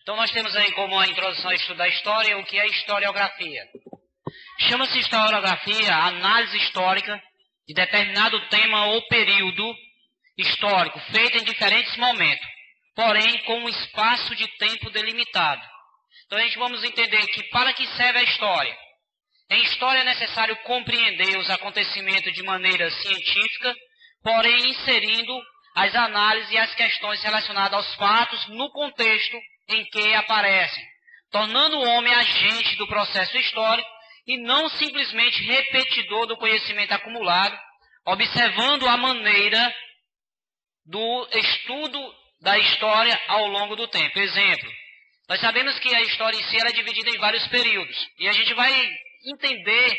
Então nós temos aí como a introdução ao estudo da história o que é historiografia. Chama-se historiografia a análise histórica de determinado tema ou período histórico, feito em diferentes momentos, porém com um espaço de tempo delimitado. Então a gente vamos entender que para que serve a história? Em história é necessário compreender os acontecimentos de maneira científica, porém inserindo as análises e as questões relacionadas aos fatos no contexto em que aparecem, tornando o homem agente do processo histórico e não simplesmente repetidor do conhecimento acumulado, observando a maneira do estudo da história ao longo do tempo. Exemplo, nós sabemos que a história em si é dividida em vários períodos, e a gente vai entender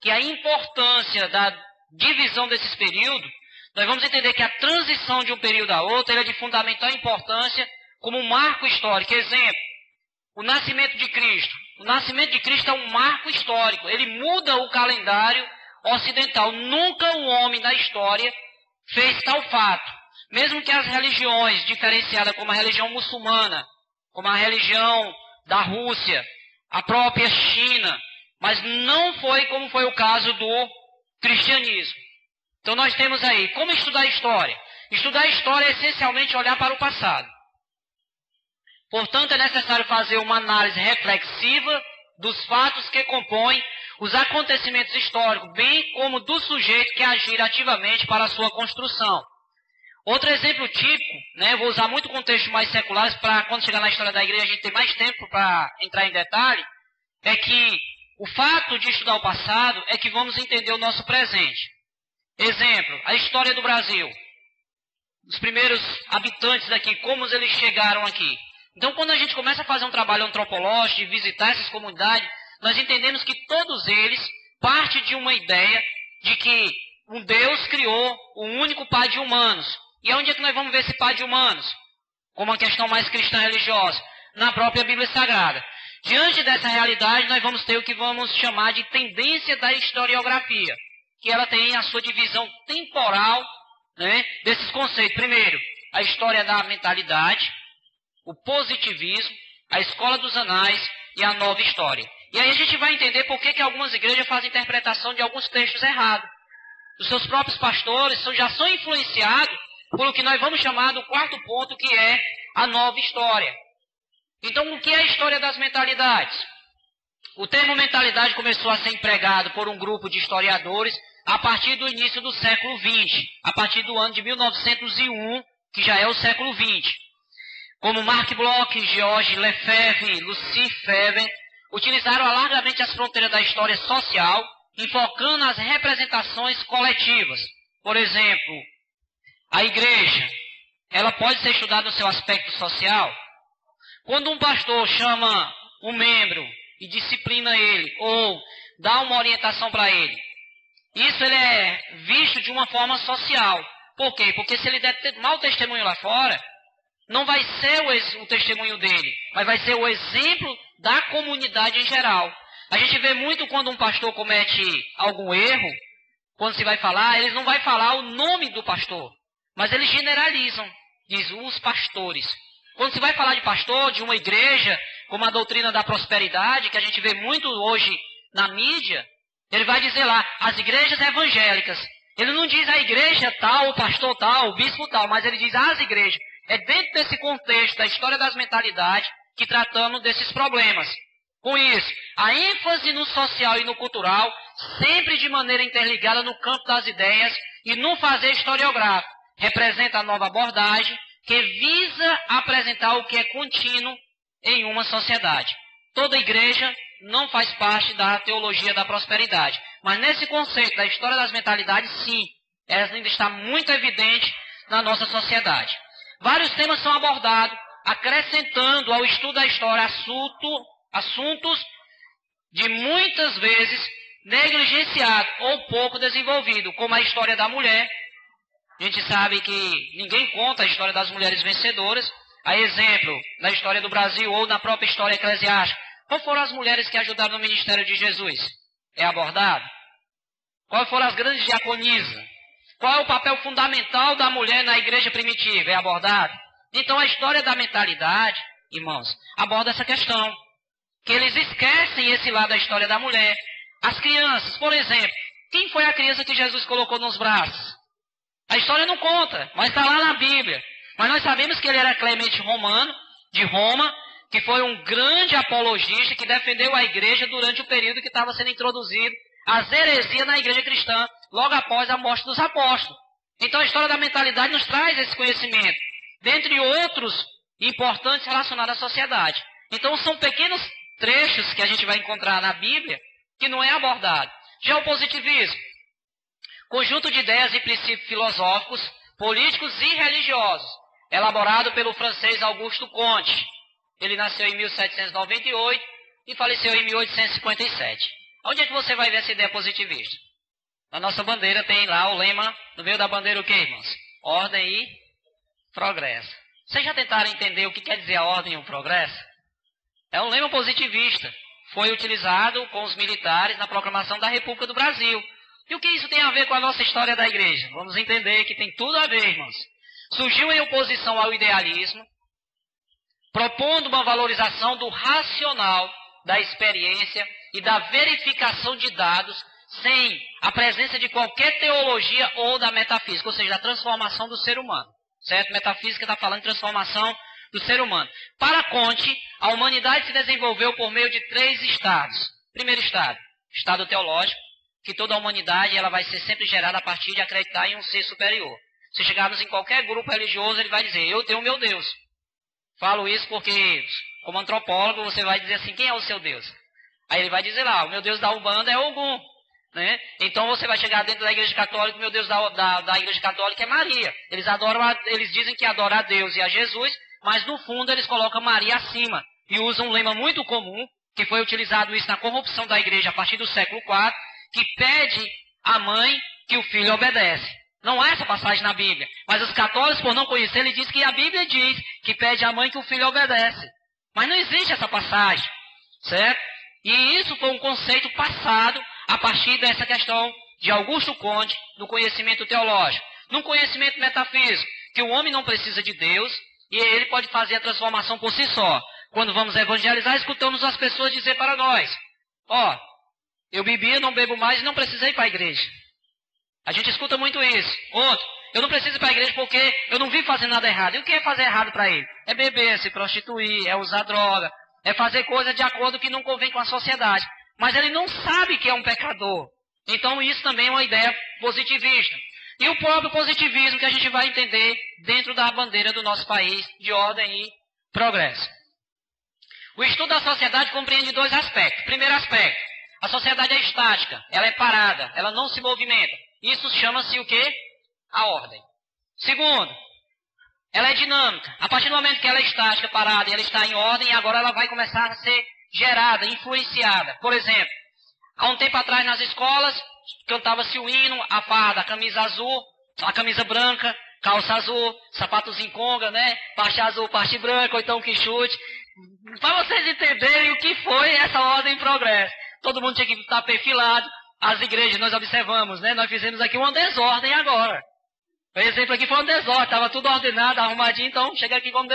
que a importância da divisão desses períodos, nós vamos entender que a transição de um período a outro é de fundamental importância como um marco histórico. Exemplo, o nascimento de Cristo. O nascimento de Cristo é um marco histórico. Ele muda o calendário ocidental. Nunca um homem na história fez tal fato. Mesmo que as religiões diferenciadas, como a religião muçulmana, como a religião da Rússia, a própria China, mas não foi como foi o caso do cristianismo. Então nós temos aí, como estudar a história? Estudar a história é essencialmente olhar para o passado. Portanto, é necessário fazer uma análise reflexiva dos fatos que compõem os acontecimentos históricos, bem como do sujeito que agir ativamente para a sua construção. Outro exemplo típico, vou usar muito contextos mais seculares para quando chegar na história da igreja a gente ter mais tempo para entrar em detalhe, é que o fato de estudar o passado é que vamos entender o nosso presente. Exemplo, a história do Brasil. Os primeiros habitantes daqui, como eles chegaram aqui. Então, quando a gente começa a fazer um trabalho antropológico, de visitar essas comunidades, nós entendemos que todos eles partem de uma ideia de que um Deus criou o único pai de humanos. E onde é que nós vamos ver esse pai de humanos? Como uma questão mais cristã religiosa. Na própria Bíblia Sagrada. Diante dessa realidade, nós vamos ter o que vamos chamar de tendência da historiografia. Que ela tem a sua divisão temporal desses conceitos. Primeiro, a história da mentalidade, o positivismo, a escola dos anais e a nova história. E aí a gente vai entender por que algumas igrejas fazem interpretação de alguns textos errados. Os seus próprios pastores já são influenciados por o que nós vamos chamar do quarto ponto, que é a nova história. Então, o que é a história das mentalidades? O termo mentalidade começou a ser empregado por um grupo de historiadores a partir do início do século XX, a partir do ano de 1901, que já é o século XX. Como Mark Bloch, Georges Lefebvre, Lucie Febvre, utilizaram largamente as fronteiras da história social, enfocando as representações coletivas. Por exemplo, a igreja, ela pode ser estudada no seu aspecto social. Quando um pastor chama um membro e disciplina ele, ou dá uma orientação para ele, isso ele é visto de uma forma social. Por quê? Porque se ele der mau testemunho lá fora, não vai ser o testemunho dele, mas vai ser o exemplo da comunidade em geral. A gente vê muito quando um pastor comete algum erro, quando se vai falar, eles não vão falar o nome do pastor, mas eles generalizam, diz os pastores. Quando se vai falar de pastor, de uma igreja, como a doutrina da prosperidade, que a gente vê muito hoje na mídia, ele vai dizer lá, as igrejas evangélicas. Ele não diz a igreja tal, o pastor tal, o bispo tal, mas ele diz as igrejas. É dentro desse contexto da história das mentalidades que tratamos desses problemas. Com isso, a ênfase no social e no cultural, sempre de maneira interligada no campo das ideias e no fazer historiográfico, representa a nova abordagem que visa apresentar o que é contínuo em uma sociedade. Toda igreja não faz parte da teologia da prosperidade, mas nesse conceito da história das mentalidades, sim, ela ainda está muito evidente na nossa sociedade. Vários temas são abordados, acrescentando ao estudo da história assuntos de muitas vezes negligenciados ou pouco desenvolvidos, como a história da mulher. A gente sabe que ninguém conta a história das mulheres vencedoras. A exemplo, na história do Brasil ou na própria história eclesiástica, qual foram as mulheres que ajudaram no ministério de Jesus? É abordado? Quais foram as grandes diaconisas? Qual é o papel fundamental da mulher na igreja primitiva? É abordado? Então a história da mentalidade irmãos, aborda essa questão. Que eles esquecem esse lado da história da mulher. As crianças, por exemplo, quem foi a criança que Jesus colocou nos braços? A história não conta, mas está lá na Bíblia. Mas nós sabemos que ele era Clemente Romano, de Roma, que foi um grande apologista que defendeu a igreja durante o período que estava sendo introduzido as heresias na igreja cristã, logo após a morte dos apóstolos. Então a história da mentalidade nos traz esse conhecimento, dentre outros importantes relacionados à sociedade. Então são pequenos trechos que a gente vai encontrar na Bíblia que não é abordado. Já o positivismo, conjunto de ideias e princípios filosóficos, políticos e religiosos, elaborado pelo francês Auguste Comte. Ele nasceu em 1798 e faleceu em 1857. Onde é que você vai ver essa ideia positivista? Na nossa bandeira tem lá o lema, no meio da bandeira o que, irmãos? Ordem e progresso. Vocês já tentaram entender o que quer dizer a ordem e o progresso? É um lema positivista. Foi utilizado com os militares na proclamação da República do Brasil. E o que isso tem a ver com a nossa história da igreja? Vamos entender que tem tudo a ver, irmãos. Surgiu em oposição ao idealismo, propondo uma valorização do racional, da experiência e da verificação de dados, sem a presença de qualquer teologia ou da metafísica, ou seja, da transformação do ser humano. Certo? Metafísica está falando de transformação do ser humano. Para Comte, a humanidade se desenvolveu por meio de 3 estados. Primeiro estado, estado teológico, que toda a humanidade ela vai ser sempre gerada a partir de acreditar em um ser superior. Se chegarmos em qualquer grupo religioso, ele vai dizer, eu tenho o meu Deus. Falo isso porque, como antropólogo, você vai dizer assim, quem é o seu Deus? Aí ele vai dizer lá, o meu Deus da Umbanda é Ogum. Né? Então você vai chegar dentro da igreja católica, o meu Deus da igreja católica é Maria. Eles dizem que adoram a Deus e a Jesus, mas no fundo eles colocam Maria acima. E usam um lema muito comum, que foi utilizado isso na corrupção da igreja a partir do século IV, que pede à mãe que o filho obedece. Não há essa passagem na Bíblia. Mas os católicos, por não conhecer, ele diz que a Bíblia diz que pede à mãe que o filho obedece. Mas não existe essa passagem. Certo? E isso foi um conceito passado a partir dessa questão de Auguste Comte, do conhecimento teológico. Num conhecimento metafísico, que o homem não precisa de Deus e ele pode fazer a transformação por si só. Quando vamos evangelizar, escutamos as pessoas dizer para nós, eu bebia, não bebo mais e não precisei ir para a igreja. A gente escuta muito isso. Outro, eu não preciso ir para a igreja porque eu não vivo fazendo nada errado. E o que é fazer errado para ele? É beber, se prostituir, é usar droga, é fazer coisas de acordo que não convém com a sociedade. Mas ele não sabe que é um pecador. Então isso também é uma ideia positivista. E o próprio positivismo que a gente vai entender dentro da bandeira do nosso país de ordem e progresso. O estudo da sociedade compreende 2 aspectos. Primeiro aspecto, a sociedade é estática, ela é parada, ela não se movimenta. Isso chama-se o quê? A ordem. Segundo, ela é dinâmica. A partir do momento que ela é estática, parada, e ela está em ordem, agora ela vai começar a ser gerada, influenciada. Por exemplo, há um tempo atrás nas escolas, cantava-se o hino, a farda, a camisa azul, a camisa branca, calça azul, sapatos em conga, né? Parte azul, parte branca, ou então que chute. Para vocês entenderem o que foi essa ordem em progresso. Todo mundo tinha que estar perfilado. As igrejas, nós observamos, né? Nós fizemos aqui uma desordem agora. O exemplo aqui foi uma desordem, estava tudo ordenado, arrumadinho, então chega aqui como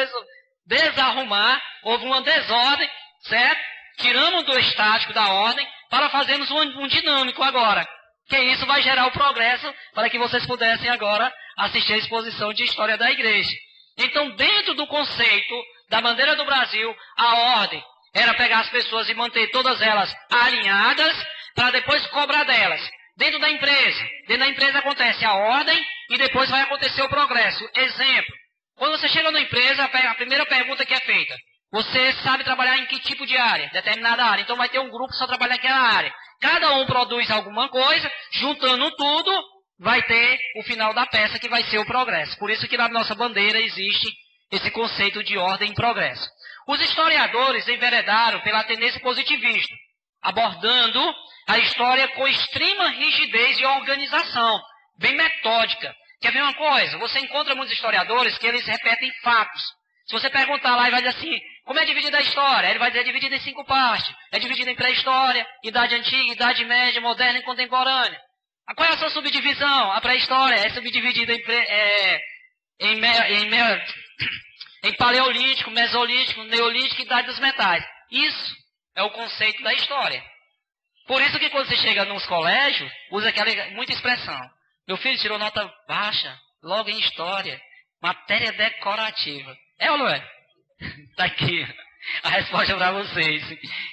desarrumar, houve uma desordem, certo? Tiramos do estático da ordem para fazermos um dinâmico agora. Que isso vai gerar o progresso para que vocês pudessem agora assistir a exposição de história da igreja. Então, dentro do conceito da bandeira do Brasil, a ordem era pegar as pessoas e manter todas elas alinhadas para depois cobrar delas. Dentro da empresa acontece a ordem e depois vai acontecer o progresso. Exemplo, quando você chega na empresa, a primeira pergunta que é feita, você sabe trabalhar em que tipo de área? Determinada área. Então vai ter um grupo que só trabalha naquela área. Cada um produz alguma coisa, juntando tudo, vai ter o final da peça que vai ser o progresso. Por isso que na nossa bandeira existe esse conceito de ordem e progresso. Os historiadores enveredaram pela tendência positivista, abordando a história com extrema rigidez e organização, bem metódica. Quer ver uma coisa? Você encontra muitos historiadores que eles repetem fatos. Se você perguntar lá, ele vai dizer assim, como é dividida a história? Ele vai dizer, é dividida em 5 partes. É dividida em pré-história, idade antiga, idade média, moderna e contemporânea. Qual é a sua subdivisão? A pré-história é subdividida em paleolítico, mesolítico, neolítico e idade dos metais. Isso é o conceito da história. Por isso que quando você chega nos colégios, usa muita expressão. Meu filho tirou nota baixa, logo em história, matéria decorativa. É ou não é? Está aqui a resposta para vocês.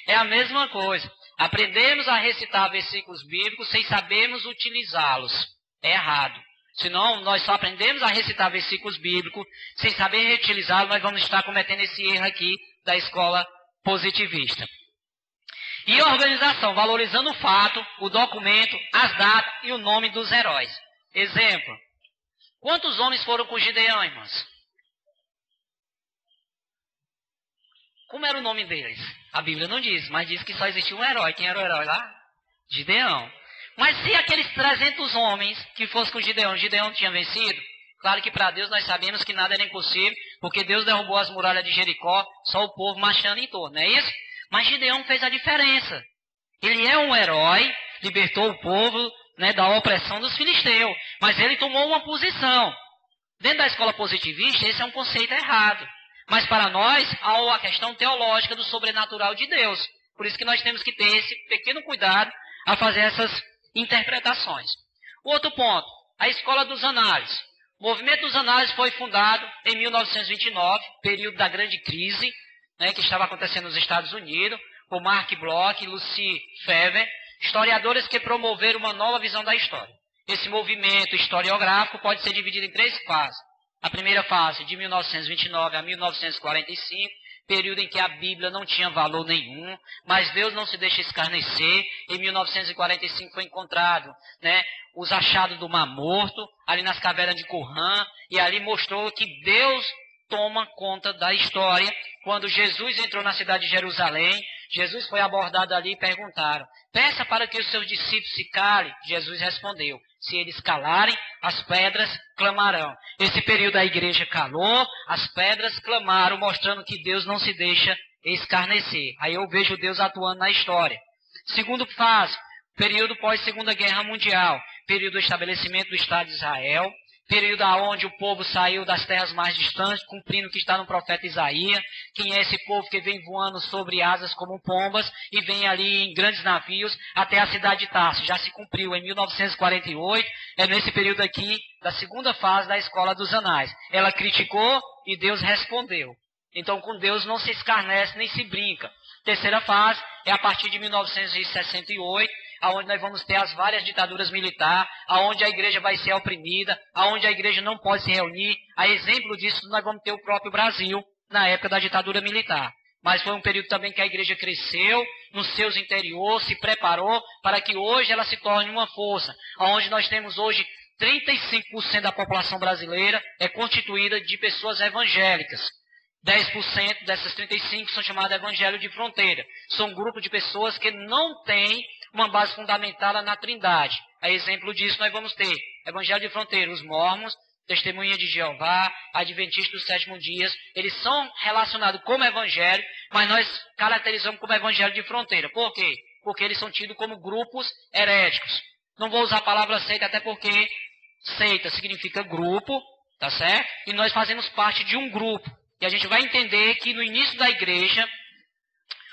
É a mesma coisa. Aprendemos a recitar versículos bíblicos sem sabermos utilizá-los. É errado. Senão, nós só aprendemos a recitar versículos bíblicos sem saber utilizá-los, nós vamos estar cometendo esse erro aqui da escola positivista. E a organização, valorizando o fato, o documento, as datas e o nome dos heróis. Exemplo. Quantos homens foram com Gideão, irmãos? Como era o nome deles? A Bíblia não diz, mas diz que só existia um herói. Quem era o herói lá? Gideão. Mas se aqueles 300 homens que fossem com Gideão, Gideão tinha vencido? Claro que para Deus nós sabemos que nada era impossível, porque Deus derrubou as muralhas de Jericó, só o povo marchando em torno, não é isso? Mas Gideão fez a diferença. Ele é um herói, libertou o povo, né, da opressão dos filisteus, mas ele tomou uma posição. Dentro da escola positivista, esse é um conceito errado. Mas para nós, há a questão teológica do sobrenatural de Deus. Por isso que nós temos que ter esse pequeno cuidado a fazer essas interpretações. Outro ponto, a escola dos análises. O movimento dos análises foi fundado em 1929, período da grande crise, né, que estava acontecendo nos Estados Unidos, por Mark Bloch e Lucy Fever, historiadores que promoveram uma nova visão da história. Esse movimento historiográfico pode ser dividido em 3 fases. A primeira fase, de 1929 a 1945, período em que a Bíblia não tinha valor nenhum, mas Deus não se deixa escarnecer. Em 1945 foi encontrado, né, os achados do Mar Morto, ali nas cavernas de Qumran, e ali mostrou que Deus toma conta da história. Quando Jesus entrou na cidade de Jerusalém, Jesus foi abordado ali e perguntaram: peça para que os seus discípulos se calem. Jesus respondeu: se eles calarem, as pedras clamarão. Esse período a igreja calou, as pedras clamaram, mostrando que Deus não se deixa escarnecer. Aí eu vejo Deus atuando na história. Segundo fase, período pós-Segunda Guerra Mundial, período do estabelecimento do Estado de Israel, período onde o povo saiu das terras mais distantes, cumprindo o que está no profeta Isaías. Quem é esse povo que vem voando sobre asas como pombas e vem ali em grandes navios até a cidade de Tarso? Já se cumpriu em 1948, é nesse período aqui da segunda fase da escola dos anais. Ela criticou e Deus respondeu. Então com Deus não se escarnece nem se brinca. Terceira fase é a partir de 1968, aonde nós vamos ter as várias ditaduras militares, aonde a igreja vai ser oprimida, aonde a igreja não pode se reunir. A exemplo disso, nós vamos ter o próprio Brasil, na época da ditadura militar. Mas foi um período também que a igreja cresceu nos seus interiores, se preparou para que hoje ela se torne uma força, aonde nós temos hoje 35% da população brasileira é constituída de pessoas evangélicas. 10% dessas 35% são chamadas evangelho de fronteira. São um grupo de pessoas que não têm uma base fundamentada na Trindade. A exemplo disso nós vamos ter evangelho de fronteira, os mormons, testemunha de Jeová, adventistas dos 7º dias. Eles são relacionados como evangelho, mas nós caracterizamos como evangelho de fronteira. Por quê? Porque eles são tidos como grupos heréticos. Não vou usar a palavra seita, até porque seita significa grupo, tá certo? E nós fazemos parte de um grupo. E a gente vai entender que no início da igreja,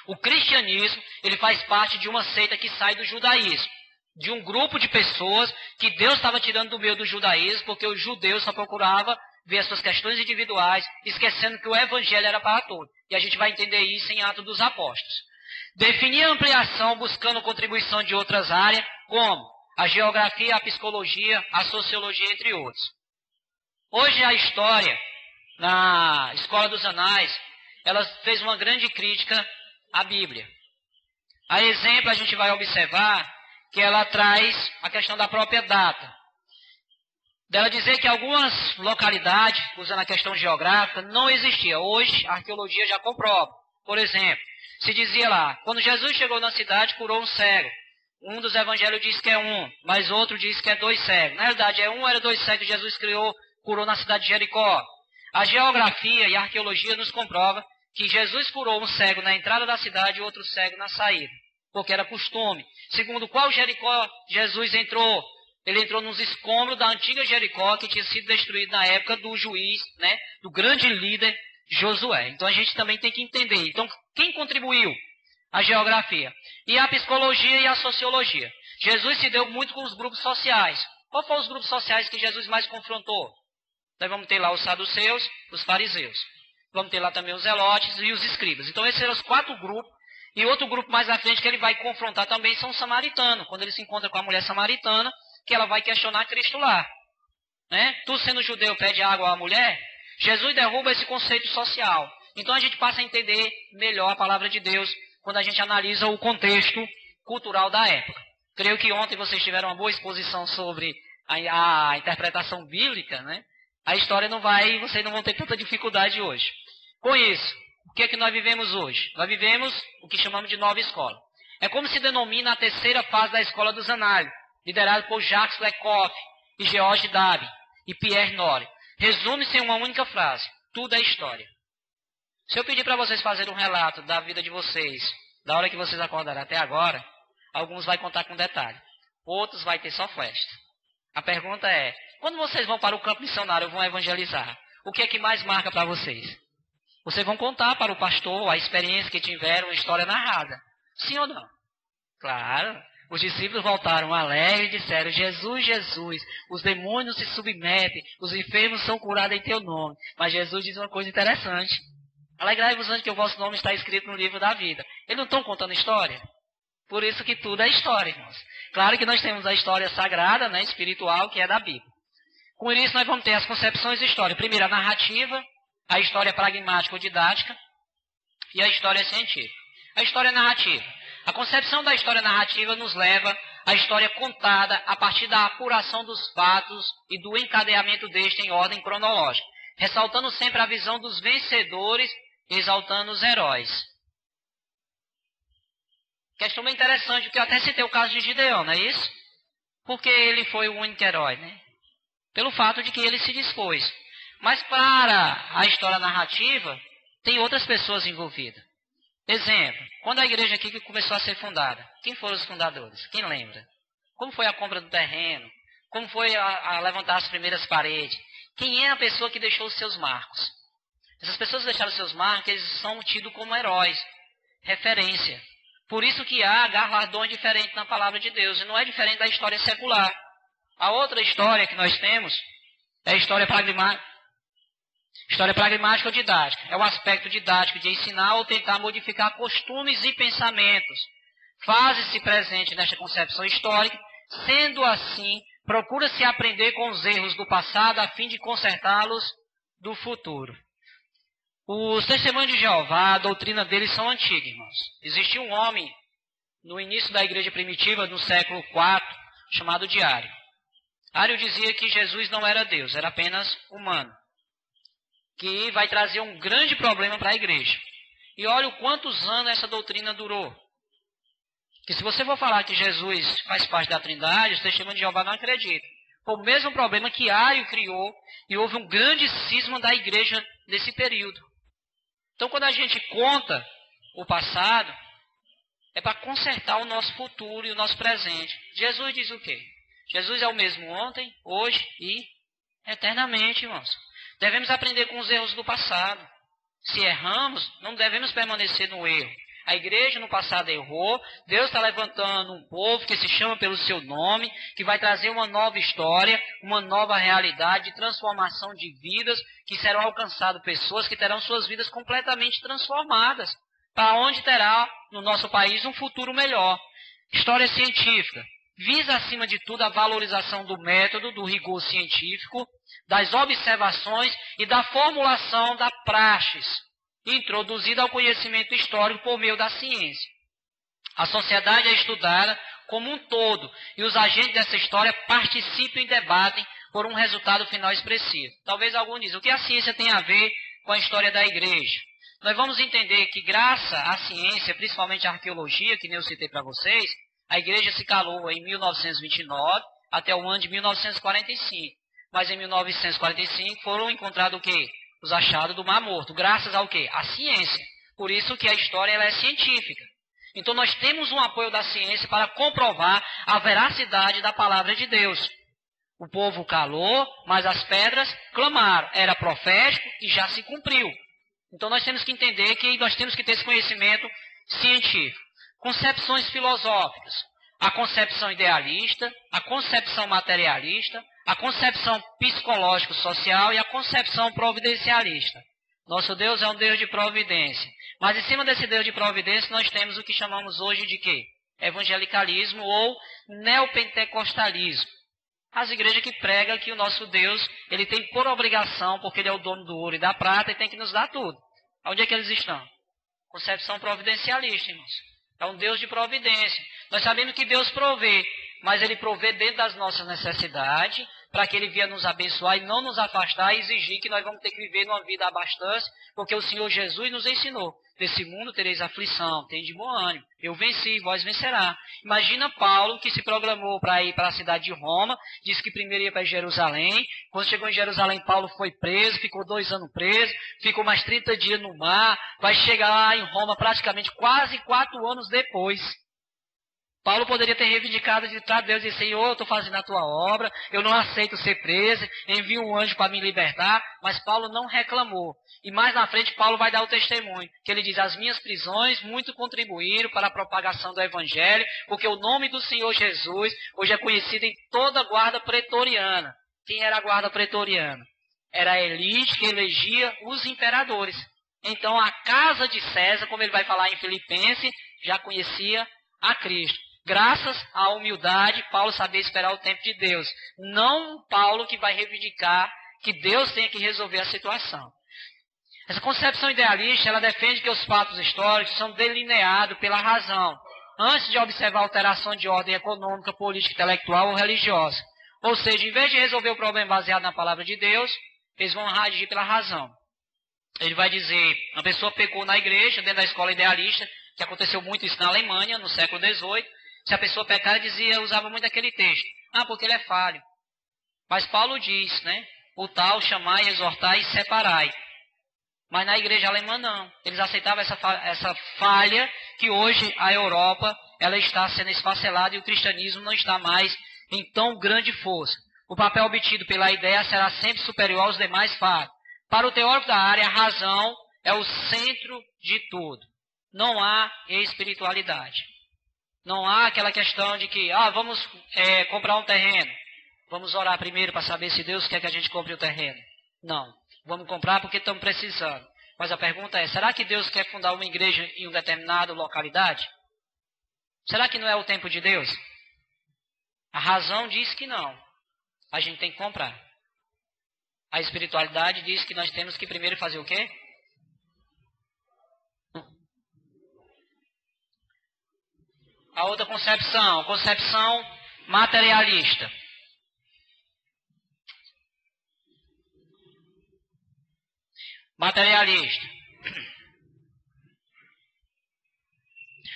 o cristianismo, ele faz parte de uma seita que sai do judaísmo. De um grupo de pessoas que Deus estava tirando do meio do judaísmo, porque os judeus só procuravam ver as suas questões individuais, esquecendo que o evangelho era para todos. E a gente vai entender isso em Atos dos Apóstolos. Definir a ampliação buscando contribuição de outras áreas, como a geografia, a psicologia, a sociologia, entre outros. Hoje a história, na Escola dos Anais, ela fez uma grande crítica à Bíblia. A exemplo, a gente vai observar que ela traz a questão da própria data. Dela dizer que algumas localidades, usando a questão geográfica, não existia. Hoje, a arqueologia já comprova. Por exemplo, se dizia lá, quando Jesus chegou na cidade, curou um cego. Um dos evangelhos diz que é um, mas outro diz que é 2 cegos. Na realidade, é um ou era 2 cegos que Jesus curou na cidade de Jericó. A geografia e a arqueologia nos comprova que Jesus curou um cego na entrada da cidade e outro cego na saída, porque era costume. Segundo qual Jericó Jesus entrou? Ele entrou nos escombros da antiga Jericó, que tinha sido destruída na época do juiz, né, do grande líder Josué. Então a gente também tem que entender. Então, quem contribuiu? A geografia. E a psicologia e a sociologia. Jesus se deu muito com os grupos sociais. Qual foram os grupos sociais que Jesus mais confrontou? Nós vamos ter lá os saduceus, os fariseus. Vamos ter lá também os zelotes e os escribas. Então esses eram os 4 grupos. E outro grupo mais à frente que ele vai confrontar também são os samaritanos. Quando ele se encontra com a mulher samaritana, que ela vai questionar Cristo lá. Né? Tu sendo judeu pede água à mulher, Jesus derruba esse conceito social. Então a gente passa a entender melhor a palavra de Deus quando a gente analisa o contexto cultural da época. Creio que ontem vocês tiveram uma boa exposição sobre a interpretação bíblica, né? A história vocês não vão ter tanta dificuldade hoje. Com isso, o que é que nós vivemos hoje? Nós vivemos o que chamamos de nova escola. É como se denomina a terceira fase da escola dos análises, liderado por Jacques Lecoq e George Dabi e Pierre Nori. Resume-se em uma única frase: tudo é história. Se eu pedir para vocês fazerem um relato da vida de vocês, da hora que vocês acordaram até agora, alguns vai contar com detalhe, outros vai ter só festa. A pergunta é, quando vocês vão para o campo missionário, vão evangelizar, o que é que mais marca para vocês? Vocês vão contar para o pastor a experiência que tiveram, a história narrada. Sim ou não? Claro. Os discípulos voltaram alegres e disseram: Jesus, Jesus, os demônios se submetem, os enfermos são curados em teu nome. Mas Jesus diz uma coisa interessante: alegrai-vos antes que o vosso nome está escrito no livro da vida. Eles não estão contando história? Por isso que tudo é história, irmãos. Claro que nós temos a história sagrada, né, espiritual, que é da Bíblia. Com isso nós vamos ter as concepções de história. Primeiro a narrativa, a história pragmática ou didática e a história científica. A história narrativa. A concepção da história narrativa nos leva à história contada a partir da apuração dos fatos e do encadeamento deste em ordem cronológica, ressaltando sempre a visão dos vencedores e exaltando os heróis. Questão bem interessante, porque eu até citei o caso de Gideão, não é isso? Porque ele foi o único herói, né? Pelo fato de que ele se dispôs. Mas para a história narrativa, tem outras pessoas envolvidas. Exemplo, quando a igreja aqui começou a ser fundada, quem foram os fundadores? Quem lembra? Como foi a compra do terreno? Como foi a levantar as primeiras paredes? Quem é a pessoa que deixou os seus marcos? Essas pessoas que deixaram os seus marcos, eles são tidos como heróis, referência. Por isso que há galardões diferentes na palavra de Deus, e não é diferente da história secular. A outra história que nós temos é a história pragmática. História pragmática ou didática. É o aspecto didático de ensinar ou tentar modificar costumes e pensamentos. Faz-se presente nesta concepção histórica, sendo assim, procura-se aprender com os erros do passado a fim de consertá-los do futuro. Os testemunhos de Jeová, a doutrina deles são antigas, irmãos. Existia um homem no início da igreja primitiva, no século IV, chamado Diário. Diário dizia que Jesus não era Deus, era apenas humano, que vai trazer um grande problema para a igreja. E olha o quantos anos essa doutrina durou. Que se você for falar que Jesus faz parte da Trindade, os testemunhos de Jeová não acreditam. Foi o mesmo problema que Ario criou e houve um grande cisma da igreja nesse período. Então quando a gente conta o passado, é para consertar o nosso futuro e o nosso presente. Jesus diz o quê? Jesus é o mesmo ontem, hoje e eternamente, irmãos. Devemos aprender com os erros do passado. Se erramos, não devemos permanecer no erro. A igreja no passado errou, Deus está levantando um povo que se chama pelo seu nome, que vai trazer uma nova história, uma nova realidade de transformação de vidas, que serão alcançadas pessoas que terão suas vidas completamente transformadas, para onde terá no nosso país um futuro melhor. História científica. Visa, acima de tudo, a valorização do método, do rigor científico, das observações e da formulação da praxis, introduzida ao conhecimento histórico por meio da ciência. A sociedade é estudada como um todo, e os agentes dessa história participam e debatem por um resultado final expressivo. Talvez algum diz, o que a ciência tem a ver com a história da igreja? Nós vamos entender que graças à ciência, principalmente a arqueologia, que nem eu citei para vocês, a igreja se calou em 1929 até o ano de 1945. Mas em 1945 foram encontrados o quê? Os achados do Mar Morto. Graças ao quê? À ciência. Por isso que a história ela é científica. Então nós temos um apoio da ciência para comprovar a veracidade da palavra de Deus. O povo calou, mas as pedras clamaram. Era profético e já se cumpriu. Então nós temos que entender que nós temos que ter esse conhecimento científico. Concepções filosóficas. A concepção idealista, a concepção materialista, a concepção psicológico-social e a concepção providencialista. Nosso Deus é um Deus de providência. Mas em cima desse Deus de providência nós temos o que chamamos hoje de quê? Evangelicalismo ou neopentecostalismo. As igrejas que pregam que o nosso Deus, ele tem por obrigação, porque ele é o dono do ouro e da prata, e tem que nos dar tudo. Onde é que eles estão? Concepção providencialista, irmãos. É um Deus de providência. Nós sabemos que Deus provê, mas ele provê dentro das nossas necessidades, para que ele venha nos abençoar e não nos afastar e exigir que nós vamos ter que viver numa vida abastança, porque o Senhor Jesus nos ensinou. Desse mundo tereis aflição, tem de bom ânimo. Eu venci, vós vencerá. Imagina Paulo, que se programou para ir para a cidade de Roma, disse que primeiro ia para Jerusalém. Quando chegou em Jerusalém, Paulo foi preso, ficou 2 anos preso, ficou mais 30 dias no mar, vai chegar lá em Roma praticamente quase 4 anos depois. Paulo poderia ter reivindicado de para Deus e dizer, Senhor, eu estou fazendo a tua obra, eu não aceito ser preso, envio um anjo para me libertar, mas Paulo não reclamou. E mais na frente Paulo vai dar o testemunho, que ele diz, as minhas prisões muito contribuíram para a propagação do Evangelho, porque o nome do Senhor Jesus hoje é conhecido em toda a guarda pretoriana. Quem era a guarda pretoriana? Era a elite que elegia os imperadores. Então a casa de César, como ele vai falar em Filipenses, já conhecia a Cristo. Graças à humildade, Paulo sabia esperar o tempo de Deus. Não Paulo que vai reivindicar que Deus tenha que resolver a situação. Essa concepção idealista, ela defende que os fatos históricos são delineados pela razão, antes de observar alterações de ordem econômica, política, intelectual ou religiosa. Ou seja, em vez de resolver o problema baseado na palavra de Deus, eles vão agir pela razão. Ele vai dizer, uma pessoa pecou na igreja, dentro da escola idealista, que aconteceu muito isso na Alemanha, no século XVIII. Se a pessoa pecar, usava muito aquele texto. Porque ele é falho. Mas Paulo diz, né? O tal, chamai, exortai e separai. Mas na igreja alemã não. Eles aceitavam essa falha que hoje a Europa ela está sendo esfacelada e o cristianismo não está mais em tão grande força. O papel obtido pela ideia será sempre superior aos demais fatos. Para o teórico da área, a razão é o centro de tudo. Não há espiritualidade. Não há aquela questão de que, vamos comprar um terreno. Vamos orar primeiro para saber se Deus quer que a gente compre o terreno. Não. Vamos comprar porque estamos precisando. Mas a pergunta é, será que Deus quer fundar uma igreja em uma determinada localidade? Será que não é o tempo de Deus? A razão diz que não. A gente tem que comprar. A espiritualidade diz que nós temos que primeiro fazer o quê? A outra concepção, concepção materialista. Materialista.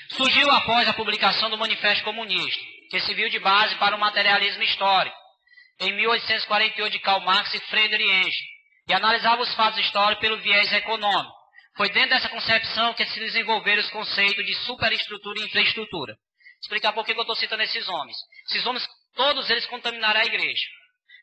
Surgiu após a publicação do Manifesto Comunista, que serviu de base para o materialismo histórico, em 1848 de Karl Marx e Friedrich Engels, e analisava os fatos históricos pelo viés econômico. Foi dentro dessa concepção que se desenvolveram os conceitos de superestrutura e infraestrutura. Explicar por que eu estou citando esses homens. Esses homens, todos eles contaminaram a igreja.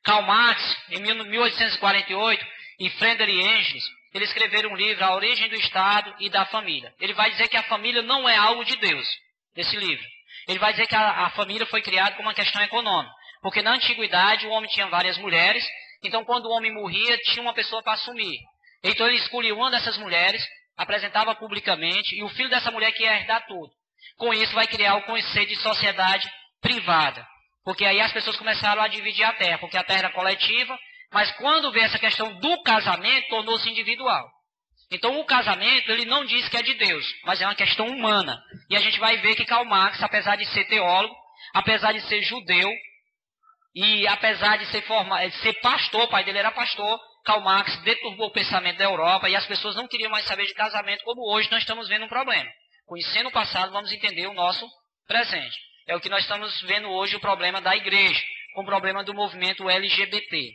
Karl Marx, em 1848, e Friedrich Engels, eles escreveram um livro, A Origem do Estado e da Família. Ele vai dizer que a família não é algo de Deus, desse livro. Ele vai dizer que a família foi criada como uma questão econômica. Porque na antiguidade o homem tinha várias mulheres, então quando o homem morria, tinha uma pessoa para assumir. Então ele escolhia uma dessas mulheres, apresentava publicamente, e o filho dessa mulher que ia herdar tudo. Com isso vai criar o conceito de sociedade privada. Porque aí as pessoas começaram a dividir a terra, porque a terra era coletiva, mas quando veio essa questão do casamento, tornou-se individual. Então o casamento, ele não diz que é de Deus, mas é uma questão humana. E a gente vai ver que Karl Marx, apesar de ser teólogo, apesar de ser judeu, e apesar de ser pastor, o pai dele era pastor, Karl Marx deturbou o pensamento da Europa e as pessoas não queriam mais saber de casamento, como hoje nós estamos vendo um problema. Conhecendo o passado, vamos entender o nosso presente. É o que nós estamos vendo hoje, o problema da igreja, com o problema do movimento LGBT.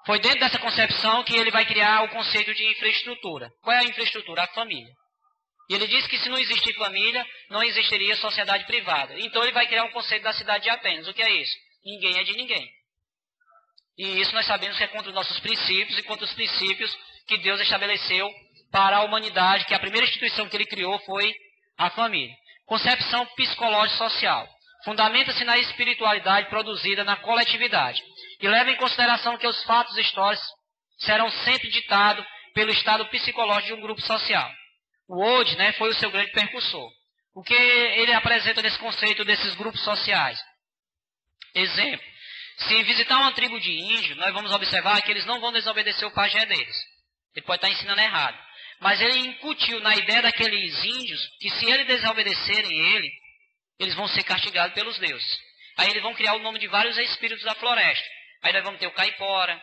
Foi dentro dessa concepção que ele vai criar o conceito de infraestrutura. Qual é a infraestrutura? A família. E ele diz que se não existir família, não existiria sociedade privada. Então ele vai criar um conceito da cidade de Atenas. O que é isso? Ninguém é de ninguém. E isso nós sabemos que é contra os nossos princípios e contra os princípios que Deus estabeleceu para a humanidade, que a primeira instituição que ele criou foi a família. Concepção psicológico-social. Fundamenta-se na espiritualidade produzida na coletividade e leva em consideração que os fatos históricos serão sempre ditados pelo estado psicológico de um grupo social. O Old, foi o seu grande percussor. O que ele apresenta nesse conceito desses grupos sociais? Exemplo, se visitar uma tribo de índio, nós vamos observar que eles não vão desobedecer o pajé deles. Ele pode estar ensinando errado. Mas ele incutiu na ideia daqueles índios que se eles desobedecerem ele, eles vão ser castigados pelos deuses. Aí eles vão criar o nome de vários espíritos da floresta. Aí nós vamos ter o caipora,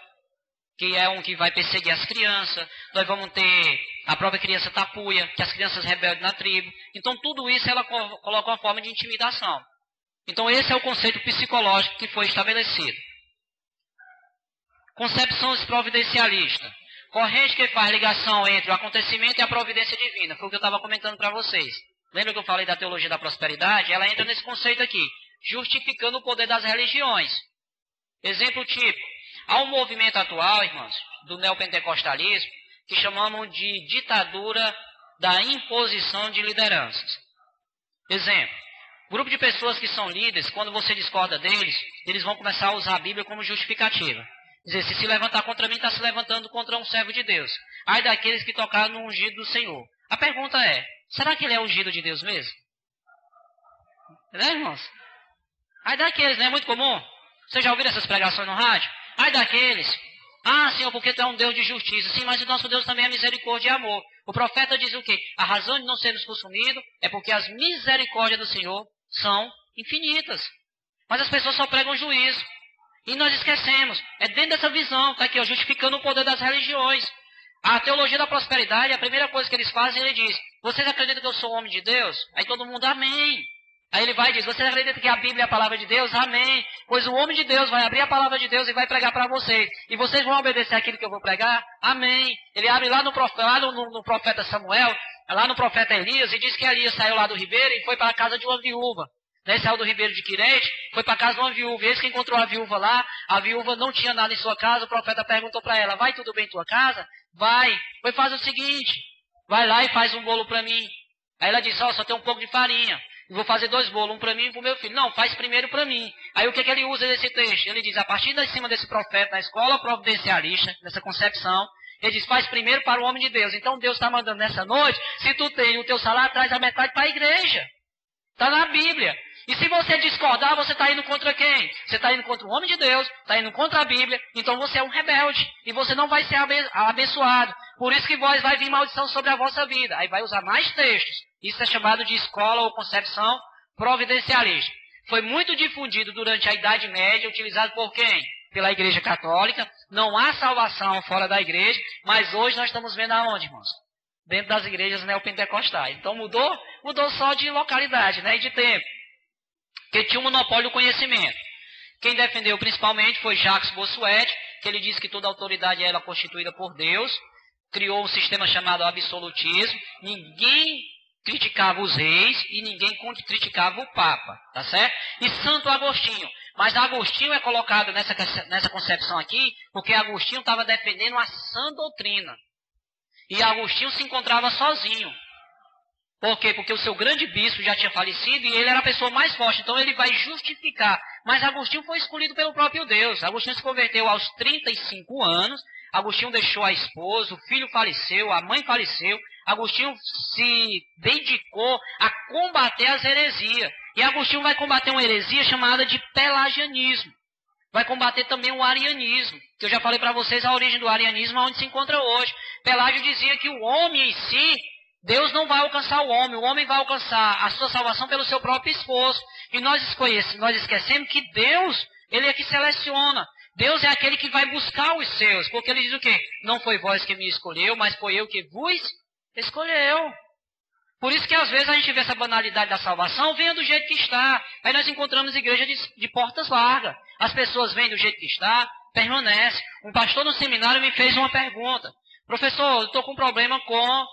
que é um que vai perseguir as crianças. Nós vamos ter a própria criança tapuia, que as crianças rebeldes na tribo. Então tudo isso ela coloca uma forma de intimidação. Então esse é o conceito psicológico que foi estabelecido. Concepção providencialista. Corrente que faz ligação entre o acontecimento e a providência divina. Foi o que eu estava comentando para vocês. Lembra que eu falei da teologia da prosperidade? Ela entra nesse conceito aqui, justificando o poder das religiões. Exemplo típico. Há um movimento atual, irmãos, do neopentecostalismo, que chamamos de ditadura da imposição de lideranças. Exemplo. Grupo de pessoas que são líderes, quando você discorda deles, eles vão começar a usar a Bíblia como justificativa. Dizer, se levantar contra mim, está se levantando contra um servo de Deus. Ai daqueles que tocaram no ungido do Senhor. A pergunta é, será que ele é ungido de Deus mesmo? Irmãos? Ai daqueles, não é muito comum? Vocês já ouviram essas pregações no rádio? Ai daqueles. Ah, Senhor, porque tu é um Deus de justiça. Sim, mas o nosso Deus também é misericórdia e amor. O profeta diz o quê? A razão de não sermos consumidos é porque as misericórdias do Senhor são infinitas. Mas as pessoas só pregam juízo. E nós esquecemos. É dentro dessa visão, está aqui, justificando o poder das religiões. A teologia da prosperidade, a primeira coisa que eles fazem, ele diz, vocês acreditam que eu sou homem de Deus? Aí todo mundo, amém. Aí ele vai e diz, vocês acreditam que a Bíblia é a palavra de Deus? Amém. Pois o homem de Deus vai abrir a palavra de Deus e vai pregar para vocês. E vocês vão obedecer aquilo que eu vou pregar? Amém. Ele abre lá no profeta Samuel, lá no profeta Elias, e diz que Elias saiu lá do ribeiro e foi para a casa de uma viúva. Saiu do ribeiro de Quirete, foi para a casa de uma viúva. E eis que encontrou a viúva lá, a viúva não tinha nada em sua casa, o profeta perguntou para ela, vai tudo bem em tua casa? Vai. Foi, faz o seguinte, vai lá e faz um bolo para mim. Aí ela disse, só tem um pouco de farinha. Eu vou fazer 2 bolos, um para mim e para o meu filho. Não, faz primeiro para mim. Aí o que ele usa nesse texto? Ele diz, a partir de cima desse profeta, na escola providencialista, nessa concepção, ele diz, faz primeiro para o homem de Deus. Então Deus está mandando nessa noite, se tu tem o teu salário, traz a metade para a igreja. Está na Bíblia. E se você discordar, você está indo contra quem? Você está indo contra o homem de Deus, está indo contra a Bíblia, então você é um rebelde. E você não vai ser abençoado. Por isso que vós vai vir maldição sobre a vossa vida. Aí vai usar mais textos. Isso é chamado de escola ou concepção providencialista. Foi muito difundido durante a Idade Média, utilizado por quem? Pela Igreja Católica. Não há salvação fora da igreja, mas hoje nós estamos vendo aonde, irmãos? Dentro das igrejas neopentecostais. Então mudou só de localidade, e de tempo. Porque tinha um monopólio do conhecimento. Quem defendeu principalmente foi Jacques Bossuet, que ele disse que toda autoridade era constituída por Deus, criou um sistema chamado absolutismo, ninguém criticava os reis e ninguém criticava o Papa, tá certo? E Santo Agostinho. Mas Agostinho é colocado nessa concepção aqui, porque Agostinho estava defendendo a sã doutrina. E Agostinho se encontrava sozinho. Por quê? Porque o seu grande bispo já tinha falecido e ele era a pessoa mais forte. Então ele vai justificar. Mas Agostinho foi escolhido pelo próprio Deus. Agostinho se converteu aos 35 anos. Agostinho deixou a esposa, o filho faleceu, a mãe faleceu. Agostinho se dedicou a combater as heresias. E Agostinho vai combater uma heresia chamada de pelagianismo. Vai combater também o arianismo. Que eu já falei para vocês a origem do arianismo, onde se encontra hoje. Pelágio dizia que o homem em si, Deus não vai alcançar o homem vai alcançar a sua salvação pelo seu próprio esforço. E nós esquecemos que Deus, Ele é que seleciona. Deus é aquele que vai buscar os seus. Porque Ele diz o quê? Não foi vós que me escolheu, mas foi eu que vos escolheu. Por isso que às vezes a gente vê essa banalidade da salvação, venha do jeito que está. Aí nós encontramos igreja de portas largas. As pessoas vêm do jeito que está, permanecem. Um pastor no seminário me fez uma pergunta. Professor, eu estou com um problema com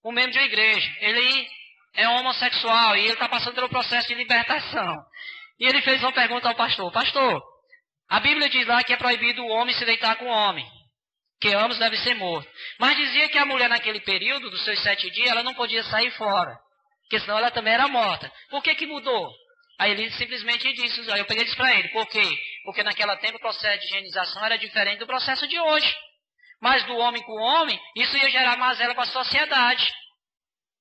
um membro de uma igreja. Ele é homossexual e ele está passando pelo processo de libertação. E ele fez uma pergunta ao pastor. Pastor, a Bíblia diz lá que é proibido o homem se deitar com o homem. Que ambos devem ser mortos. Mas dizia que a mulher naquele período, dos seus 7 dias, ela não podia sair fora. Porque senão ela também era morta. Por que que mudou? Aí ele simplesmente disse, aí eu peguei e disse para ele, por quê? Porque naquela tempo o processo de higienização era diferente do processo de hoje. Mas do homem com o homem, isso ia gerar mazela para a sociedade.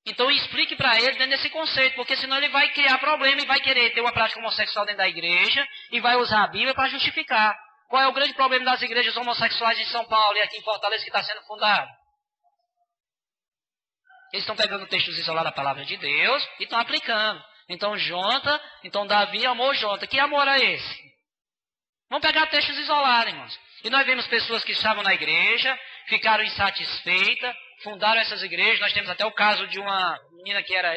Então explique para ele dentro desse conceito, porque senão ele vai criar problema e vai querer ter uma prática homossexual dentro da igreja e vai usar a Bíblia para justificar. Qual é o grande problema das igrejas homossexuais em São Paulo e aqui em Fortaleza que está sendo fundado? Eles estão pegando textos isolados da palavra de Deus e estão aplicando. Então Jonta, então Davi amou Jonta. Que amor é esse? Vamos pegar textos isolados, irmãos. E nós vemos pessoas que estavam na igreja, ficaram insatisfeitas, fundaram essas igrejas. Nós temos até o caso de uma menina que era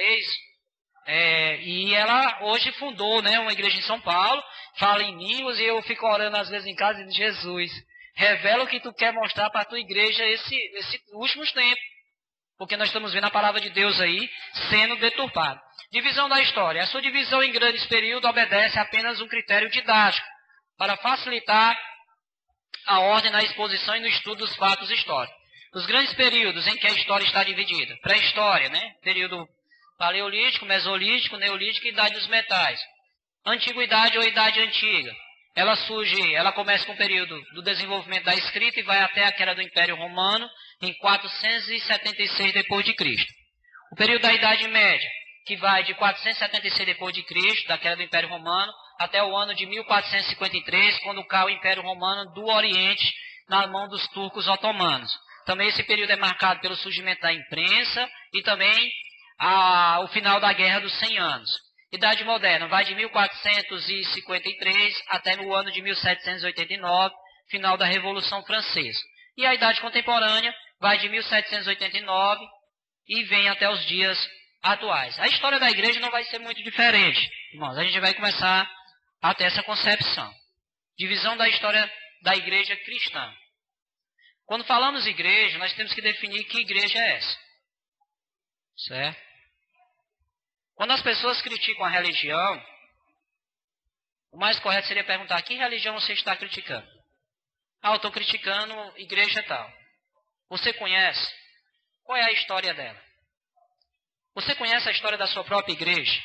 e ela hoje fundou, né, uma igreja em São Paulo, fala em línguas, e eu fico orando às vezes em casa e dizendo, Jesus, revela o que tu quer mostrar para a tua igreja esses últimos tempos. Porque nós estamos vendo a palavra de Deus aí sendo deturpada. Divisão da história. A sua divisão em grandes períodos obedece apenas um critério didático, para facilitar a ordem na exposição e no estudo dos fatos históricos. Os grandes períodos em que a história está dividida. Pré-história, né? Período paleolítico, mesolítico, neolítico e idade dos metais. Antiguidade ou idade antiga. Ela começa com o período do desenvolvimento da escrita e vai até a queda do Império Romano em 476 d.C. O período da Idade Média, que vai de 476 d.C., da queda do Império Romano, até o ano de 1453, quando cai o Império Romano do Oriente na mão dos turcos otomanos. Também esse período é marcado pelo surgimento da imprensa e também o final da Guerra dos 100 Anos. Idade Moderna vai de 1453 até o ano de 1789, final da Revolução Francesa. E a Idade Contemporânea vai de 1789 e vem até os dias atuais. A história da igreja não vai ser muito diferente, irmãos. A gente vai começar a ter essa concepção. Divisão da história da igreja cristã. Quando falamos igreja, nós temos que definir que igreja é essa. Certo? Quando as pessoas criticam a religião, o mais correto seria perguntar, que religião você está criticando? Eu estou criticando igreja tal. Você conhece? Qual é a história dela? Você conhece a história da sua própria igreja?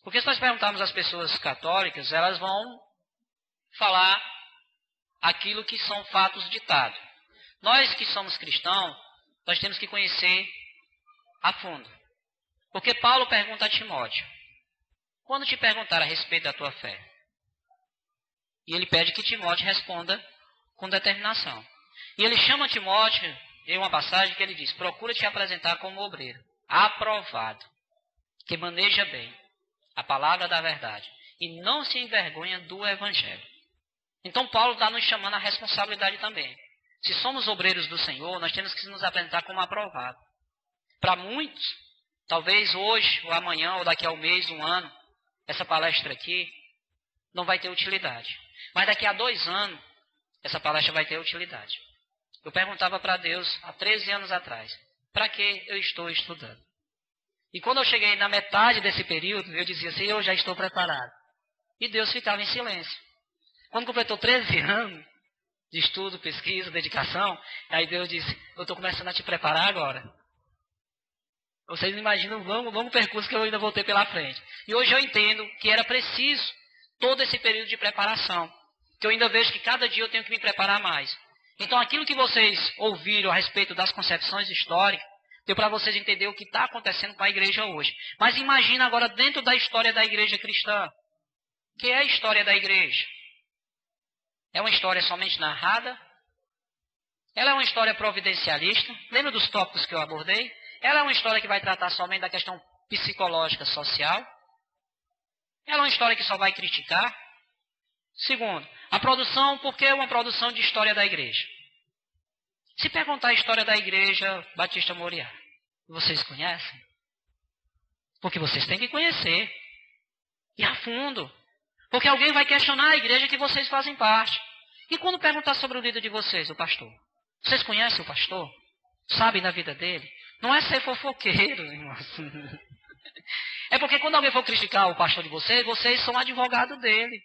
Porque se nós perguntarmos às pessoas católicas, elas vão falar aquilo que são fatos ditados. Nós que somos cristãos, nós temos que conhecer a fundo. Porque Paulo pergunta a Timóteo, quando te perguntar a respeito da tua fé? E ele pede que Timóteo responda com determinação. E ele chama Timóteo, em uma passagem que ele diz, procura te apresentar como obreiro, aprovado, que maneja bem a palavra da verdade e não se envergonha do evangelho. Então Paulo está nos chamando a responsabilidade também. Se somos obreiros do Senhor, nós temos que nos apresentar como aprovado. Para muitos, talvez hoje, ou amanhã, ou daqui a um mês, um ano, essa palestra aqui não vai ter utilidade. Mas daqui a 2 anos, essa palestra vai ter utilidade. Eu perguntava para Deus, há 13 anos atrás, para que eu estou estudando? E quando eu cheguei na metade desse período, eu dizia assim, eu já estou preparado. E Deus ficava em silêncio. Quando completou 13 anos de estudo, pesquisa, dedicação, aí Deus disse, eu estou começando a te preparar agora. Vocês imaginam o longo percurso que eu ainda vou ter pela frente. E hoje eu entendo que era preciso todo esse período de preparação. Que eu ainda vejo que cada dia eu tenho que me preparar mais. Então aquilo que vocês ouviram a respeito das concepções históricas, deu para vocês entenderem o que está acontecendo com a igreja hoje. Mas imagina agora dentro da história da igreja cristã. O que é a história da igreja? É uma história somente narrada? Ela é uma história providencialista? Lembra dos tópicos que eu abordei? Ela é uma história que vai tratar somente da questão psicológica, social? Ela é uma história que só vai criticar? Segundo, a produção, por que uma produção de história da igreja? Se perguntar a história da igreja Batista Moriá, vocês conhecem? Porque vocês têm que conhecer. E a fundo. Porque alguém vai questionar a igreja que vocês fazem parte. E quando perguntar sobre o líder de vocês, o pastor? Vocês conhecem o pastor? Sabem da vida dele? Não é ser fofoqueiro, irmãos. É porque quando alguém for criticar o pastor de vocês, vocês são advogados dele.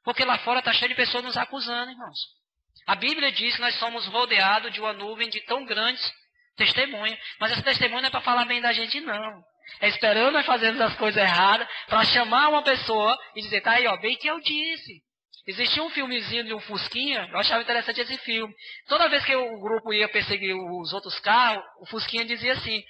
Porque lá fora está cheio de pessoas nos acusando, irmãos. A Bíblia diz que nós somos rodeados de uma nuvem de tão grandes testemunhas. Mas esse testemunho não é para falar bem da gente, não. É esperando nós fazermos as coisas erradas para chamar uma pessoa e dizer, tá aí, ó, bem que eu disse. Existia um filmezinho de um Fusquinha, eu achava interessante esse filme. Toda vez que o grupo ia perseguir os outros carros, o Fusquinha dizia assim,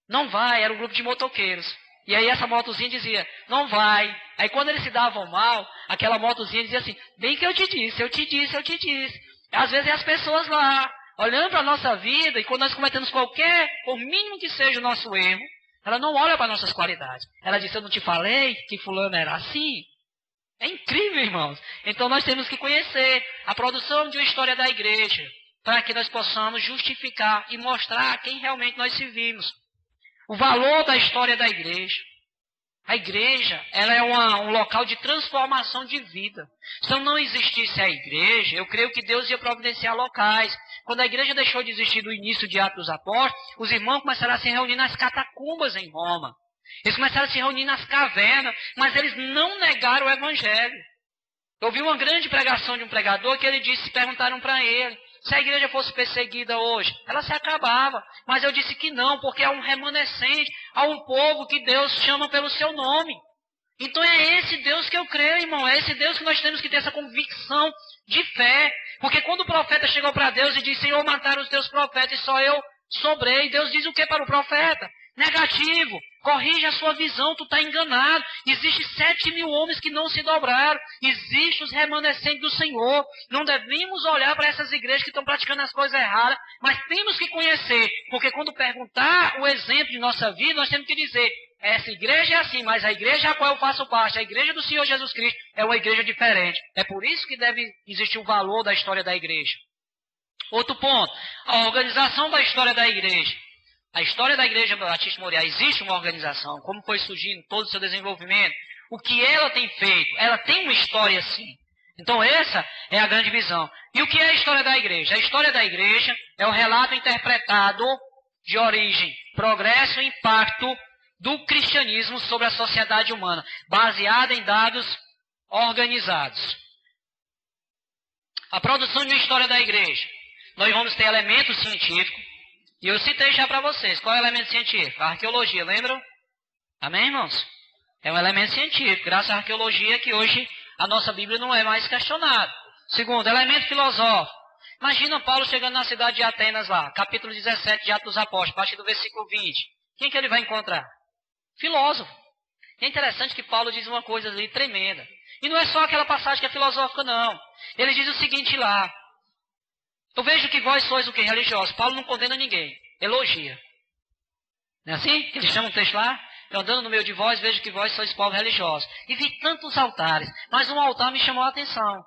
não vai, era um grupo de motoqueiros. E aí essa motozinha dizia, não vai. Aí quando eles se davam mal, aquela motozinha dizia assim, bem que eu te disse, eu te disse, eu te disse. Às vezes é as pessoas lá, olhando para a nossa vida, e quando nós cometemos qualquer, por mínimo que seja o nosso erro, ela não olha para nossas qualidades. Ela disse, eu não te falei que fulano era assim? É incrível, irmãos. Então nós temos que conhecer a produção de uma história da igreja, para que nós possamos justificar e mostrar quem realmente nós servimos. O valor da história da igreja. A igreja, ela é um local de transformação de vida. Se não existisse a igreja, eu creio que Deus ia providenciar locais. Quando a igreja deixou de existir no início de Atos dos Apóstolos, os irmãos começaram a se reunir nas catacumbas em Roma. Eles começaram a se reunir nas cavernas, mas eles não negaram o evangelho. Eu ouvi uma grande pregação de um pregador que ele disse, perguntaram para ele, se a igreja fosse perseguida hoje, ela se acabava. Mas eu disse que não, porque há um remanescente, há um povo que Deus chama pelo seu nome. Então é esse Deus que eu creio, irmão. É esse Deus que nós temos que ter essa convicção de fé. Porque quando o profeta chegou para Deus e disse, Senhor, mataram os teus profetas e só eu sobrei. Deus diz o que para o profeta? Negativo. Corrige a sua visão, tu está enganado. Existem 7.000 homens que não se dobraram. Existem os remanescentes do Senhor. Não devemos olhar para essas igrejas que estão praticando as coisas erradas, mas temos que conhecer. Porque quando perguntar o exemplo de nossa vida, nós temos que dizer, essa igreja é assim, mas a igreja a qual eu faço parte, a igreja do Senhor Jesus Cristo, é uma igreja diferente. É por isso que deve existir o valor da história da igreja. Outro ponto, a organização da história da igreja. A história da Igreja Batista Moriá, existe uma organização, como foi surgindo todo o seu desenvolvimento, o que ela tem feito, ela tem uma história sim. Então essa é a grande visão. E o que é a história da igreja? A história da igreja é o relato interpretado de origem, progresso e impacto do cristianismo sobre a sociedade humana, baseada em dados organizados. A produção de uma história da igreja. Nós vamos ter elementos científicos. E eu citei já para vocês. Qual é o elemento científico? A arqueologia, lembram? Amém, irmãos? É um elemento científico. Graças à arqueologia que hoje a nossa Bíblia não é mais questionada. Segundo, elemento filosófico. Imagina Paulo chegando na cidade de Atenas lá, capítulo 17 de Atos dos Apóstolos, a partir do versículo 20. Quem que ele vai encontrar? Filósofo. É interessante que Paulo diz uma coisa ali tremenda. E não é só aquela passagem que é filosófica, não. Ele diz o seguinte lá. Eu vejo que vós sois o que? Religiosos. Paulo não condena ninguém. Elogia. Não é assim? Ele chama um texto lá. Eu andando no meio de vós, vejo que vós sois povo religioso. E vi tantos altares. Mas um altar me chamou a atenção.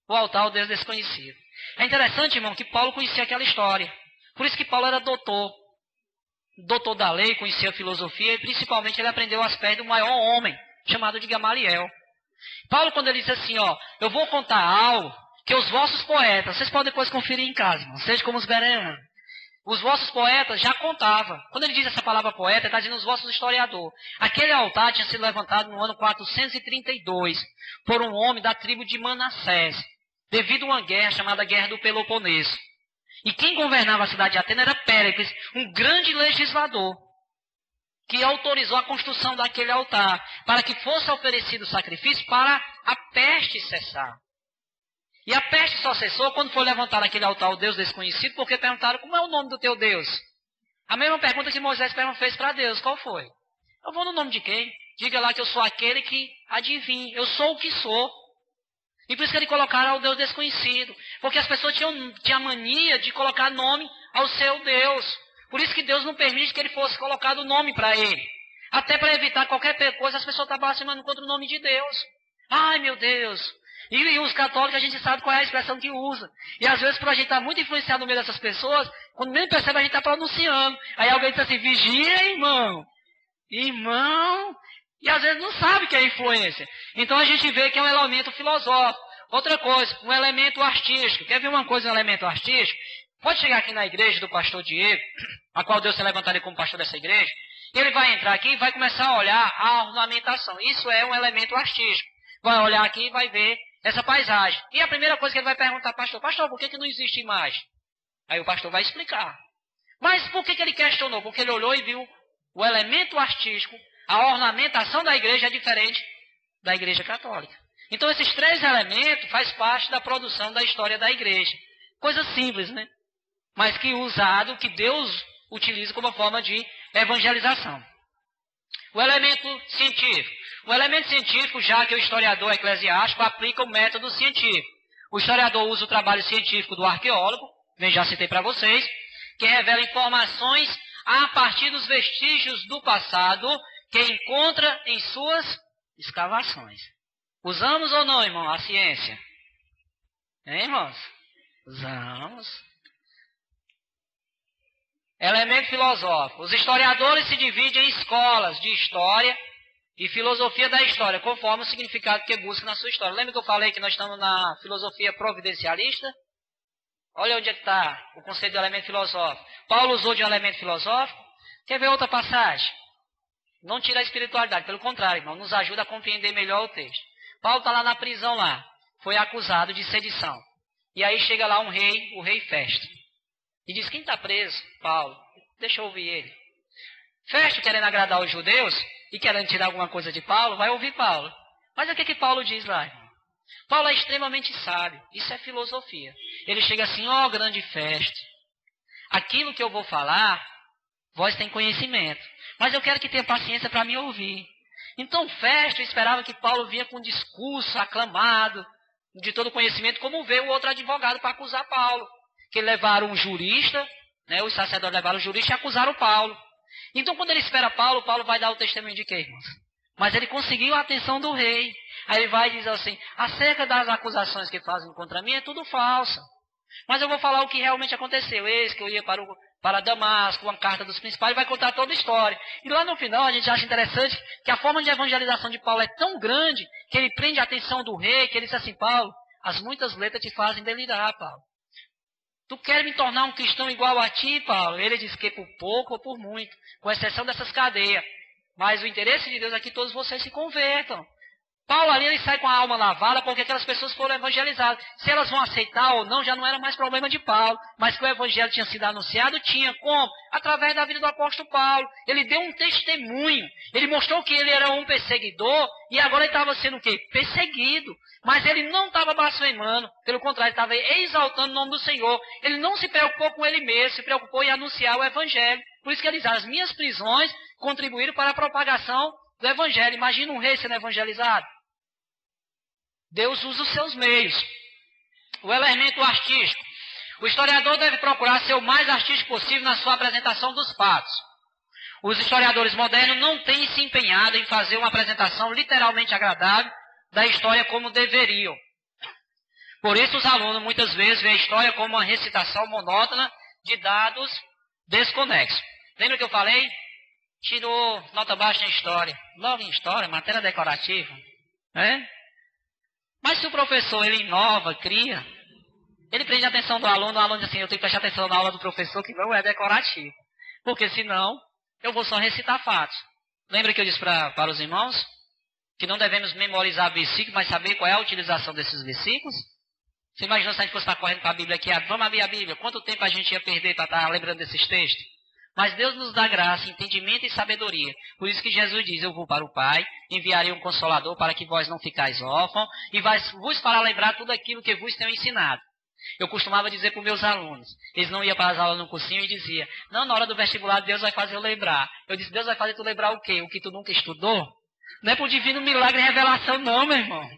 O altar ao Deus desconhecido. É interessante, irmão, que Paulo conhecia aquela história. Por isso que Paulo era doutor. Doutor da lei, conhecia a filosofia. E principalmente ele aprendeu as pés do maior homem, chamado de Gamaliel. Paulo, quando ele diz assim, ó, eu vou contar algo que os vossos poetas, vocês podem depois conferir em casa, irmão, seja como os bereanos. Os vossos poetas já contavam. Quando ele diz essa palavra poeta, ele está dizendo os vossos historiadores. Aquele altar tinha sido levantado no ano 432 por um homem da tribo de Manassés, devido a uma guerra chamada Guerra do Peloponeso. E quem governava a cidade de Atenas era Péricles, um grande legislador, que autorizou a construção daquele altar, para que fosse oferecido sacrifício para a peste cessar. E a peste só cessou quando foi levantar aquele altar ao Deus desconhecido, porque perguntaram, como é o nome do teu Deus? A mesma pergunta que Moisés fez para Deus, qual foi? Eu vou no nome de quem? Diga lá que eu sou aquele que adivinha, eu sou o que sou. E por isso que ele colocaram ao Deus desconhecido, porque as pessoas tinham a mania de colocar nome ao seu Deus. Por isso que Deus não permite que ele fosse colocado o nome para ele. Até para evitar qualquer coisa, as pessoas estão blasfemando contra o nome de Deus. Ai, meu Deus! E os católicos, a gente sabe qual é a expressão que usa. E às vezes, por a gente estar muito influenciado no meio dessas pessoas, quando nem percebe, a gente está pronunciando. Aí alguém diz assim, vigia, irmão. Irmão. E às vezes não sabe que é influência. Então a gente vê que é um elemento filosófico. Outra coisa, um elemento artístico. Quer ver uma coisa, um elemento artístico? Pode chegar aqui na igreja do pastor Diego, a qual Deus se levantaria como pastor dessa igreja. Ele vai entrar aqui e vai começar a olhar a ornamentação. Isso é um elemento artístico. Vai olhar aqui e vai ver essa paisagem. E a primeira coisa que ele vai perguntar, pastor, por que não existe imagem? Aí o pastor vai explicar. Mas por que ele questionou? Porque ele olhou e viu o elemento artístico, a ornamentação da igreja é diferente da igreja católica. Então esses três elementos faz parte da produção da história da igreja. Coisa simples, né? Mas que usado, que Deus utiliza como forma de evangelização. O elemento científico. O elemento científico, já que o historiador eclesiástico aplica o método científico. O historiador usa o trabalho científico do arqueólogo, já citei para vocês, que revela informações a partir dos vestígios do passado que encontra em suas escavações. Usamos ou não, irmão, a ciência? Hein, irmãos? Usamos. Elemento filosófico. Os historiadores se dividem em escolas de história e filosofia da história, conforme o significado que busca na sua história. Lembra que eu falei que nós estamos na filosofia providencialista? Olha onde é que está o conceito do elemento filosófico. Paulo usou de um elemento filosófico. Quer ver outra passagem? Não tira a espiritualidade, pelo contrário, irmão, nos ajuda a compreender melhor o texto. Paulo está lá na prisão lá, foi acusado de sedição. E aí chega lá um rei, o rei Festo. E diz, quem está preso? Paulo. Deixa eu ouvir ele. Festo, querendo agradar os judeus e querendo tirar alguma coisa de Paulo, vai ouvir Paulo. Mas o que Paulo diz lá, irmão? Paulo é extremamente sábio. Isso é filosofia. Ele chega assim, ó grande Festo. Aquilo que eu vou falar, vós tem conhecimento. Mas eu quero que tenha paciência para me ouvir. Então Festo esperava que Paulo vinha com um discurso aclamado, de todo conhecimento, como veio o outro advogado para acusar Paulo. Que levaram um jurista, né, os sacerdotes levaram o jurista e acusaram Paulo. Então quando ele espera Paulo, Paulo vai dar o testemunho de quê, irmãos? Mas ele conseguiu a atenção do rei. Aí ele vai dizer assim, acerca das acusações que fazem contra mim é tudo falso. Mas eu vou falar o que realmente aconteceu. Eis que eu ia para Damasco, uma carta dos principais, e vai contar toda a história. E lá no final a gente acha interessante que a forma de evangelização de Paulo é tão grande que ele prende a atenção do rei, que ele diz assim, Paulo, as muitas letras te fazem delirar, Paulo. Tu quer me tornar um cristão igual a ti, Paulo? Ele diz que por pouco ou por muito, com exceção dessas cadeias. Mas o interesse de Deus é que todos vocês se convertam. Paulo ali ele sai com a alma lavada porque aquelas pessoas foram evangelizadas. Se elas vão aceitar ou não, já não era mais problema de Paulo. Mas que o evangelho tinha sido anunciado, tinha. Como? Através da vida do apóstolo Paulo. Ele deu um testemunho. Ele mostrou que ele era um perseguidor e agora ele estava sendo o quê? Perseguido. Mas ele não estava blasfemando. Pelo contrário, ele estava exaltando o nome do Senhor. Ele não se preocupou com ele mesmo, se preocupou em anunciar o evangelho. Por isso que ele diz, as minhas prisões contribuíram para a propagação do evangelho. Imagina um rei sendo evangelizado. Deus usa os seus meios. O elemento artístico. O historiador deve procurar ser o mais artístico possível na sua apresentação dos fatos. Os historiadores modernos não têm se empenhado em fazer uma apresentação literalmente agradável da história como deveriam. Por isso os alunos muitas vezes veem a história como uma recitação monótona de dados desconexos. Lembra que eu falei? Tirou nota baixa em história. Logo em história, matéria decorativa. Mas se o professor ele inova, cria, ele prende a atenção do aluno, o aluno diz assim, eu tenho que prestar atenção na aula do professor que não é decorativo. Porque senão, eu vou só recitar fatos. Lembra que eu disse para os irmãos que não devemos memorizar versículos, mas saber qual é a utilização desses versículos? Você imagina se a gente fosse estar correndo para a Bíblia aqui, vamos abrir a Bíblia, quanto tempo a gente ia perder para estar lembrando desses textos? Mas Deus nos dá graça, entendimento e sabedoria. Por isso que Jesus diz, eu vou para o Pai, enviarei um Consolador para que vós não ficais órfãos, e vos fará lembrar tudo aquilo que vos tenho ensinado. Eu costumava dizer para os meus alunos, eles não iam para as aulas no cursinho e dizia, não, na hora do vestibular Deus vai fazer eu lembrar. Eu disse, Deus vai fazer tu lembrar o quê? O que tu nunca estudou? Não é por divino milagre e revelação não, meu irmão.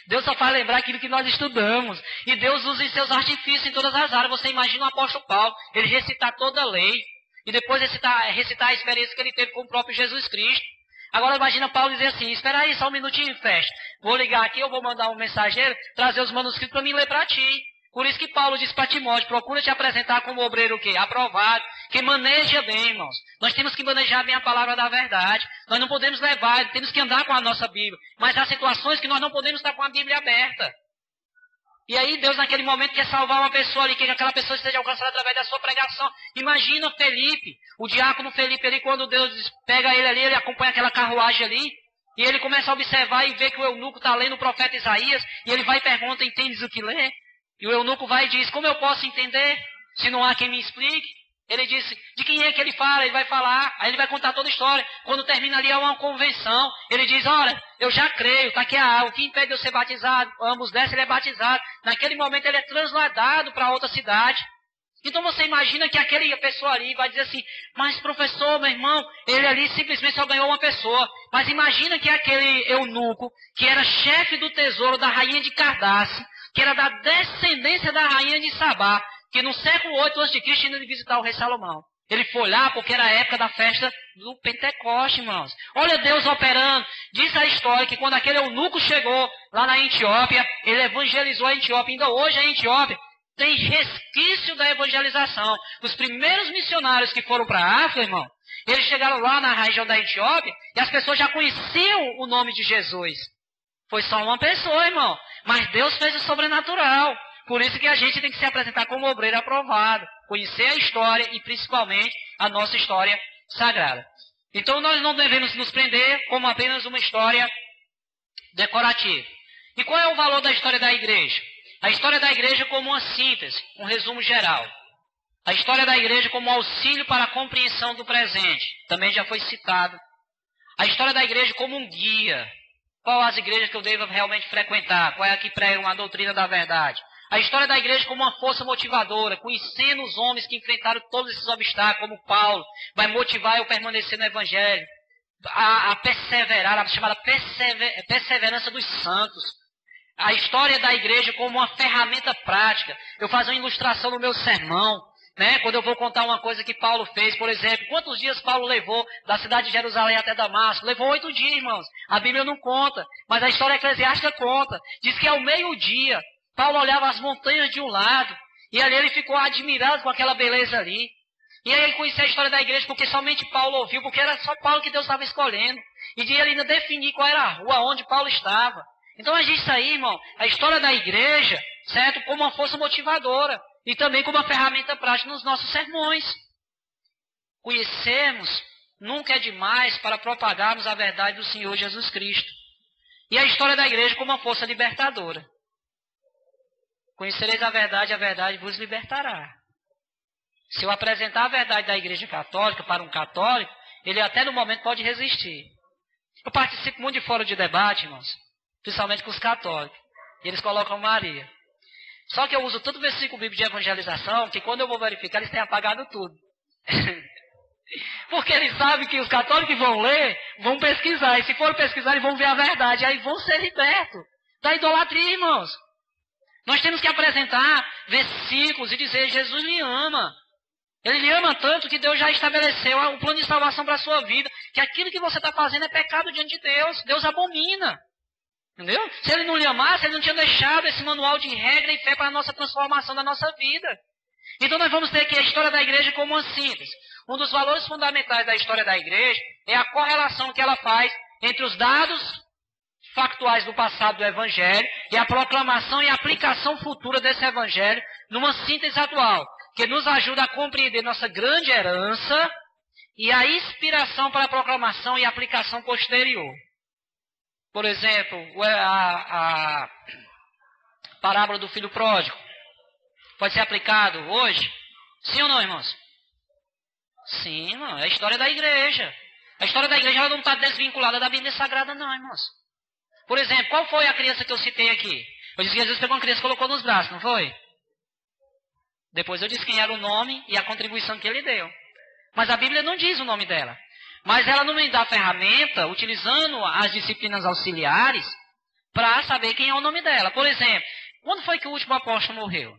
Deus só faz lembrar aquilo que nós estudamos. E Deus usa em seus artifícios em todas as áreas. Você imagina o apóstolo Paulo, ele recitar toda a lei. E depois recitar a experiência que ele teve com o próprio Jesus Cristo. Agora imagina Paulo dizer assim, espera aí só um minutinho, Festo. Vou ligar aqui, eu vou mandar um mensageiro, trazer os manuscritos para mim ler para ti. Por isso que Paulo diz para Timóteo, procura te apresentar como obreiro o quê? Aprovado, que maneja bem, irmãos. Nós temos que manejar bem a palavra da verdade. Nós não podemos levar, temos que andar com a nossa Bíblia. Mas há situações que nós não podemos estar com a Bíblia aberta. E aí Deus naquele momento quer salvar uma pessoa ali, que aquela pessoa esteja alcançada através da sua pregação. Imagina Felipe, o diácono Felipe ali, quando Deus pega ele ali, ele acompanha aquela carruagem ali, E ele começa a observar e vê que o eunuco está lendo o profeta Isaías. E ele vai e pergunta, entendes o que lê? E o eunuco vai e diz, como eu posso entender se não há quem me explique? Ele disse, de quem é que ele fala? Ele vai falar, aí ele vai contar toda a história. Quando termina ali, há uma convenção. Ele diz, olha, eu já creio, está aqui a água, o que impede de eu ser batizado? Ambos descem, ele é batizado. Naquele momento ele é transladado para outra cidade. Então você imagina que aquela pessoa ali vai dizer assim, mas professor, meu irmão, ele ali simplesmente só ganhou uma pessoa. Mas imagina que aquele eunuco, que era chefe do tesouro da rainha de Cardace, que era da descendência da rainha de Sabá, que no século 8 a.C. indo visitar o rei Salomão. Ele foi lá porque era a época da festa do Pentecoste, irmãos. Olha Deus operando. Diz a história que quando aquele eunuco chegou lá na Etiópia, ele evangelizou a Etiópia. Ainda hoje a Etiópia tem resquício da evangelização. Os primeiros missionários que foram para a África, irmão, eles chegaram lá na região da Etiópia e as pessoas já conheciam o nome de Jesus. Foi só uma pessoa, irmão. Mas Deus fez o sobrenatural. Por isso que a gente tem que se apresentar como obreiro aprovado. Conhecer a história e principalmente a nossa história sagrada. Então nós não devemos nos prender como apenas uma história decorativa. E qual é o valor da história da igreja? A história da igreja como uma síntese, um resumo geral. A história da igreja como auxílio para a compreensão do presente. Também já foi citado. A história da igreja como um guia. Qual as igrejas que eu devo realmente frequentar? Qual é a que prega uma doutrina da verdade? A história da igreja como uma força motivadora, conhecendo os homens que enfrentaram todos esses obstáculos, como Paulo, vai motivar eu permanecer no Evangelho, a perseverar, a chamada perseverança dos santos. A história da igreja como uma ferramenta prática. Eu faço uma ilustração no meu sermão, né? Quando eu vou contar uma coisa que Paulo fez, por exemplo, quantos dias Paulo levou da cidade de Jerusalém até Damasco? Levou 8 dias, irmãos. A Bíblia não conta, mas a história eclesiástica conta. Diz que ao meio-dia, Paulo olhava as montanhas de um lado, e ali ele ficou admirado com aquela beleza ali. E aí ele conhecia a história da igreja, porque somente Paulo ouviu, porque era só Paulo que Deus estava escolhendo. E de ele ainda definir qual era a rua onde Paulo estava. Então a gente aí, irmão, a história da igreja, certo? Como uma força motivadora. E também como uma ferramenta prática nos nossos sermões. Conhecermos nunca é demais para propagarmos a verdade do Senhor Jesus Cristo. E a história da igreja como uma força libertadora. Conhecereis a verdade vos libertará. Se eu apresentar a verdade da igreja católica para um católico, ele até no momento pode resistir. Eu participo muito de fórum de debate, irmãos, principalmente com os católicos. E eles colocam Maria. Só que eu uso todo o versículo bíblico de evangelização, que quando eu vou verificar, eles têm apagado tudo. Porque eles sabem que os católicos vão ler, vão pesquisar. E se for pesquisar, eles vão ver a verdade. Aí vão ser libertos da idolatria, irmãos. Nós temos que apresentar versículos e dizer, Jesus lhe ama. Ele lhe ama tanto que Deus já estabeleceu um plano de salvação para a sua vida. Que aquilo que você está fazendo é pecado diante de Deus. Deus abomina. Entendeu? Se ele não lhe amasse, ele não tinha deixado esse manual de regra e fé para a nossa transformação da nossa vida. Então nós vamos ter aqui a história da igreja como uma síntese. Um dos valores fundamentais da história da igreja é a correlação que ela faz entre os dados factuais do passado do Evangelho e a proclamação e a aplicação futura desse Evangelho numa síntese atual, que nos ajuda a compreender nossa grande herança e a inspiração para a proclamação e aplicação posterior. Por exemplo, a parábola do filho pródigo pode ser aplicado hoje? Sim ou não, irmãos? Sim, irmão, é a história da igreja. A história da igreja ela não está desvinculada da Bíblia Sagrada, não, irmãos. Por exemplo, qual foi a criança que eu citei aqui? Eu disse que Jesus pegou uma criança e colocou nos braços, não foi? Depois eu disse quem era o nome e a contribuição que ele deu. Mas a Bíblia não diz o nome dela. Mas ela não me dá ferramenta, utilizando as disciplinas auxiliares, para saber quem é o nome dela. Por exemplo, quando foi que o último apóstolo morreu?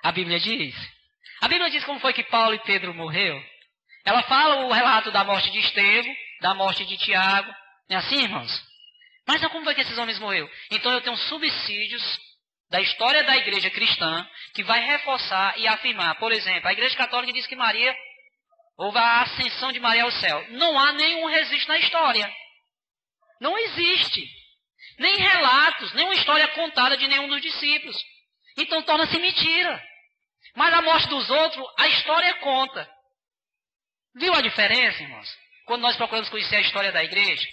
A Bíblia diz. A Bíblia diz como foi que Paulo e Pedro morreu. Ela fala o relato da morte de Estevão, da morte de Tiago. Não é assim, irmãos? Mas como foi que esses homens morreram? Então eu tenho subsídios da história da igreja cristã que vai reforçar e afirmar. Por exemplo, a igreja católica diz que Maria, houve a ascensão de Maria ao céu. Não há nenhum registro na história. Não existe. Nem relatos, nenhuma história contada de nenhum dos discípulos. Então torna-se mentira. Mas a morte dos outros, a história conta. Viu a diferença, irmãos? Quando nós procuramos conhecer a história da igreja?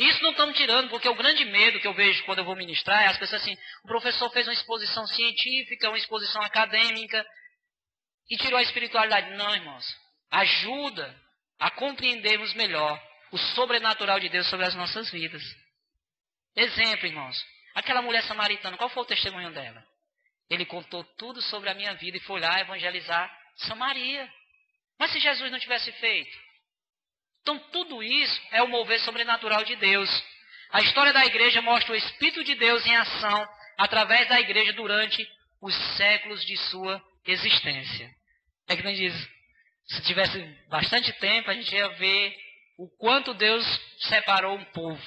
Isso não estamos tirando, porque o grande medo que eu vejo quando eu vou ministrar é as pessoas assim, o professor fez uma exposição científica, uma exposição acadêmica e tirou a espiritualidade. Não, irmãos. Ajuda a compreendermos melhor o sobrenatural de Deus sobre as nossas vidas. Exemplo, irmãos. Aquela mulher samaritana, qual foi o testemunho dela? Ele contou tudo sobre a minha vida e foi lá evangelizar Samaria. Mas se Jesus não tivesse feito? Então tudo isso é o mover sobrenatural de Deus. A história da igreja mostra o Espírito de Deus em ação através da igreja durante os séculos de sua existência. É que nem diz, se tivesse bastante tempo, a gente ia ver o quanto Deus separou um povo.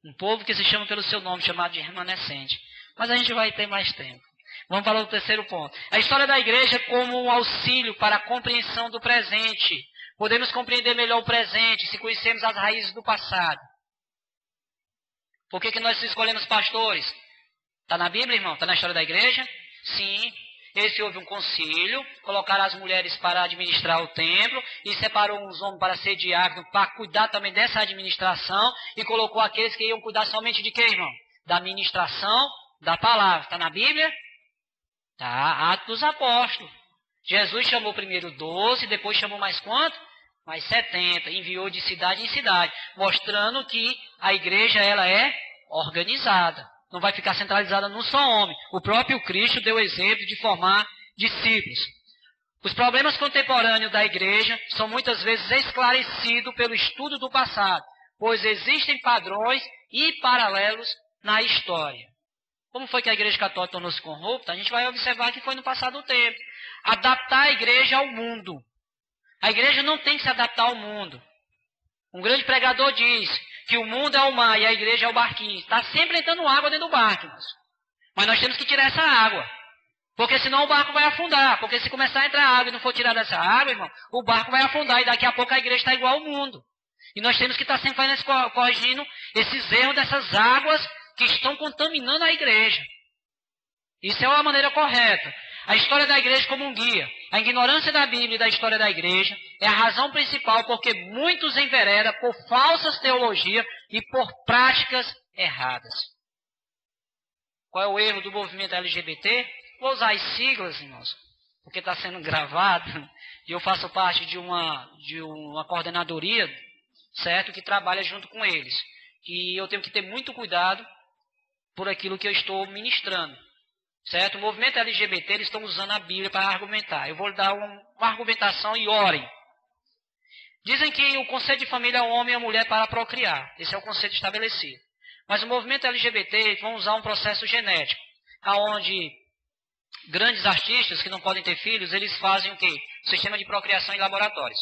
Um povo que se chama pelo seu nome, chamado de remanescente. Mas a gente vai ter mais tempo. Vamos falar do terceiro ponto. A história da igreja como um auxílio para a compreensão do presente. Podemos compreender melhor o presente se conhecermos as raízes do passado. Por que nós escolhemos pastores? Está na Bíblia, irmão? Está na história da igreja? Sim. Houve um concílio, colocaram as mulheres para administrar o templo, e separou os homens para ser diácono, para cuidar também dessa administração, e colocou aqueles que iam cuidar somente de quê, irmão? Da administração da palavra. Está na Bíblia? Tá, Atos dos Apóstolos. Jesus chamou primeiro 12, depois chamou mais quanto? Mais 70. Enviou de cidade em cidade, mostrando que a igreja ela é organizada. Não vai ficar centralizada num só homem. O próprio Cristo deu exemplo de formar discípulos. Os problemas contemporâneos da igreja são muitas vezes esclarecidos pelo estudo do passado, pois existem padrões e paralelos na história. Como foi que a igreja católica tornou-se corrupta? A gente vai observar que foi no passado do tempo. Adaptar a igreja ao mundo. A igreja não tem que se adaptar ao mundo. Um grande pregador diz que o mundo é o mar e a igreja é o barquinho. Está sempre entrando água dentro do barco. Mas nós temos que tirar essa água. Porque senão o barco vai afundar. Porque se começar a entrar água e não for tirar dessa água, irmão, o barco vai afundar. E daqui a pouco a igreja está igual ao mundo. E nós temos que estar sempre fazendo corrigindo esses erros dessas águas que estão contaminando a igreja. Isso é uma maneira correta. A história da igreja como um guia. A ignorância da Bíblia e da história da igreja é a razão principal porque muitos enveredam por falsas teologias e por práticas erradas. Qual é o erro do movimento LGBT? Vou usar as siglas, irmãos, porque está sendo gravado e eu faço parte de uma coordenadoria, certo, que trabalha junto com eles. E eu tenho que ter muito cuidado por aquilo que eu estou ministrando. Certo? O movimento LGBT, eles estão usando a Bíblia para argumentar. Eu vou dar uma argumentação e orem. Dizem que o conceito de família é o homem e a mulher para procriar. Esse é o conceito estabelecido. Mas o movimento LGBT vão usar um processo genético, onde grandes artistas que não podem ter filhos, eles fazem o quê? Sistema de procriação em laboratórios.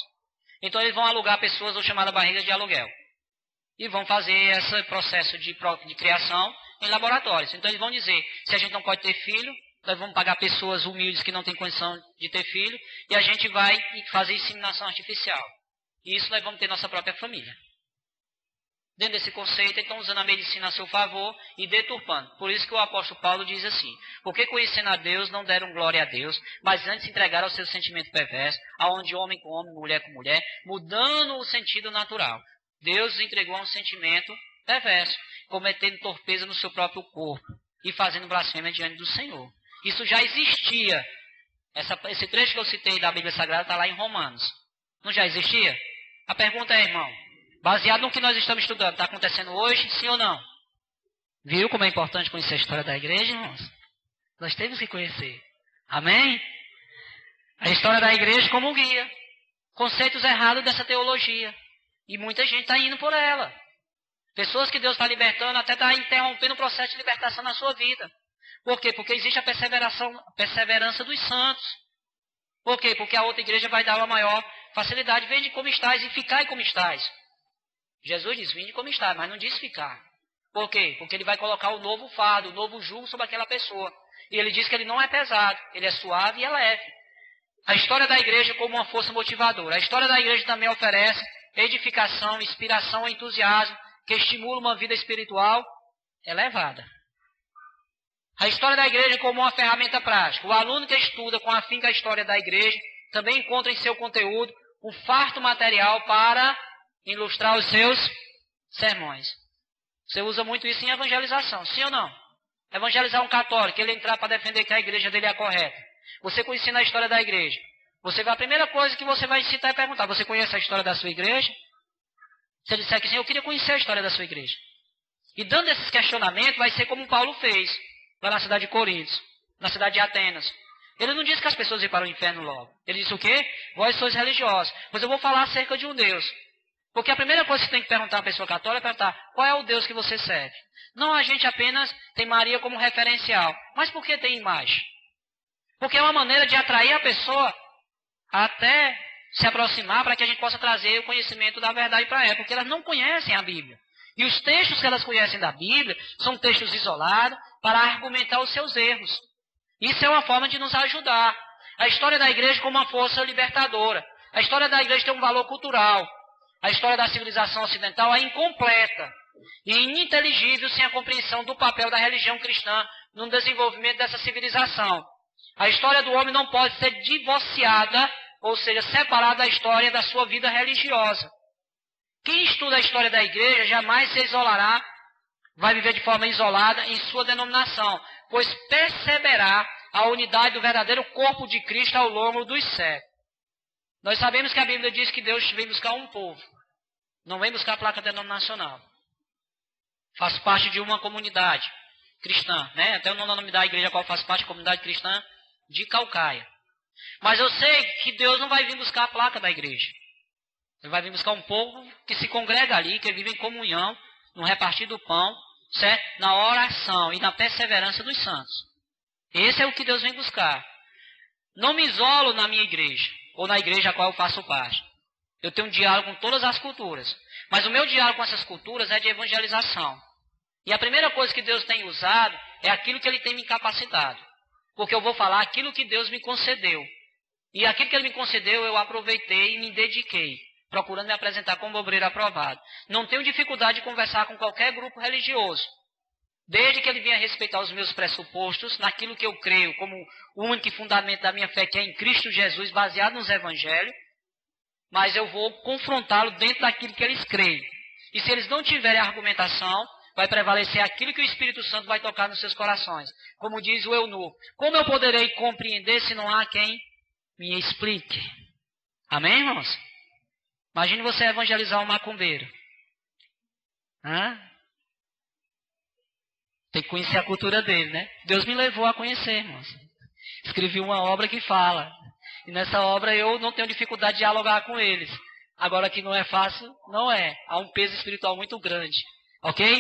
Então eles vão alugar pessoas ou chamadas barrigas de aluguel. E vão fazer esse processo de criação em laboratórios. Então eles vão dizer, se a gente não pode ter filho, nós vamos pagar pessoas humildes que não têm condição de ter filho, e a gente vai fazer inseminação artificial. E isso nós vamos ter nossa própria família. Dentro desse conceito, então usando a medicina a seu favor e deturpando. Por isso que o apóstolo Paulo diz assim, porque conhecendo a Deus não deram glória a Deus, mas antes entregaram ao seu sentimento perverso, aonde homem com homem, mulher com mulher, mudando o sentido natural. Deus entregou a um sentimento perverso, cometendo torpeza no seu próprio corpo e fazendo blasfêmia diante do Senhor. Isso já existia. Esse trecho que eu citei da Bíblia Sagrada está lá em Romanos. Não já existia? A pergunta é, irmão, baseado no que nós estamos estudando, está acontecendo hoje, sim ou não? Viu como é importante conhecer a história da igreja, irmãos? Nós temos que conhecer. Amém? A história da igreja como um guia. Conceitos errados dessa teologia. E muita gente está indo por ela. Pessoas que Deus está libertando, até está interrompendo o processo de libertação na sua vida. Por quê? Porque existe a perseverança dos santos. Por quê? Porque a outra igreja vai dar uma maior facilidade. Vende como estás e ficai como estás. Jesus diz, vinde como estás, mas não diz ficar. Por quê? Porque ele vai colocar o novo fardo, o novo jugo sobre aquela pessoa. E ele diz que ele não é pesado, ele é suave e é leve. A história da igreja como uma força motivadora. A história da igreja também oferece edificação, inspiração e entusiasmo, que estimula uma vida espiritual elevada. A história da igreja como uma ferramenta prática. O aluno que estuda com afinco a história da igreja também encontra em seu conteúdo um farto material para ilustrar os seus sermões. Você usa muito isso em evangelização, sim ou não? Evangelizar um católico, ele entrar para defender que a igreja dele é a correta. Você ensina a história da igreja. A primeira coisa que você vai incitar é perguntar, você conhece a história da sua igreja? Se ele disser que sim, eu queria conhecer a história da sua igreja. E dando esses questionamentos, vai ser como Paulo fez, lá na cidade de Corinto, na cidade de Atenas. Ele não disse que as pessoas iam para o inferno logo. Ele disse o quê? Vós sois religiosos. Pois eu vou falar acerca de um Deus. Porque a primeira coisa que você tem que perguntar a uma pessoa católica é perguntar, qual é o Deus que você serve? Não a gente apenas tem Maria como referencial. Mas por que tem imagem? Porque é uma maneira de atrair a pessoa até se aproximar para que a gente possa trazer o conhecimento da verdade para ela. Porque elas não conhecem a Bíblia. E os textos que elas conhecem da Bíblia são textos isolados para argumentar os seus erros. Isso é uma forma de nos ajudar. A história da igreja como uma força libertadora. A história da igreja tem um valor cultural. A história da civilização ocidental é incompleta e ininteligível sem a compreensão do papel da religião cristã no desenvolvimento dessa civilização. A história do homem não pode ser divorciada, ou seja, separada da história da sua vida religiosa. Quem estuda a história da igreja jamais se isolará, vai viver de forma isolada em sua denominação, pois perceberá a unidade do verdadeiro corpo de Cristo ao longo dos séculos. Nós sabemos que a Bíblia diz que Deus vem buscar um povo, não vem buscar a placa denominacional. Faz parte de uma comunidade cristã, né? Até o nome da igreja a qual faz parte, a comunidade cristã de Calcaia. Mas eu sei que Deus não vai vir buscar a placa da igreja. Ele vai vir buscar um povo que se congrega ali, que vive em comunhão, no repartir do pão, certo? Na oração e na perseverança dos santos. Esse é o que Deus vem buscar. Não me isolo na minha igreja, ou na igreja a qual eu faço parte. Eu tenho um diálogo com todas as culturas. Mas o meu diálogo com essas culturas é de evangelização. E a primeira coisa que Deus tem usado é aquilo que Ele tem me capacitado. Porque eu vou falar aquilo que Deus me concedeu. E aquilo que Ele me concedeu eu aproveitei e me dediquei, procurando me apresentar como obreiro aprovado. Não tenho dificuldade de conversar com qualquer grupo religioso. Desde que ele venha respeitar os meus pressupostos, naquilo que eu creio como o único fundamento da minha fé, que é em Cristo Jesus, baseado nos Evangelhos, mas eu vou confrontá-lo dentro daquilo que eles creem. E se eles não tiverem argumentação, vai prevalecer aquilo que o Espírito Santo vai tocar nos seus corações. Como diz o eunuco, como eu poderei compreender se não há quem me explique? Amém, irmãos? Imagine você evangelizar um macumbeiro. Tem que conhecer a cultura dele, né? Deus me levou a conhecer, irmãos. Escrevi uma obra que fala. E nessa obra eu não tenho dificuldade de dialogar com eles. Agora que não é fácil, não é. Há um peso espiritual muito grande. Ok?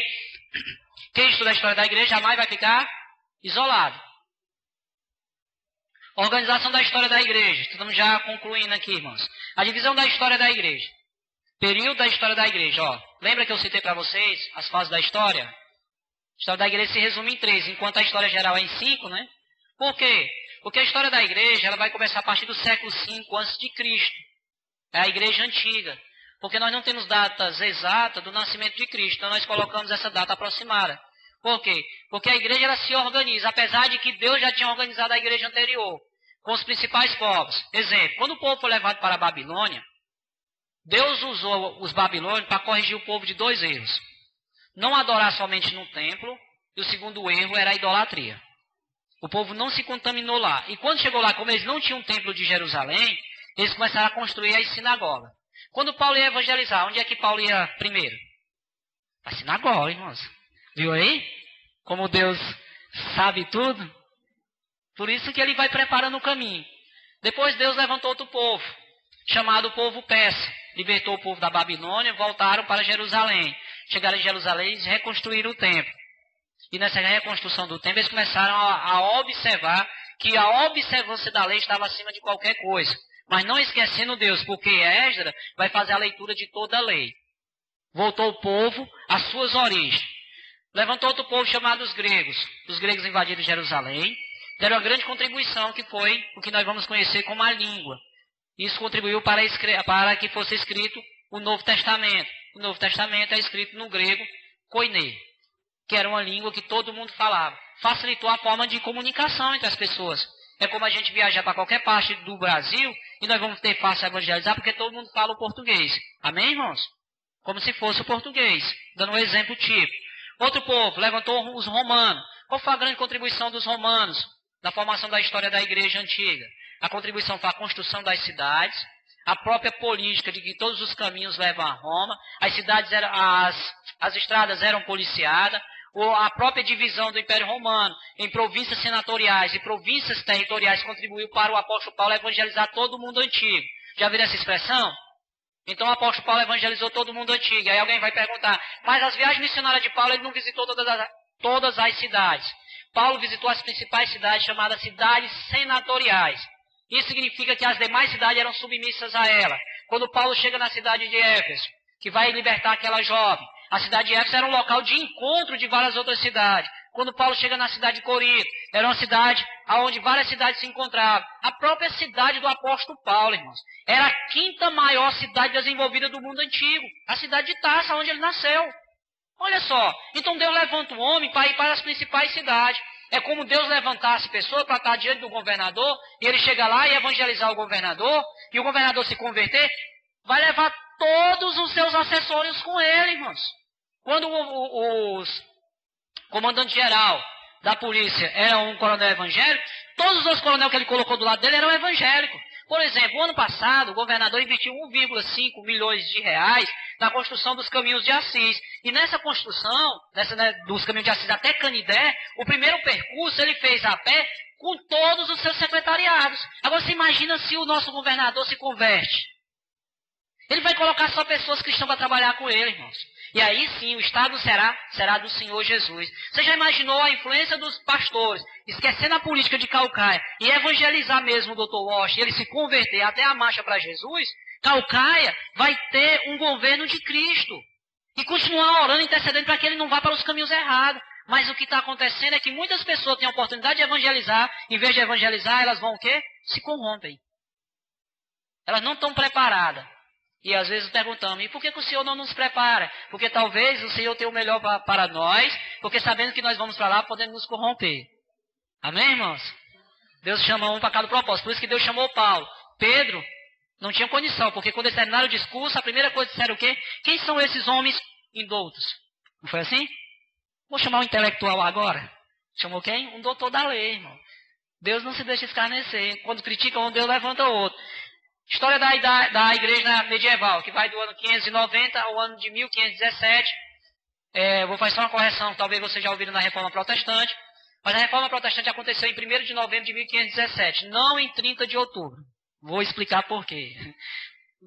Quem estuda a história da igreja jamais vai ficar isolado. Organização da história da igreja. Estamos já concluindo aqui, irmãos. A divisão da história da igreja. Período da história da igreja. Lembra que eu citei para vocês as fases da história? A história da igreja se resume em 3, enquanto a história geral é em 5, né? Por quê? Porque a história da igreja ela vai começar a partir do século V a.C. É a igreja antiga. Porque nós não temos datas exatas do nascimento de Cristo. Então nós colocamos essa data aproximada. Por quê? Porque a igreja ela se organiza, apesar de que Deus já tinha organizado a igreja anterior, com os principais povos. Exemplo, quando o povo foi levado para a Babilônia, Deus usou os babilônios para corrigir o povo de 2 erros. Não adorar somente no templo, e o segundo erro era a idolatria. O povo não se contaminou lá. E quando chegou lá, como eles não tinham um templo de Jerusalém, eles começaram a construir as sinagogas. Quando Paulo ia evangelizar, onde é que Paulo ia primeiro? A sinagoga, irmãos. Viu aí? Como Deus sabe tudo. Por isso que ele vai preparando o caminho. Depois Deus levantou outro povo, chamado povo persa. Libertou o povo da Babilônia, voltaram para Jerusalém. Chegaram em Jerusalém e reconstruíram o templo. E nessa reconstrução do templo, eles começaram a observar que a observância da lei estava acima de qualquer coisa. Mas não esquecendo Deus, porque Esdras vai fazer a leitura de toda a lei. Voltou o povo às suas origens. Levantou outro povo chamado os gregos. Os gregos invadiram Jerusalém. Deram uma grande contribuição, que foi o que nós vamos conhecer como a língua. Isso contribuiu para que fosse escrito o Novo Testamento. O Novo Testamento é escrito no grego koiné, que era uma língua que todo mundo falava. Facilitou a forma de comunicação entre as pessoas. É como a gente viajar para qualquer parte do Brasil e nós vamos ter fácil evangelizar porque todo mundo fala o português. Amém, irmãos? como se fosse o português, dando um exemplo típico. Outro povo levantou os romanos. Qual foi a grande contribuição dos romanos na formação da história da igreja antiga? A contribuição foi a construção das cidades, a própria política de que todos os caminhos levam a Roma, as cidades eram, as estradas eram policiadas, ou a própria divisão do Império Romano em províncias senatoriais e províncias territoriais contribuiu para o apóstolo Paulo evangelizar todo o mundo antigo. Já viram essa expressão? Então o apóstolo Paulo evangelizou todo o mundo antigo. Aí alguém vai perguntar, mas as viagens missionárias de Paulo ele não visitou todas as cidades. Paulo visitou as principais cidades chamadas cidades senatoriais. Isso significa que as demais cidades eram submissas a ela. Quando Paulo chega na cidade de Éfeso, que vai libertar aquela jovem, a cidade de Éfeso era um local de encontro de várias outras cidades. Quando Paulo chega na cidade de Corinto, era uma cidade onde várias cidades se encontravam. A própria cidade do apóstolo Paulo, irmãos, era a quinta maior cidade desenvolvida do mundo antigo. A cidade de Tarso, onde ele nasceu. Olha só, então Deus levanta um homem para ir para as principais cidades. É como Deus levantasse pessoa para estar diante do governador, e ele chega lá e evangelizar o governador, e o governador se converter, vai levar todos os seus assessores com ele, irmãos. Quando os comandante-geral da polícia era um coronel evangélico, todos os coronéis que ele colocou do lado dele eram evangélicos. Por exemplo, o ano passado, o governador investiu 1,5 milhões de reais na construção dos caminhos de Assis. E nessa construção, dos caminhos de Assis até Canidé, o primeiro percurso ele fez a pé com todos os seus secretariados. Agora você imagina se o nosso governador se converte. Ele vai colocar só pessoas cristãs para trabalhar com ele, irmãos. E aí sim, o Estado será do Senhor Jesus. Você já imaginou a influência dos pastores, esquecendo a política de Calcaia, e evangelizar mesmo o Dr. Walsh, e ele se converter até a marcha para Jesus? Calcaia vai ter um governo de Cristo. E continuar orando, intercedendo para que ele não vá para os caminhos errados. Mas o que está acontecendo é que muitas pessoas têm a oportunidade de evangelizar, em vez de evangelizar, elas vão o quê? Se corrompem. Elas não estão preparadas. E às vezes perguntamos, e por que o Senhor não nos prepara? Porque talvez o Senhor tenha o melhor para nós, porque sabendo que nós vamos para lá, podemos nos corromper. Amém, irmãos? Deus chama um para cada propósito. Por isso que Deus chamou Paulo. Pedro não tinha condição, porque quando eles terminaram o discurso, a primeira coisa que disseram o quê? Quem são esses homens indoutos? Não foi assim? Vou chamar um intelectual agora. Chamou quem? Um doutor da lei, irmão. Deus não se deixa escarnecer. Quando critica um, Deus levanta outro. História da igreja medieval, que vai do ano 590 ao ano de 1517. Vou fazer só uma correção, talvez vocês já ouviram na Reforma Protestante. Mas a Reforma Protestante aconteceu em 1º de novembro de 1517, não em 30 de outubro. Vou explicar por quê.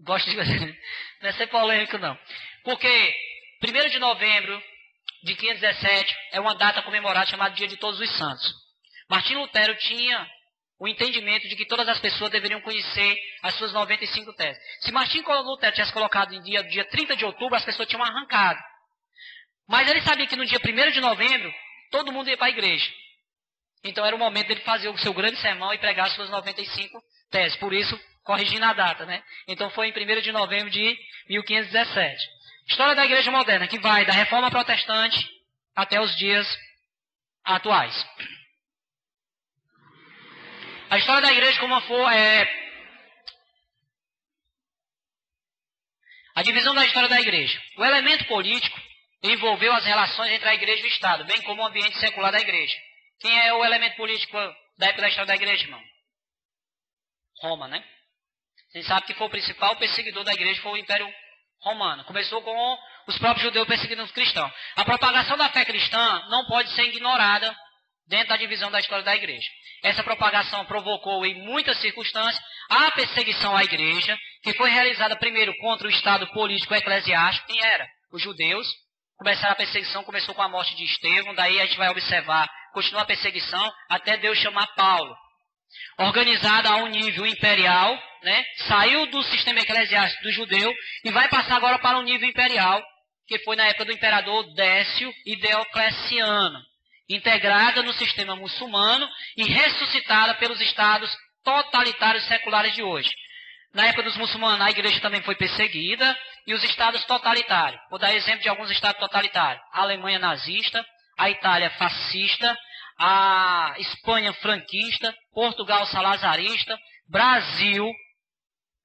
Gosto de... Não é ser polêmico, não. Porque 1º de novembro de 1517 é uma data comemorada chamada Dia de Todos os Santos. Martim Lutero tinha o entendimento de que todas as pessoas deveriam conhecer as suas 95 teses. Se Martim Lutero tivesse colocado em dia 30 de outubro, as pessoas tinham arrancado. Mas ele sabia que no dia 1º de novembro, todo mundo ia para a igreja. Então era o momento dele fazer o seu grande sermão e pregar as suas 95 teses. Por isso, corrigindo a data, né? Então foi em 1º de novembro de 1517. História da igreja moderna, que vai da Reforma Protestante até os dias atuais. A história da igreja como foi a divisão da história da igreja. O elemento político envolveu as relações entre a igreja e o Estado, bem como o ambiente secular da igreja. Quem é o elemento político da época da história da igreja, irmão? Roma, né? Vocês sabem que foi o principal perseguidor da igreja, foi o Império Romano. Começou com os próprios judeus perseguindo os cristãos. A propagação da fé cristã não pode ser ignorada dentro da divisão da história da igreja. Essa propagação provocou, em muitas circunstâncias, a perseguição à igreja, que foi realizada primeiro contra o Estado político eclesiástico. Quem era? Os judeus. Começaram a perseguição, começou com a morte de Estevão, daí a gente vai observar, continua a perseguição, até Deus chamar Paulo. Organizada a um nível imperial, né? Saiu do sistema eclesiástico do judeu e vai passar agora para um nível imperial, que foi na época do imperador Décio e Diocleciano, integrada no sistema muçulmano e ressuscitada pelos estados totalitários seculares de hoje. Na época dos muçulmanos, a igreja também foi perseguida, e os estados totalitários. Vou dar exemplo de alguns estados totalitários. A Alemanha nazista, a Itália fascista, a Espanha franquista, Portugal salazarista, Brasil,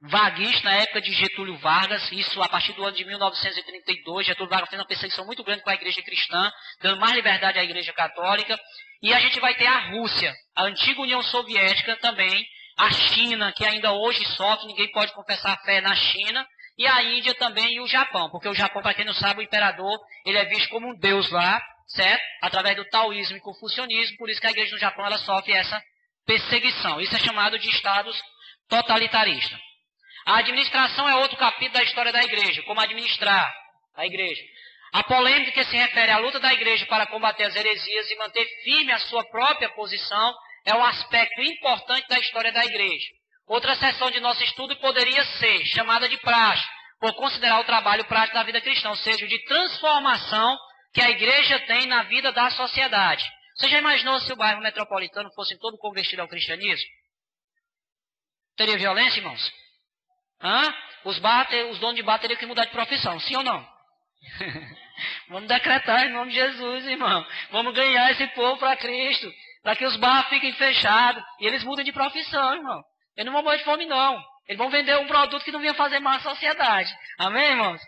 vaguista na época de Getúlio Vargas, isso a partir do ano de 1932, Getúlio Vargas fez uma perseguição muito grande com a igreja cristã, dando mais liberdade à igreja católica, e a gente vai ter a Rússia, a antiga União Soviética também, a China, que ainda hoje sofre, ninguém pode confessar fé na China, e a Índia também e o Japão, porque o Japão, para quem não sabe, o imperador, ele é visto como um deus lá, certo? Através do taoísmo e confucionismo, por isso que a igreja no Japão ela sofre essa perseguição. Isso é chamado de estados totalitaristas. A administração é outro capítulo da história da igreja, como administrar a igreja. A polêmica que se refere à luta da igreja para combater as heresias e manter firme a sua própria posição é um aspecto importante da história da igreja. Outra seção de nosso estudo poderia ser chamada de praxe, por considerar o trabalho prático da vida cristã, ou seja, de transformação que a igreja tem na vida da sociedade. Você já imaginou se o bairro metropolitano fosse todo convertido ao cristianismo? Teria violência, irmãos? Os donos de bar teriam que mudar de profissão, sim ou não? Vamos decretar em nome de Jesus, irmão. Vamos ganhar esse povo para Cristo, para que os bares fiquem fechados e eles mudem de profissão, irmão. Eles não vão morrer de fome, não. Eles vão vender um produto que não vinha fazer mal à sociedade. Amém, irmãos?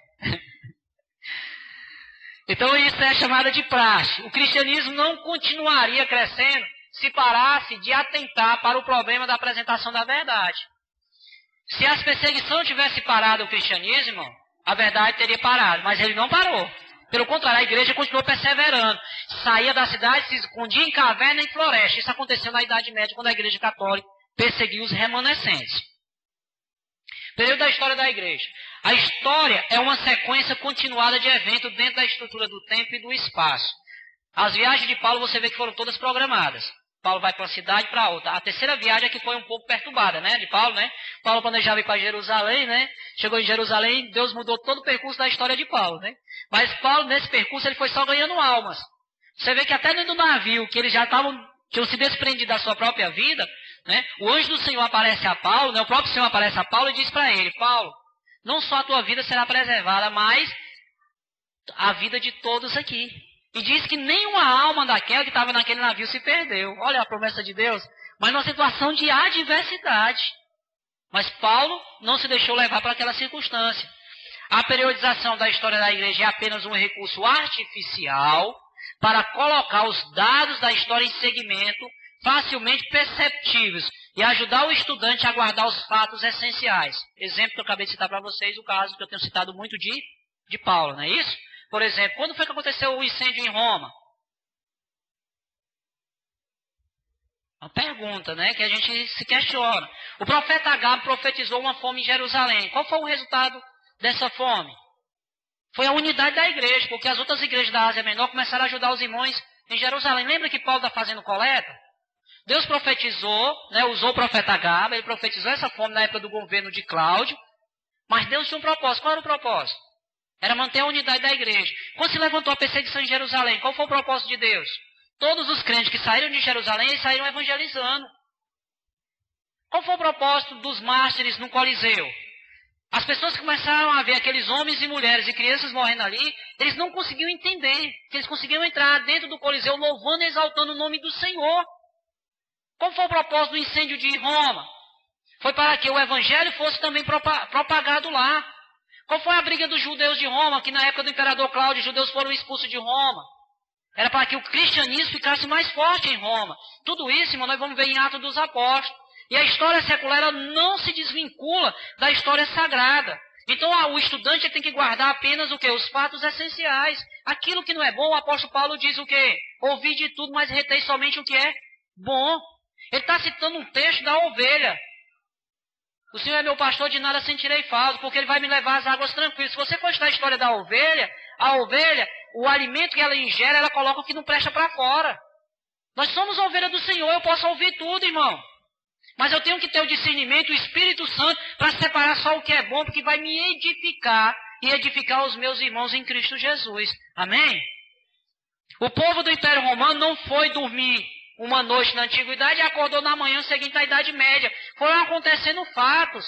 Então isso é chamada de praxe. O cristianismo não continuaria crescendo se parasse de atentar para o problema da apresentação da verdade. Se as perseguições tivessem parado o cristianismo, a verdade teria parado, mas ele não parou. Pelo contrário, a igreja continuou perseverando. Saía da cidade, se escondia em caverna e floresta. Isso aconteceu na Idade Média, quando a igreja católica perseguiu os remanescentes. Período da história da igreja. A história é uma sequência continuada de eventos dentro da estrutura do tempo e do espaço. As viagens de Paulo, você vê que foram todas programadas. Paulo vai para uma cidade para outra. A terceira viagem é que foi um pouco perturbada, né, de Paulo, né? Paulo planejava ir para Jerusalém, né? Chegou em Jerusalém, Deus mudou todo o percurso da história de Paulo, né? Mas Paulo, nesse percurso, ele foi só ganhando almas. Você vê que até dentro do navio, que eles já tinham se desprendido da sua própria vida, né? O anjo do Senhor aparece a Paulo, né? O próprio Senhor aparece a Paulo e diz para ele: Paulo, não só a tua vida será preservada, mas a vida de todos aqui. E diz que nenhuma alma daquela que estava naquele navio se perdeu. Olha a promessa de Deus. Mas numa situação de adversidade. Mas Paulo não se deixou levar para aquela circunstância. A periodização da história da igreja é apenas um recurso artificial para colocar os dados da história em segmento facilmente perceptíveis e ajudar o estudante a guardar os fatos essenciais. Exemplo que eu acabei de citar para vocês, o caso que eu tenho citado muito de Paulo, não é isso? Por exemplo, quando foi que aconteceu o incêndio em Roma? Uma pergunta, né, que a gente se questiona. O profeta Agabo profetizou uma fome em Jerusalém. Qual foi o resultado dessa fome? Foi a unidade da igreja, porque as outras igrejas da Ásia Menor começaram a ajudar os irmãos em Jerusalém. Lembra que Paulo está fazendo coleta? Deus profetizou, né, usou o profeta Agabo, ele profetizou essa fome na época do governo de Cláudio, mas Deus tinha um propósito. Qual era o propósito? Era manter a unidade da igreja. Quando se levantou a perseguição em Jerusalém, qual foi o propósito de Deus? Todos os crentes que saíram de Jerusalém, eles saíram evangelizando. Qual foi o propósito dos mártires no Coliseu? As pessoas que começaram a ver aqueles homens e mulheres e crianças morrendo ali, eles não conseguiam entender, que eles conseguiam entrar dentro do Coliseu louvando e exaltando o nome do Senhor. Qual foi o propósito do incêndio de Roma? Foi para que o evangelho fosse também propagado lá. Qual foi a briga dos judeus de Roma, que na época do imperador Cláudio, os judeus foram expulsos de Roma? Era para que o cristianismo ficasse mais forte em Roma. Tudo isso, irmão, nós vamos ver em Atos dos Apóstolos. E a história secular ela não se desvincula da história sagrada. Então o estudante tem que guardar apenas o quê? Os fatos essenciais. Aquilo que não é bom, o apóstolo Paulo diz o quê? Ouvi de tudo, mas retei somente o que é bom. Ele está citando um texto da ovelha. O Senhor é meu pastor, de nada sentirei falta, porque Ele vai me levar às águas tranquilas. Se você for estudar a história da ovelha, a ovelha, o alimento que ela ingere, ela coloca o que não presta para fora. Nós somos a ovelha do Senhor, eu posso ouvir tudo, irmão. Mas eu tenho que ter o discernimento, o Espírito Santo, para separar só o que é bom, porque vai me edificar e edificar os meus irmãos em Cristo Jesus. Amém? O povo do Império Romano não foi dormir uma noite na antiguidade e acordou na manhã seguinte à Idade Média. Foram acontecendo fatos.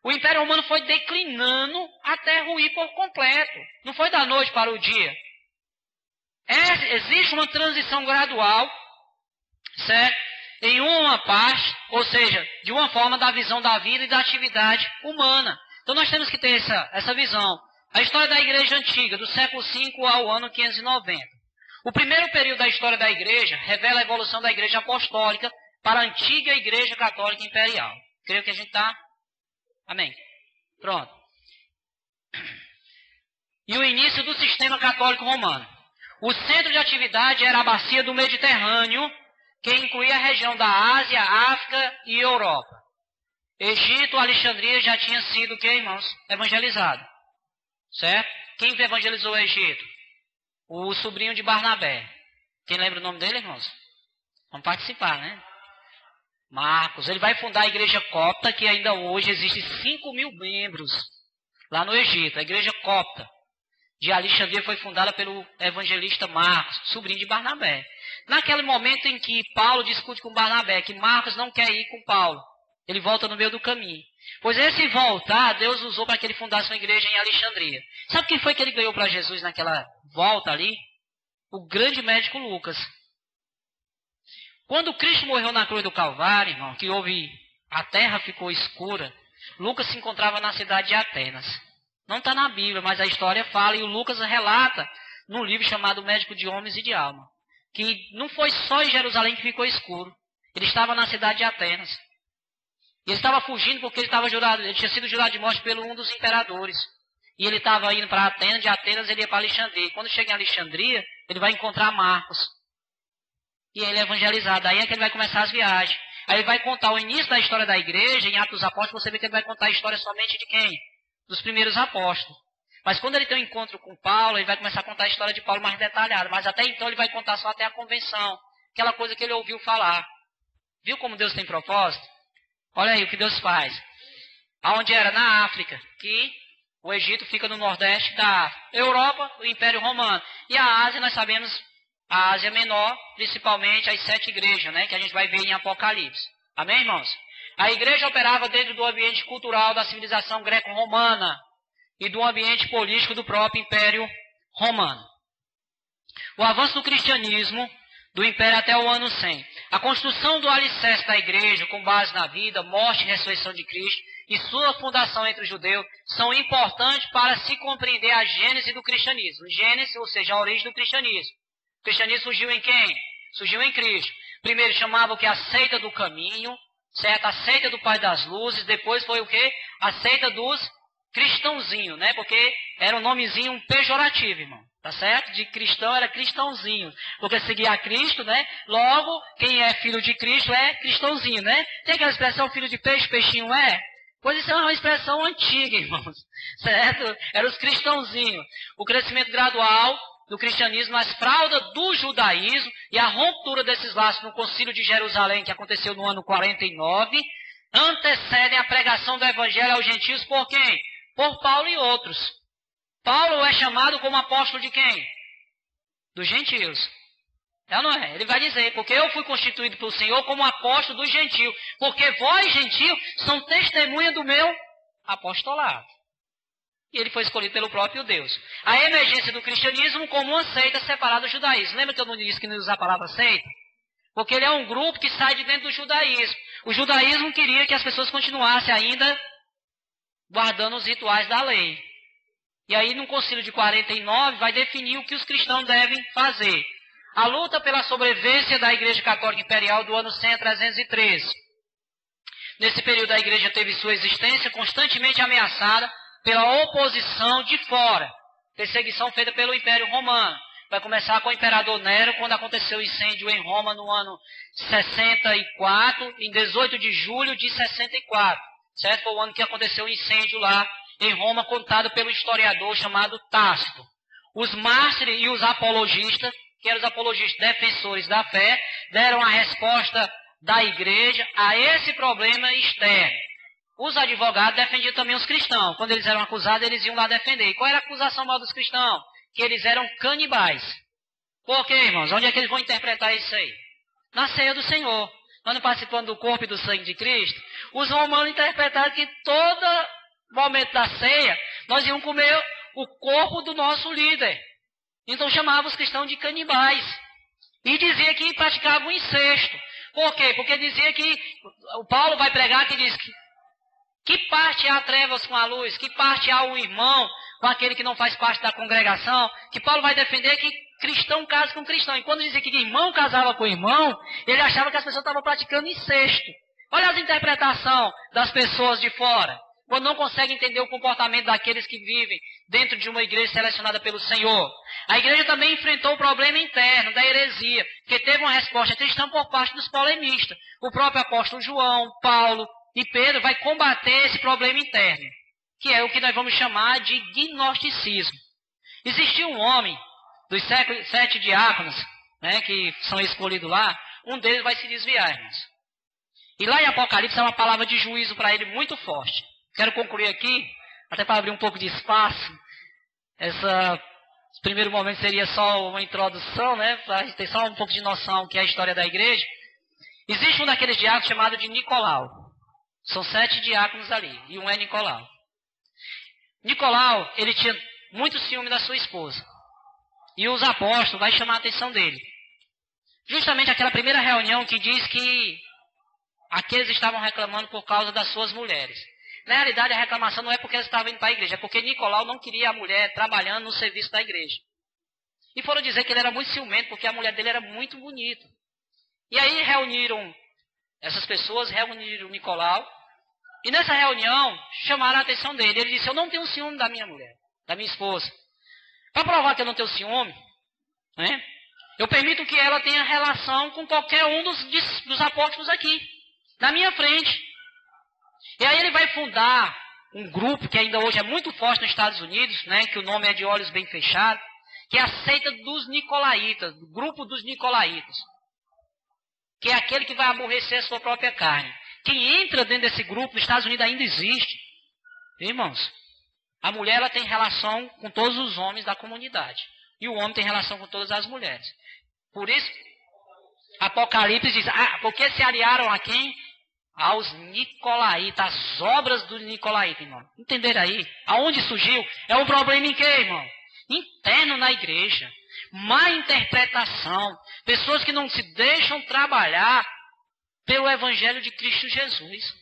O Império Romano foi declinando até ruir por completo. Não foi da noite para o dia. Existe uma transição gradual, certo? em uma parte, ou seja, de uma forma da visão da vida e da atividade humana. Então nós temos que ter essa visão. A história da igreja antiga, do século V ao ano 590. O primeiro período da história da igreja revela a evolução da igreja apostólica para a antiga igreja católica imperial. Creio que a gente está... Amém. Pronto. E o início do sistema católico romano. O centro de atividade era a bacia do Mediterrâneo, que incluía a região da Ásia, África e Europa. Egito, Alexandria já tinha sido, o que, irmãos? Evangelizado. Certo? Quem evangelizou o Egito? O sobrinho de Barnabé. Quem lembra o nome dele, irmãos? Vamos participar, né? Marcos. Ele vai fundar a igreja copta, que ainda hoje existe 5.000 membros lá no Egito. A igreja copta de Alexandria foi fundada pelo evangelista Marcos, sobrinho de Barnabé. Naquele momento em que Paulo discute com Barnabé, que Marcos não quer ir com Paulo, ele volta no meio do caminho. Pois esse voltar, Deus usou para que ele fundasse uma igreja em Alexandria. Sabe quem foi que ele ganhou para Jesus naquela volta ali? O grande médico Lucas. Quando Cristo morreu na cruz do Calvário, irmão, que a terra ficou escura, Lucas se encontrava na cidade de Atenas. Não está na Bíblia, mas a história fala, e o Lucas relata num livro chamado Médico de Homens e de Alma, que não foi só em Jerusalém que ficou escuro. Ele estava na cidade de Atenas. E ele estava fugindo porque ele tinha sido jurado de morte pelo um dos imperadores. E ele estava indo para Atenas, de Atenas ele ia para Alexandria. E quando chega em Alexandria, ele vai encontrar Marcos. E ele é evangelizado. Aí é que ele vai começar as viagens. Aí ele vai contar o início da história da igreja, em Atos dos Apóstolos, você vê que ele vai contar a história somente de quem? Dos primeiros apóstolos. Mas quando ele tem um encontro com Paulo, ele vai começar a contar a história de Paulo mais detalhada. Mas até então ele vai contar só até a convenção. Aquela coisa que ele ouviu falar. Viu como Deus tem propósito? Olha aí o que Deus faz. Aonde era? Na África. Que o Egito fica no nordeste da África. Europa, o Império Romano. E a Ásia, nós sabemos, a Ásia Menor, principalmente as 7 igrejas, né? Que a gente vai ver em Apocalipse. Amém, irmãos? A igreja operava dentro do ambiente cultural da civilização greco-romana e do ambiente político do próprio Império Romano. O avanço do cristianismo do Império até o ano 100. A construção do alicerce da igreja com base na vida, morte e ressurreição de Cristo e sua fundação entre os judeus são importantes para se compreender a gênese do cristianismo. Gênese, ou seja, a origem do cristianismo. O cristianismo surgiu em quem? Surgiu em Cristo. Primeiro chamava o que? A seita do caminho, certo? A seita do Pai das Luzes. Depois foi o quê? A seita dos cristãozinhos, né? Porque era um nomezinho pejorativo, irmão. Tá certo? De cristão era cristãozinho. Porque seguia a Cristo, né? Logo, quem é filho de Cristo é cristãozinho, né? Tem aquela expressão filho de peixe, peixinho é? Pois isso é uma expressão antiga, irmãos. Certo? Eram os cristãozinhos. O crescimento gradual do cristianismo nas fraldas do judaísmo e a ruptura desses laços no Concílio de Jerusalém, que aconteceu no ano 49, antecedem a pregação do evangelho aos gentios por quem? Por Paulo e outros. Paulo é chamado como apóstolo de quem? Dos gentios. É ou não é? Ele vai dizer, porque eu fui constituído pelo Senhor como apóstolo dos gentios, porque vós, gentios, são testemunha do meu apostolado. E ele foi escolhido pelo próprio Deus. A emergência do cristianismo como uma seita separada do judaísmo. Lembra que eu não disse que não usa a palavra seita? Porque ele é um grupo que sai de dentro do judaísmo. O judaísmo queria que as pessoas continuassem ainda guardando os rituais da lei. E aí, no Concílio de 49, vai definir o que os cristãos devem fazer. A luta pela sobrevivência da Igreja Católica Imperial do ano 100 a 313. Nesse período, a Igreja teve sua existência constantemente ameaçada pela oposição de fora. Perseguição feita pelo Império Romano. Vai começar com o Imperador Nero, quando aconteceu o incêndio em Roma no ano 64, em 18 de julho de 64. Certo? Foi o ano que aconteceu o incêndio lá em Roma, contado pelo historiador chamado Tácito. Os mártires e os apologistas, que eram os apologistas defensores da fé, deram a resposta da igreja a esse problema externo. Os advogados defendiam também os cristãos. Quando eles eram acusados, eles iam lá defender. E qual era a acusação maior dos cristãos? Que eles eram canibais. Por quê, irmãos? Onde é que eles vão interpretar isso aí? Na ceia do Senhor. Nós não participando do corpo e do sangue de Cristo. Os romanos interpretaram que todo momento da ceia, nós íamos comer o corpo do nosso líder. Então chamavam os cristãos de canibais. E dizia que praticavam incesto. Por quê? Porque dizia que o Paulo vai pregar que diz que parte há trevas com a luz, que parte há o irmão com aquele que não faz parte da congregação, que Paulo vai defender que cristão casa com cristão. E quando dizia que irmão casava com irmão, ele achava que as pessoas estavam praticando incesto. Olha as interpretações das pessoas de fora, quando não conseguem entender o comportamento daqueles que vivem dentro de uma igreja selecionada pelo Senhor. A igreja também enfrentou o problema interno da heresia, que teve uma resposta cristã por parte dos polemistas. O próprio apóstolo João, Paulo e Pedro vai combater esse problema interno, que é o que nós vamos chamar de gnosticismo. Existia um homem dos 7 diáconos, né, que são escolhidos lá, um deles vai se desviar, irmãos. E lá em Apocalipse é uma palavra de juízo para ele muito forte. Quero concluir aqui, até para abrir um pouco de espaço. Esse primeiro momento seria só uma introdução, né, para a gente ter só um pouco de noção que é a história da igreja. Existe um daqueles diáconos chamado de Nicolau. São 7 diáconos ali, e um é Nicolau. Nicolau, ele tinha muito ciúme da sua esposa. E os apóstolos vão chamar a atenção dele. Justamente aquela primeira reunião que diz que aqueles estavam reclamando por causa das suas mulheres. Na realidade, a reclamação não é porque eles estavam indo para a igreja, é porque Nicolau não queria a mulher trabalhando no serviço da igreja. E foram dizer que ele era muito ciumento, porque a mulher dele era muito bonita. E aí essas pessoas reuniram Nicolau, e nessa reunião chamaram a atenção dele. Ele disse: eu não tenho ciúme da minha mulher, da minha esposa. Para provar que eu não tenho ciúme, né, eu permito que ela tenha relação com qualquer um dos apóstolos aqui, na minha frente. E aí ele vai fundar um grupo que ainda hoje é muito forte nos Estados Unidos, né, que o nome é de Olhos Bem Fechados, que é a seita dos Nicolaitas, do grupo dos Nicolaitas, que é aquele que vai aborrecer a sua própria carne. Quem entra dentro desse grupo, nos Estados Unidos ainda existe. Irmãos, a mulher ela tem relação com todos os homens da comunidade. E o homem tem relação com todas as mulheres. Por isso, Apocalipse diz, porque se aliaram a quem? Aos Nicolaitas, as obras dos Nicolaitas, irmão. Entenderam aí? Aonde surgiu? É um problema em quê, irmão? Interno na igreja. Má interpretação. Pessoas que não se deixam trabalhar pelo Evangelho de Cristo Jesus.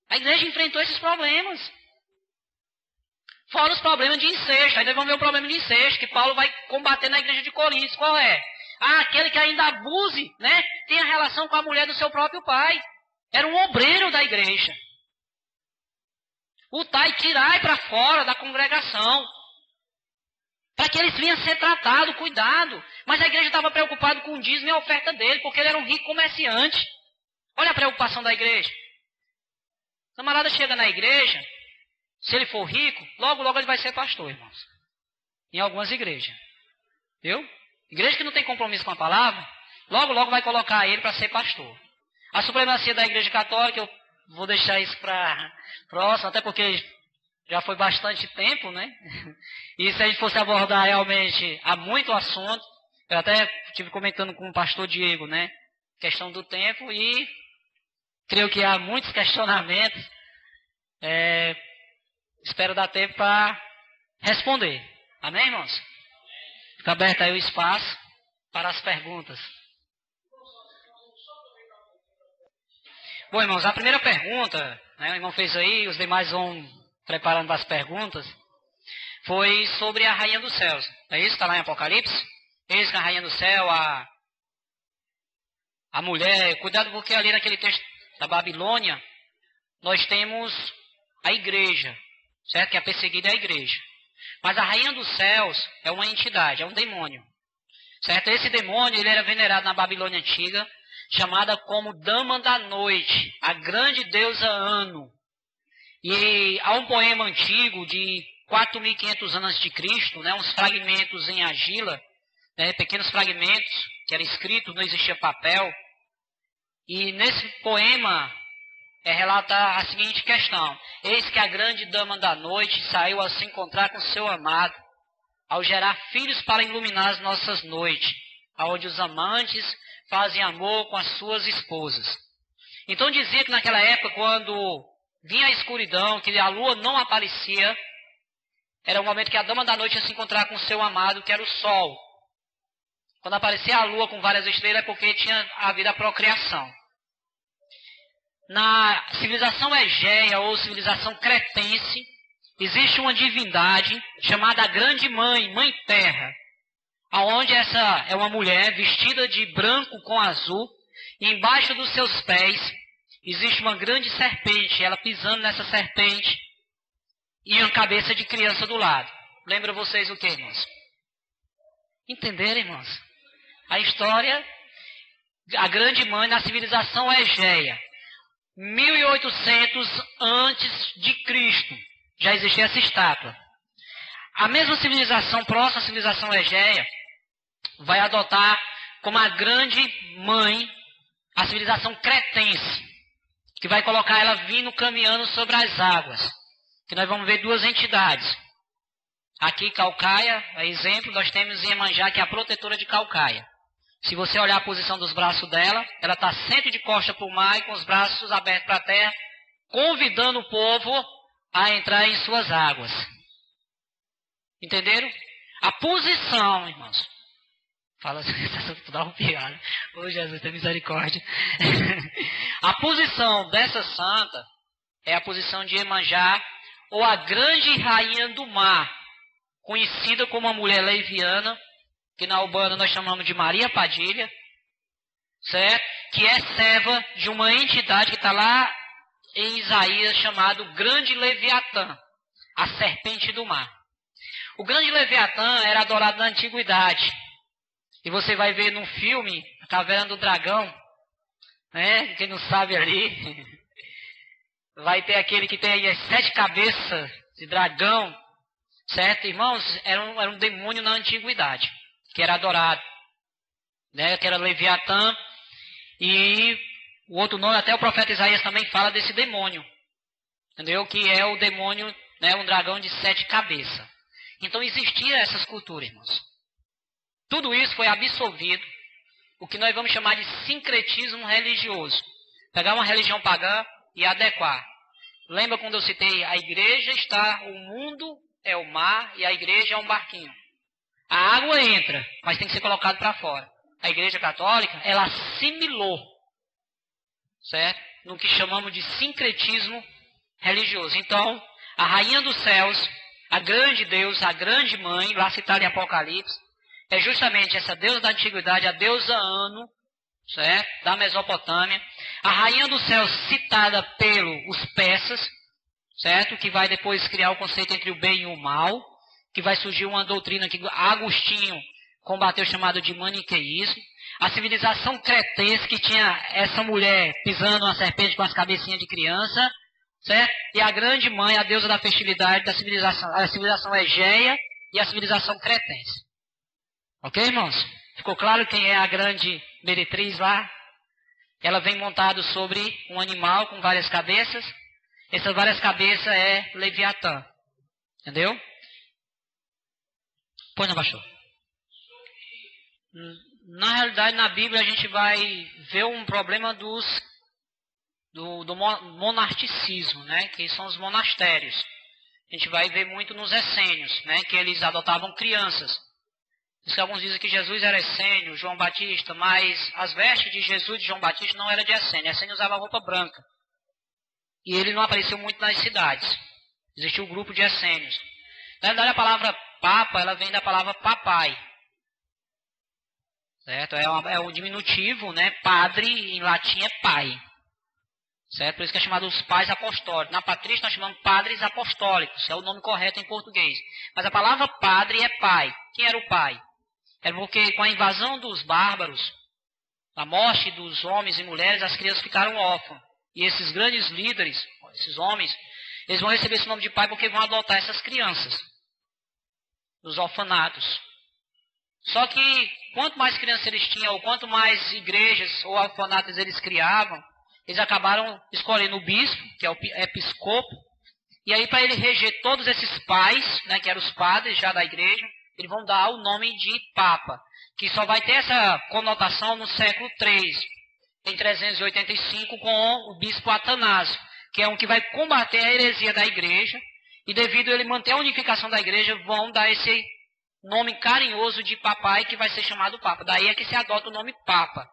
A igreja enfrentou esses problemas. Fora os problemas de incesto. Aí nós vamos ver o problema de incesto que Paulo vai combater na igreja de Coríntios. Qual é? Aquele que ainda abuse, né? Tem a relação com a mulher do seu próprio pai. Era um obreiro da igreja. O tai tirai para fora da congregação. Para que eles venham ser tratados, cuidado. Mas a igreja estava preocupada com o dízimo e a oferta dele, porque ele era um rico comerciante. Olha a preocupação da igreja. O camarada chega na igreja, se ele for rico, logo, logo ele vai ser pastor, irmãos. Em algumas igrejas. Viu? Igreja que não tem compromisso com a palavra, logo, logo vai colocar ele para ser pastor. A supremacia da igreja católica, eu vou deixar isso para próximo, até porque já foi bastante tempo, né? E se a gente fosse abordar realmente, há muito assunto. Eu até estive comentando com o pastor Diego, né? Questão do tempo e creio que há muitos questionamentos. Espero dar tempo para responder. Amém, irmãos? Fica aberto aí o espaço para as perguntas. Bom, irmãos, a primeira pergunta, né, o irmão fez aí, os demais vão preparando as perguntas, foi sobre a Rainha dos Céus. É isso que está lá em Apocalipse? Eis que a Rainha do Céu, a mulher, cuidado porque ali naquele texto da Babilônia, nós temos a igreja, certo? Que a perseguida é a igreja. Mas a Rainha dos Céus é uma entidade, é um demônio, certo? Esse demônio, ele era venerado na Babilônia Antiga, chamada como Dama da Noite, a grande deusa Anu. E há um poema antigo de 4.500 anos de Cristo, né, uns fragmentos em argila, né, pequenos fragmentos, que era escrito, não existia papel. E nesse poema relata a seguinte questão: eis que a grande dama da noite saiu a se encontrar com seu amado, ao gerar filhos para iluminar as nossas noites, aonde os amantes fazem amor com as suas esposas. Então dizia que naquela época, quando vinha a escuridão, que a lua não aparecia, era o momento que a dama da noite ia se encontrar com seu amado, que era o sol. Quando aparecia a lua com várias estrelas, é porque tinha havido a procriação. Na civilização egéia ou civilização cretense, existe uma divindade chamada Grande Mãe, Mãe Terra, aonde essa é uma mulher vestida de branco com azul, e embaixo dos seus pés existe uma grande serpente, ela pisando nessa serpente, e uma cabeça de criança do lado. Lembra vocês o que, irmãos? Entenderam, irmãos? A história, a Grande Mãe na civilização egéia. 1800 antes de Cristo, já existia essa estátua. A mesma civilização próxima à civilização egéia vai adotar como a Grande Mãe a civilização cretense, que vai colocar ela vindo caminhando sobre as águas. Que nós vamos ver duas entidades. Aqui Caucaia, é exemplo, nós temos Iemanjá, que é a protetora de Caucaia. Se você olhar a posição dos braços dela, ela está sempre de costa para o mar e com os braços abertos para a terra, convidando o povo a entrar em suas águas. Entenderam? A posição, irmãos. Fala assim, dá uma piada. Ô Jesus, tem misericórdia. A posição dessa santa é a posição de Iemanjá, ou a grande rainha do mar, conhecida como a mulher leviana, que na Umbanda nós chamamos de Maria Padilha, certo? Que é serva de uma entidade que está lá em Isaías, chamado Grande Leviatã, a serpente do mar. O Grande Leviatã era adorado na antiguidade. E você vai ver no filme, A Caverna do Dragão, né? Quem não sabe ali, vai ter aquele que tem as 7 cabeças de dragão, certo? Irmãos, era um demônio na antiguidade, que era adorado, né? Que era Leviatã, e o outro nome, até o profeta Isaías também fala desse demônio, entendeu? Que é o demônio, né? Um dragão de 7 cabeças. Então existia essas culturas, irmãos. Tudo isso foi absolvido, o que nós vamos chamar de sincretismo religioso. Pegar uma religião pagã e adequar. Lembra quando eu citei, a igreja está, o mundo é o mar e a igreja é um barquinho. A água entra, mas tem que ser colocado para fora. A igreja católica, ela assimilou, certo? No que chamamos de sincretismo religioso. Então, a rainha dos céus, a grande Deus, a grande mãe, lá citada em Apocalipse, é justamente essa deusa da antiguidade, a deusa Anu, certo? Da Mesopotâmia. A rainha dos céus citada pelos persas, certo? Que vai depois criar o conceito entre o bem e o mal, que vai surgir uma doutrina que Agostinho combateu, chamado de maniqueísmo. A civilização cretense, que tinha essa mulher pisando uma serpente com as cabecinhas de criança, certo? E a grande mãe, a deusa da fertilidade da civilização, a civilização egéia e a civilização cretense. Ok, irmãos? Ficou claro quem é a grande meretriz lá? Ela vem montada sobre um animal com várias cabeças. Essas várias cabeças é Leviatã. Entendeu? Pois não, baixou. Na realidade, na Bíblia, a gente vai ver um problema do monarquicismo, né? Que são os monastérios. A gente vai ver muito nos essênios, né? Que eles adotavam crianças. Diz que alguns dizem que Jesus era essênio, João Batista, mas as vestes de Jesus e de João Batista não eram de essênio. Essênio usava roupa branca. E ele não apareceu muito nas cidades. Existiu um grupo de essênios. Na verdade, a palavra papa, ela vem da palavra papai. Certo? É o diminutivo, né? Padre, em latim, é pai. Certo? Por isso que é chamado os pais apostólicos. Na patrística nós chamamos padres apostólicos. É o nome correto em português. Mas a palavra padre é pai. Quem era o pai? Era porque com a invasão dos bárbaros, a morte dos homens e mulheres, as crianças ficaram órfãs. E esses grandes líderes, esses homens, eles vão receber esse nome de pai porque vão adotar essas crianças. Dos orfanatos. Só que quanto mais crianças eles tinham, ou quanto mais igrejas ou orfanatos eles criavam, eles acabaram escolhendo o bispo, que é o episcopo. E aí para ele reger todos esses pais, né, que eram os padres já da igreja, eles vão dar o nome de Papa, que só vai ter essa conotação no século III, em 385, com o bispo Atanásio, que é um que vai combater a heresia da igreja, e devido a ele manter a unificação da igreja, vão dar esse nome carinhoso de papai, que vai ser chamado Papa. Daí é que se adota o nome Papa.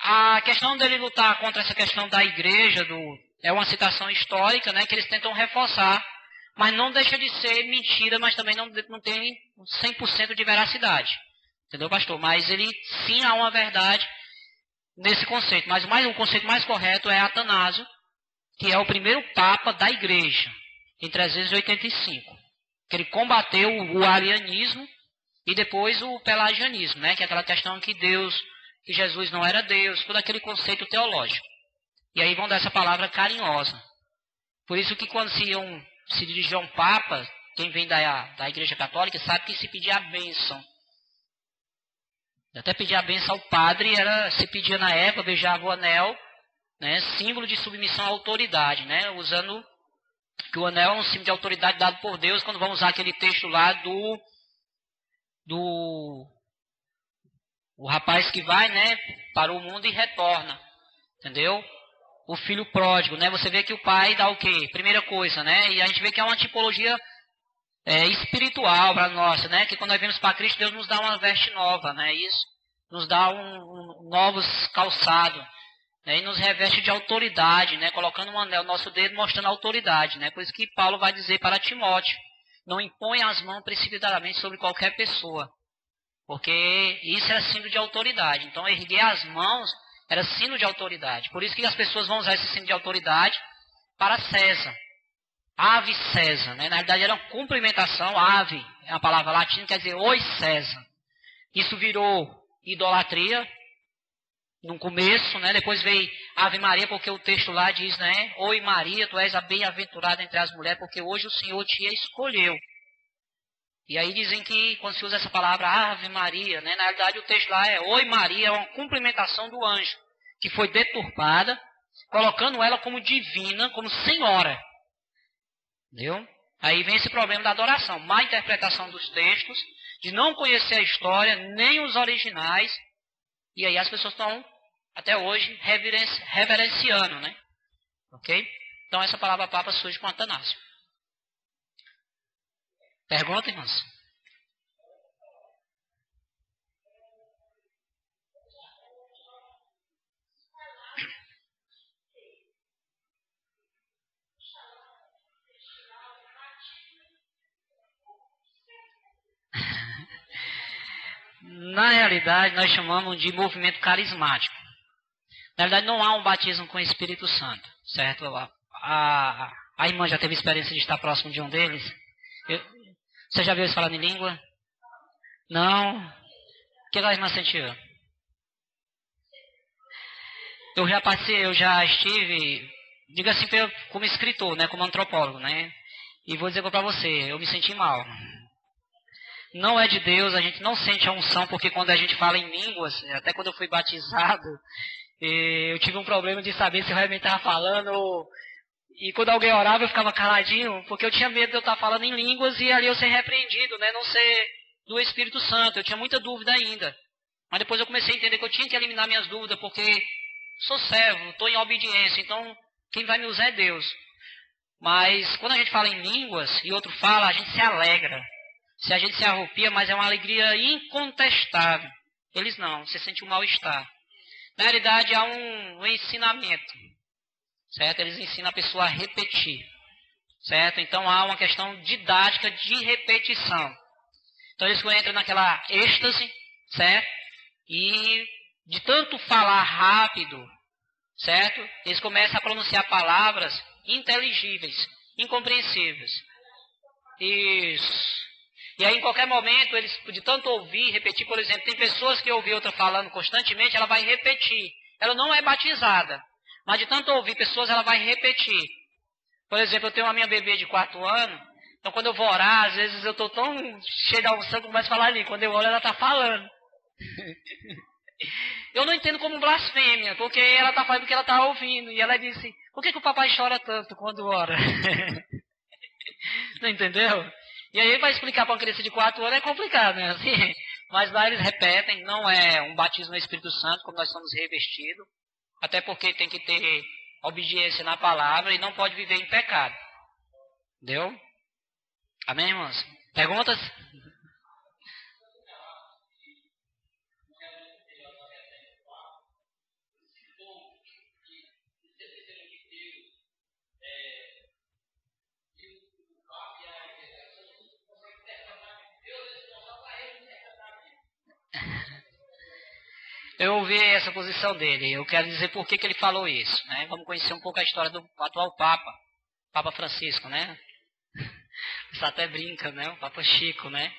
A questão dele lutar contra essa questão da igreja, é uma citação histórica, né, que eles tentam reforçar, mas não deixa de ser mentira, mas também não tem 100% de veracidade. Entendeu, pastor? Mas ele sim há uma verdade nesse conceito. Mas o conceito mais correto é Atanásio, que é o primeiro papa da igreja, em 385. Que ele combateu o arianismo e depois o pelagianismo, né? Que é aquela questão que Jesus não era Deus, todo aquele conceito teológico. E aí vão dar essa palavra carinhosa. Por isso que quando se dirigir a um papa, quem vem da igreja católica sabe que se pedir a bênção. Até pedir a bênção ao padre, se pedia na época, beijava o anel, né? Símbolo de submissão à autoridade, né? Usando que o anel é um símbolo de autoridade dado por Deus, quando vamos usar aquele texto lá o rapaz que vai, né, para o mundo e retorna, entendeu? O filho pródigo, né? Você vê que o pai dá o quê? Primeira coisa, né? E a gente vê que é uma tipologia espiritual para nós, né? Que quando nós vemos para Cristo, Deus nos dá uma veste nova, né? Isso nos dá novos calçados, né? E nos reveste de autoridade, né? Colocando um anel no nosso dedo, mostrando a autoridade, né? Por isso que Paulo vai dizer para Timóteo: não impõe as mãos precipitadamente sobre qualquer pessoa, porque isso era símbolo de autoridade. Então, erguer as mãos era símbolo de autoridade. Por isso que as pessoas vão usar esse símbolo de autoridade para César. Ave César, né? Na realidade era uma cumprimentação. Ave é uma palavra latina, quer dizer oi César. Isso virou idolatria no começo, né? Depois veio Ave Maria, porque o texto lá diz, né? Oi Maria, tu és a bem-aventurada entre as mulheres, porque hoje o Senhor te escolheu. E aí dizem que quando se usa essa palavra Ave Maria, né? Na realidade o texto lá é oi Maria, é uma cumprimentação do anjo, que foi deturpada, colocando ela como divina, como senhora. Entendeu? Aí vem esse problema da adoração, má interpretação dos textos, de não conhecer a história, nem os originais, e aí as pessoas estão, até hoje, reverenciando, né? Ok? Então essa palavra papa surge com Atanásio. Pergunta, irmãos? Na realidade, nós chamamos de movimento carismático. Na realidade, não há um batismo com o Espírito Santo, certo? A irmã já teve experiência de estar próximo de um deles? Você já viu eles falando em língua? Não? O que a irmã sentiu? Eu já estive, diga assim, como escritor, né, como antropólogo, né? E vou dizer para você, eu me senti mal. Não é de Deus, a gente não sente a unção, porque quando a gente fala em línguas, até quando eu fui batizado, eu tive um problema de saber se eu realmente estava falando, e quando alguém orava eu ficava caladinho, porque eu tinha medo de eu estar falando em línguas e ali eu ser repreendido, né, não ser do Espírito Santo, eu tinha muita dúvida ainda. Mas depois eu comecei a entender que eu tinha que eliminar minhas dúvidas, porque sou servo, estou em obediência, então quem vai me usar é Deus. Mas quando a gente fala em línguas e outro fala, a gente se alegra. Se a gente se arrepia, mas é uma alegria incontestável. Eles não, você sente um mal-estar. Na realidade, há um ensinamento, certo? Eles ensinam a pessoa a repetir, certo? Então, há uma questão didática de repetição. Então, eles entram naquela êxtase, certo? E de tanto falar rápido, certo? Eles começam a pronunciar palavras inteligíveis, incompreensíveis. Isso. E aí, em qualquer momento, eles, de tanto ouvir, repetir, por exemplo, tem pessoas que ouvem outra falando constantemente, ela vai repetir. Ela não é batizada, mas de tanto ouvir pessoas, ela vai repetir. Por exemplo, eu tenho uma minha bebê de 4 anos, então quando eu vou orar, às vezes eu estou tão cheio da unção que eu começo a falar ali. Quando eu olho, ela está falando. Eu não entendo como blasfêmia, porque ela está falando o que ela está ouvindo. E ela disse, por que o papai chora tanto quando ora? Não entendeu? E aí vai explicar para uma criança de 4 anos é complicado, né? Assim, mas lá eles repetem, não é um batismo no Espírito Santo, como nós somos revestidos, até porque tem que ter obediência na palavra e não pode viver em pecado. Entendeu? Amém, irmãos? Perguntas? Eu ouvi essa posição dele. Eu quero dizer por que ele falou isso, né? Vamos conhecer um pouco a história do atual Papa, Papa Francisco, né? Você até brinca, né? O Papa Chico, né?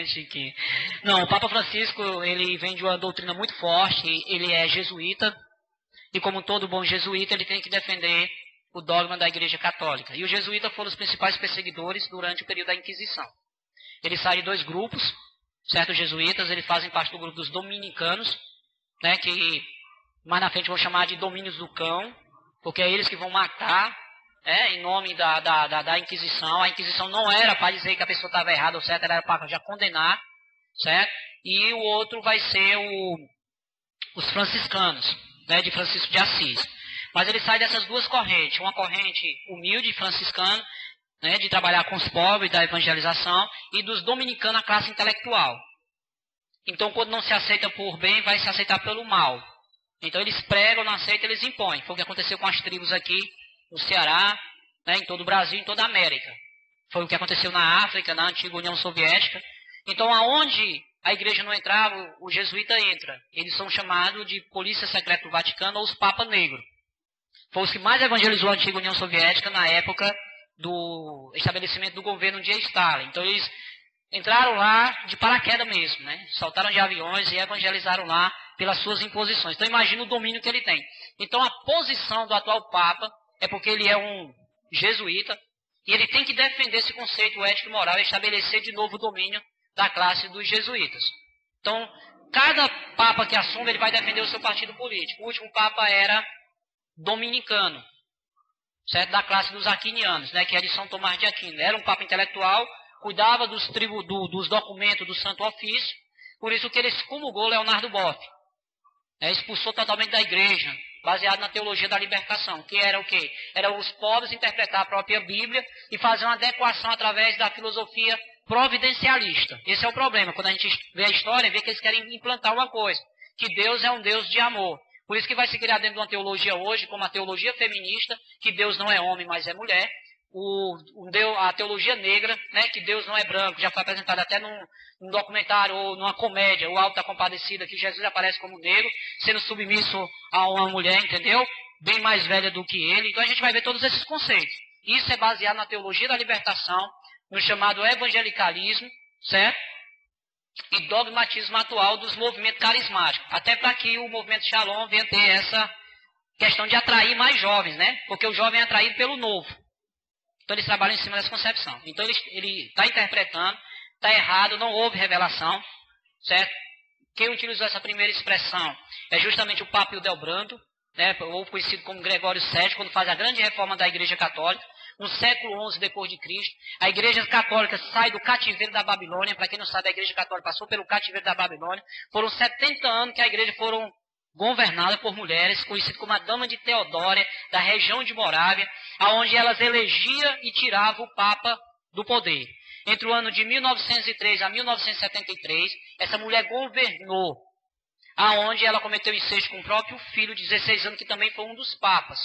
Chiquinho. Não, o Papa Francisco, ele vem de uma doutrina muito forte, ele é jesuíta, e como todo bom jesuíta, ele tem que defender o dogma da Igreja Católica. E os jesuítas foram os principais perseguidores durante o período da Inquisição. Ele sai de dois grupos, certos jesuítas, eles fazem parte do grupo dos dominicanos, né, que mais na frente vão chamar de domínios do cão, porque é eles que vão matar, em nome da Inquisição. A Inquisição não era para dizer que a pessoa estava errada ou certa, era para já condenar, certo? E o outro vai ser os franciscanos, né, de Francisco de Assis. Mas ele sai dessas duas correntes, uma corrente humilde, franciscana, né, de trabalhar com os pobres, da evangelização, e dos dominicanos, a classe intelectual. Então, quando não se aceita por bem, vai se aceitar pelo mal. Então, eles pregam, não aceitam, eles impõem. Foi o que aconteceu com as tribos aqui no Ceará, né, em todo o Brasil, em toda a América. Foi o que aconteceu na África, na antiga União Soviética. Então, aonde a igreja não entrava, o jesuíta entra. Eles são chamados de Polícia Secreta do Vaticano ou os Papa Negro. Foi os que mais evangelizou a antiga União Soviética na época do estabelecimento do governo de Stalin. Então, eles entraram lá de paraquedas mesmo, né? Saltaram de aviões e evangelizaram lá pelas suas imposições. Então, imagina o domínio que ele tem. Então, a posição do atual Papa é porque ele é um jesuíta e ele tem que defender esse conceito ético e moral e estabelecer de novo o domínio da classe dos jesuítas. Então, cada Papa que assume, ele vai defender o seu partido político. O último Papa era dominicano, certo? Da classe dos aquinianos, né? Que é de São Tomás de Aquino. Era um Papa intelectual, cuidava dos documentos do Santo Ofício, por isso que ele excomungou Leonardo Boff. Expulsou totalmente da igreja, baseado na teologia da libertação, que era o quê? Era os pobres interpretar a própria Bíblia e fazer uma adequação através da filosofia providencialista. Esse é o problema, quando a gente vê a história, vê que eles querem implantar uma coisa, que Deus é um Deus de amor. Por isso que vai se criar dentro de uma teologia hoje, como a teologia feminista, que Deus não é homem, mas é mulher. A teologia negra, né, que Deus não é branco, já foi apresentada até num documentário ou numa comédia, o Alto da Compadecida, que Jesus aparece como negro, sendo submisso a uma mulher, entendeu? Bem mais velha do que ele. Então a gente vai ver todos esses conceitos. Isso é baseado na teologia da libertação, no chamado evangelicalismo, certo? E dogmatismo atual dos movimentos carismáticos. Até para que o movimento Shalom venha ter essa questão de atrair mais jovens, né? Porque o jovem é atraído pelo novo. Então eles trabalham em cima dessa concepção. Então ele está interpretando, está errado, não houve revelação, certo? Quem utilizou essa primeira expressão é justamente o Papa Hildebrando, né, ou conhecido como Gregório VII, quando faz a grande reforma da Igreja Católica, no século XI depois de Cristo. A Igreja Católica sai do cativeiro da Babilônia. Para quem não sabe, a Igreja Católica passou pelo cativeiro da Babilônia. Foram 70 anos que a Igreja foram governada por mulheres, conhecidas como a Dama de Teodória, da região de Morávia, aonde elas elegiam e tiravam o Papa do poder. Entre o ano de 1903 a 1973, essa mulher governou, aonde ela cometeu incesto com o próprio filho de 16 anos, que também foi um dos papas.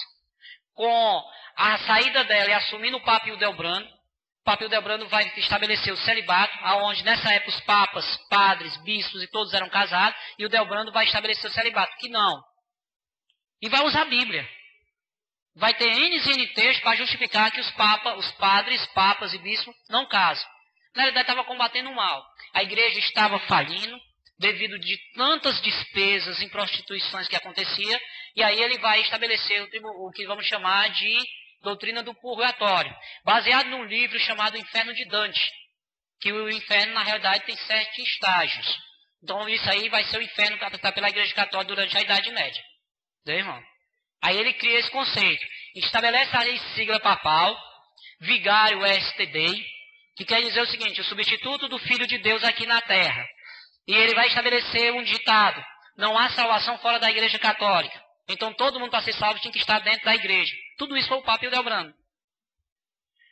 Com a saída dela e assumindo o Papa Hildebrando, o Papa Hildebrando vai estabelecer o celibato, aonde nessa época os papas, padres, bispos e todos eram casados, e o Hildebrando vai estabelecer o celibato, que não. E vai usar a Bíblia. Vai ter N textos para justificar que os padres, papas e bispos não casam. Na realidade, estava combatendo o mal. A igreja estava falindo, devido de tantas despesas em prostituições que acontecia, e aí ele vai estabelecer o que vamos chamar de doutrina do purgatório, baseado num livro chamado Inferno de Dante, que o inferno, na realidade, tem 7 estágios. Então, isso aí vai ser o inferno tratado pela Igreja Católica durante a Idade Média. Entendeu, irmão? Aí ele cria esse conceito, estabelece a sigla papal, Vigário Est Dei, que quer dizer o seguinte: o substituto do Filho de Deus aqui na Terra. E ele vai estabelecer um ditado: não há salvação fora da Igreja Católica. Então todo mundo para ser salvo tinha que estar dentro da igreja. Tudo isso foi o Papa Hildebrando.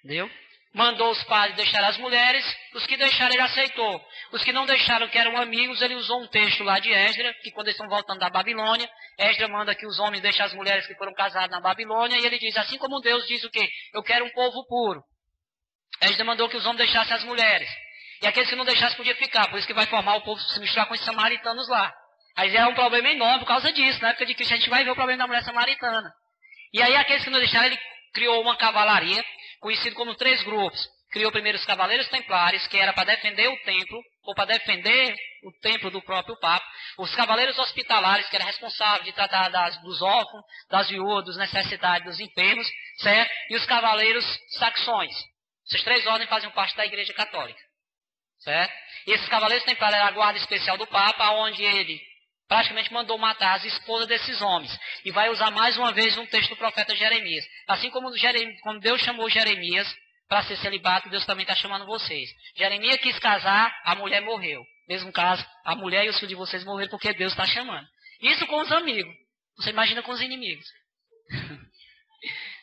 Entendeu? Mandou os padres deixar as mulheres, os que deixaram ele aceitou. Os que não deixaram, que eram amigos, ele usou um texto lá de Esdra, que quando eles estão voltando da Babilônia, Esdra manda que os homens deixem as mulheres que foram casadas na Babilônia, e ele diz, assim como Deus diz o quê? Eu quero um povo puro. Esdra mandou que os homens deixassem as mulheres. E aqueles que não deixassem podiam ficar, por isso que vai formar o povo se misturar com os samaritanos lá. Aí é um problema enorme por causa disso. Na época de Cristo a gente vai ver o problema da mulher samaritana. E aí aqueles que não deixaram, ele criou uma cavalaria, conhecido como 3 grupos. Criou primeiro os cavaleiros templários, que era para defender o templo, ou para defender o templo do próprio Papa. Os cavaleiros hospitalares, que era responsável de tratar dos órfãos, das viúvas, dos necessitados, dos enfermos, certo? E os cavaleiros saxões. Essas 3 ordens faziam parte da Igreja Católica, certo? E esses cavaleiros templários eram a guarda especial do Papa, onde ele praticamente mandou matar as esposas desses homens. E vai usar mais uma vez um texto do profeta Jeremias. Assim como quando Deus chamou Jeremias para ser celibato, Deus também está chamando vocês. Jeremias quis casar, a mulher morreu. Mesmo caso, a mulher e os filhos de vocês morreram porque Deus está chamando. Isso com os amigos. Você imagina com os inimigos.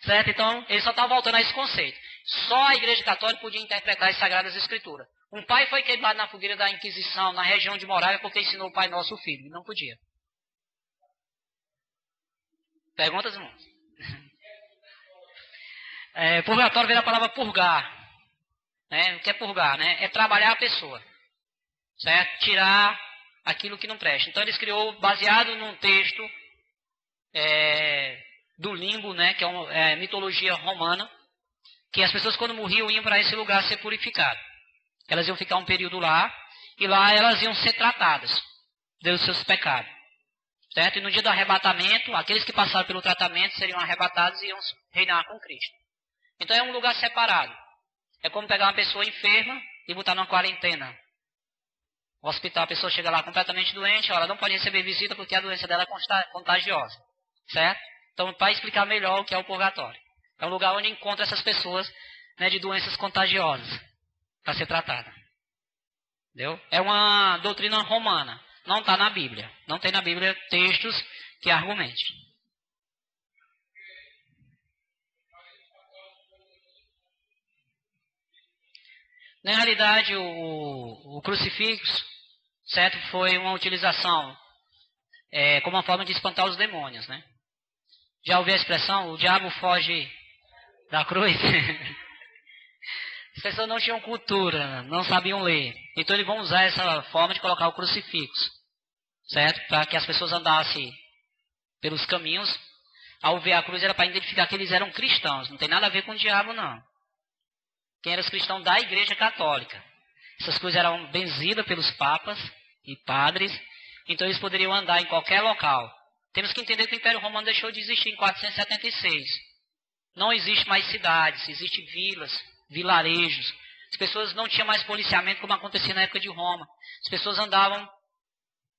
Certo? Então, ele só está voltando a esse conceito. Só a Igreja Católica podia interpretar as Sagradas Escrituras. Um pai foi queimado na fogueira da Inquisição, na região de Moravia, porque ensinou o Pai Nosso filho. Não podia. Perguntas, irmãos? Purgatório vem da palavra purgar. Né? O que é purgar? Né? É trabalhar a pessoa. Certo? Tirar aquilo que não presta. Então eles criou, baseado num texto do limbo, né? Que é mitologia romana, que as pessoas quando morriam iam para esse lugar ser purificadas. Elas iam ficar um período lá, e lá elas iam ser tratadas dos seus pecados. Certo? E no dia do arrebatamento, aqueles que passaram pelo tratamento seriam arrebatados e iam reinar com Cristo. Então é um lugar separado. É como pegar uma pessoa enferma e botar numa quarentena. No hospital, a pessoa chega lá completamente doente, ela não pode receber visita porque a doença dela é contagiosa. Certo? Então, para explicar melhor o que é o purgatório. É um lugar onde encontra essas pessoas, né, de doenças contagiosas para ser tratada. Entendeu? É uma doutrina romana. Não está na Bíblia. Não tem na Bíblia textos que argumentem. Na realidade, o crucifixo, certo, foi uma utilização como uma forma de espantar os demônios, né? Já ouviu a expressão, o diabo foge da cruz? As pessoas não tinham cultura, não sabiam ler. Então eles vão usar essa forma de colocar o crucifixo, certo? Para que as pessoas andassem pelos caminhos. Ao ver a cruz era para identificar que eles eram cristãos. Não tem nada a ver com o diabo, não. Quem eram os cristãos da Igreja Católica. Essas cruzes eram benzidas pelos papas e padres. Então eles poderiam andar em qualquer local. Temos que entender que o Império Romano deixou de existir em 476. Não existe mais cidades, existem vilas, vilarejos. As pessoas não tinham mais policiamento como acontecia na época de Roma. As pessoas andavam,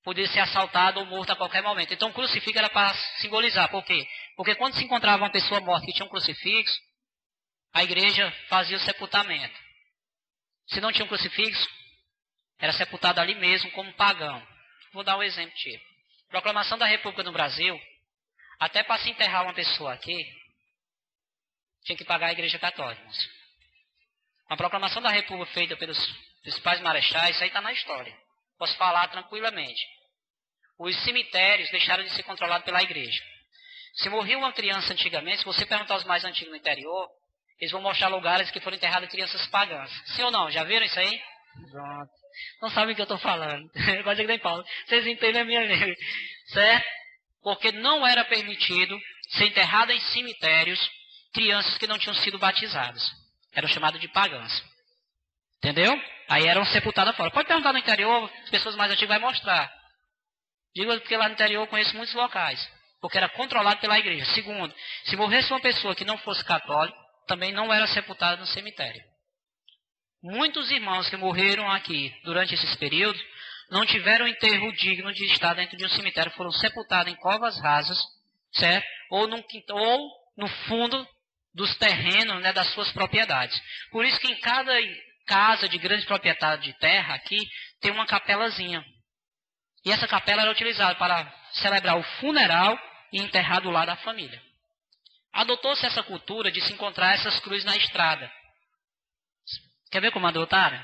podiam ser assaltadas ou mortas a qualquer momento. Então o crucifixo era para simbolizar. Por quê? Porque quando se encontrava uma pessoa morta que tinha um crucifixo, a igreja fazia o sepultamento. Se não tinha um crucifixo, era sepultado ali mesmo como pagão. Vou dar um exemplo tipo. Proclamação da República no Brasil, até para se enterrar uma pessoa aqui, tinha que pagar a Igreja Católica. A proclamação da República feita pelos principais marechais, isso aí está na história. Posso falar tranquilamente. Os cemitérios deixaram de ser controlados pela Igreja. Se morria uma criança antigamente, se você perguntar aos mais antigos no interior, eles vão mostrar lugares que foram enterradas crianças pagãs. Sim ou não? Já viram isso aí? Pronto. Não sabem o que eu estou falando. Igual que nem Paulo. Vocês entendem a minha língua. Certo? Porque não era permitido ser enterrada em cemitérios crianças que não tinham sido batizadas. Eram chamadas de pagãs. Entendeu? Aí eram sepultadas fora. Pode perguntar no interior, as pessoas mais antigas vão mostrar. Digo porque lá no interior eu conheço muitos locais. Porque era controlado pela igreja. Segundo, se morresse uma pessoa que não fosse católica, também não era sepultada no cemitério. Muitos irmãos que morreram aqui durante esses períodos não tiveram enterro digno de estar dentro de um cemitério, foram sepultados em covas rasas, certo? Ou no fundo dos terrenos, né, das suas propriedades. Por isso que em cada casa de grande propriedade de terra aqui tem uma capelazinha. E essa capela era utilizada para celebrar o funeral e enterrar do lado da família. Adotou-se essa cultura de se encontrar essas cruzes na estrada. Quer ver como adotaram?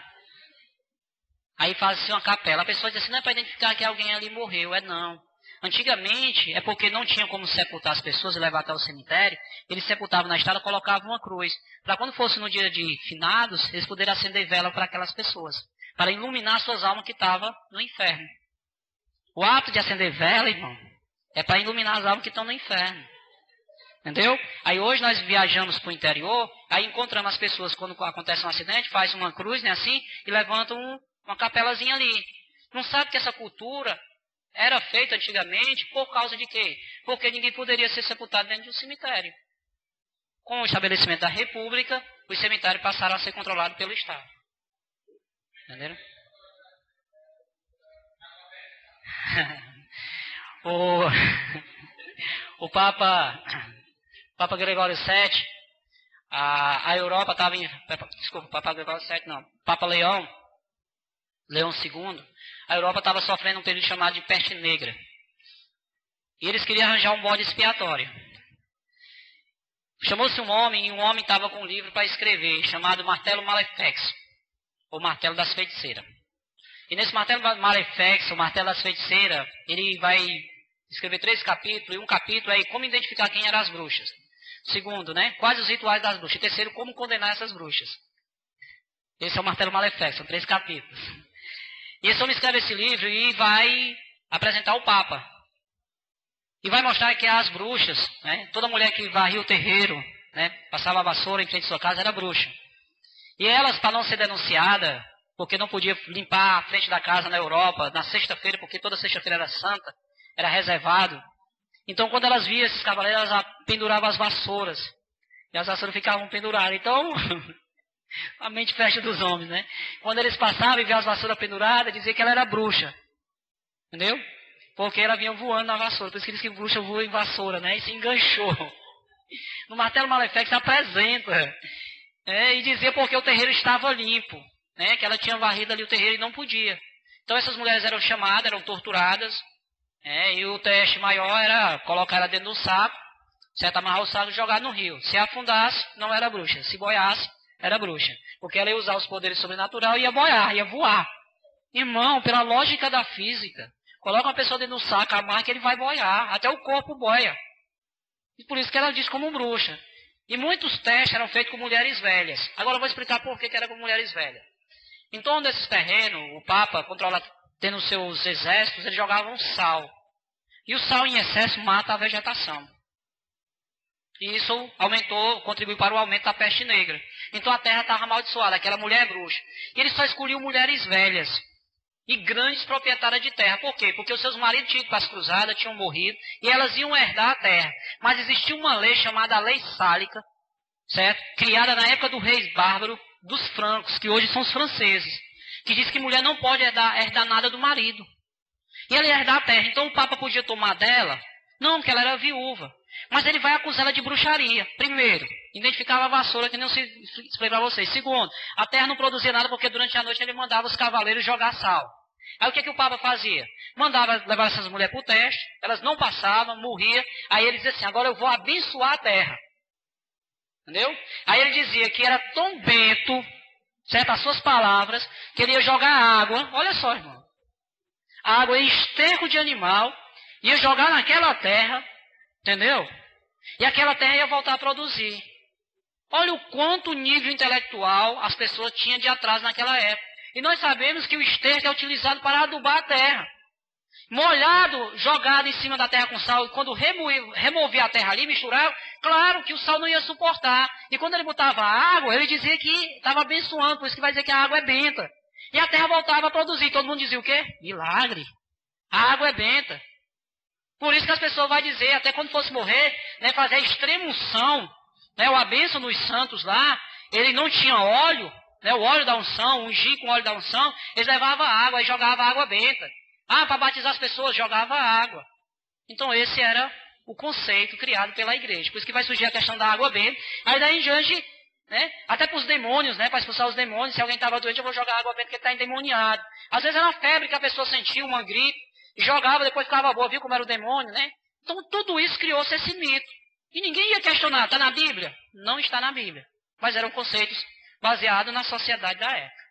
Aí faz-se uma capela. A pessoa diz assim, não é para identificar que alguém ali morreu. É não. Antigamente, é porque não tinha como sepultar as pessoas e levar até o cemitério. Eles sepultavam na estrada e colocavam uma cruz. Para quando fosse no dia de finados, eles pudessem acender vela para aquelas pessoas. Para iluminar suas almas que estavam no inferno. O ato de acender vela, irmão, é para iluminar as almas que estão no inferno. Entendeu? Aí hoje nós viajamos para o interior, aí encontramos as pessoas quando acontece um acidente, faz uma cruz, né, assim, e levantam uma capelazinha ali. Não sabe que essa cultura era feita antigamente por causa de quê? Porque ninguém poderia ser sepultado dentro de um cemitério. Com o estabelecimento da República, os cemitérios passaram a ser controlados pelo Estado. Entenderam? o Papa Gregório VII, a Europa estava em... Desculpa, Papa Gregório VII não. Papa Leão II, a Europa estava sofrendo um período chamado de peste negra. E eles queriam arranjar um bode expiatório. Chamou-se um homem, e um homem estava com um livro para escrever, chamado Martelo Malefix, ou Martelo das Feiticeiras. E nesse Martelo Malefix, o Martelo das Feiticeiras, ele vai escrever 3 capítulos, e um capítulo é como identificar quem eram as bruxas. Segundo, né, quais os rituais das bruxas. E terceiro, como condenar essas bruxas. Esse é o Martelo Malefic, são 3 capítulos. E esse homem escreve esse livro e vai apresentar ao Papa. E vai mostrar que as bruxas, né, toda mulher que varria o terreiro, né, passava a vassoura em frente à sua casa, era bruxa. E elas, para não ser denunciada, porque não podia limpar a frente da casa na Europa, na sexta-feira, porque toda sexta-feira era santa, era reservado. Então, quando elas viam esses cavaleiros, elas penduravam as vassouras. E as vassouras ficavam penduradas. Então, a mente fecha dos homens, né? Quando eles passavam e viam as vassouras penduradas, dizia que ela era bruxa. Entendeu? Porque ela vinha voando na vassoura. Por isso que diz que bruxa voa em vassoura, né? E se enganchou. No Martelo Malefic se apresenta. E dizia porque o terreiro estava limpo. Né? Que ela tinha varrido ali o terreiro e não podia. Então essas mulheres eram chamadas, eram torturadas. E o teste maior era colocar ela dentro do saco, certo? Amarrar o saco e jogar no rio. Se afundasse, não era bruxa. Se boiasse, era bruxa. Porque ela ia usar os poderes sobrenaturais e ia boiar, ia voar. Irmão, pela lógica da física, coloca uma pessoa dentro do saco, amarra que ele vai boiar. Até o corpo boia. E por isso que ela diz como bruxa. E muitos testes eram feitos com mulheres velhas. Agora eu vou explicar por que era com mulheres velhas. Em torno desses terrenos, o Papa controla, tendo seus exércitos, eles jogavam sal. E o sal em excesso mata a vegetação. E isso contribuiu para o aumento da peste negra. Então a terra estava amaldiçoada, aquela mulher bruxa. E eles só escolhiam mulheres velhas e grandes proprietárias de terra. Por quê? Porque os seus maridos tinham ido para as cruzadas, tinham morrido, e elas iam herdar a terra. Mas existia uma lei chamada Lei Sálica, certo? Criada na época do rei bárbaro dos francos, que hoje são os franceses, que diz que mulher não pode herdar nada do marido. E ela ia herdar a terra. Então o Papa podia tomar dela? Não, porque ela era viúva. Mas ele vai acusá-la de bruxaria. Primeiro, identificava a vassoura, que não se expliquei para vocês. Segundo, a terra não produzia nada porque durante a noite ele mandava os cavaleiros jogar sal. Aí o que o Papa fazia? Mandava levar essas mulheres para o teste, elas não passavam, morriam. Aí ele dizia assim, agora eu vou abençoar a terra. Entendeu? Aí ele dizia que era tão bento, certo, as suas palavras, que ele ia jogar água. Olha só, irmão. A água em esterco de animal, ia jogar naquela terra, entendeu? E aquela terra ia voltar a produzir. Olha o quanto nível intelectual as pessoas tinham de atraso naquela época. E nós sabemos que o esterco é utilizado para adubar a terra. Molhado, jogado em cima da terra com sal, e quando removia a terra ali, misturava, claro que o sal não ia suportar. E quando ele botava água, ele dizia que estava abençoando, por isso que vai dizer que a água é benta. E a terra voltava a produzir. Todo mundo dizia o quê? Milagre. A água é benta. Por isso que as pessoas vão dizer, até quando fosse morrer, né, fazer a extrema unção, né, o a bênção dos santos lá, ele não tinha óleo, né, o óleo da unção, ungir com o óleo da unção, eles levavam água e jogavam água benta. Para batizar as pessoas, jogava água. Então esse era o conceito criado pela igreja. Por isso que vai surgir a questão da água benta. Aí daí em diante, né, até para os demônios, né, para expulsar os demônios, se alguém estava doente, eu vou jogar água benta porque está endemoniado. Às vezes era uma febre que a pessoa sentia, uma gripe, e jogava, depois ficava boa, viu como era o demônio, né? Então tudo isso criou-se esse mito. E ninguém ia questionar, está na Bíblia? Não está na Bíblia. Mas eram conceitos baseados na sociedade da época.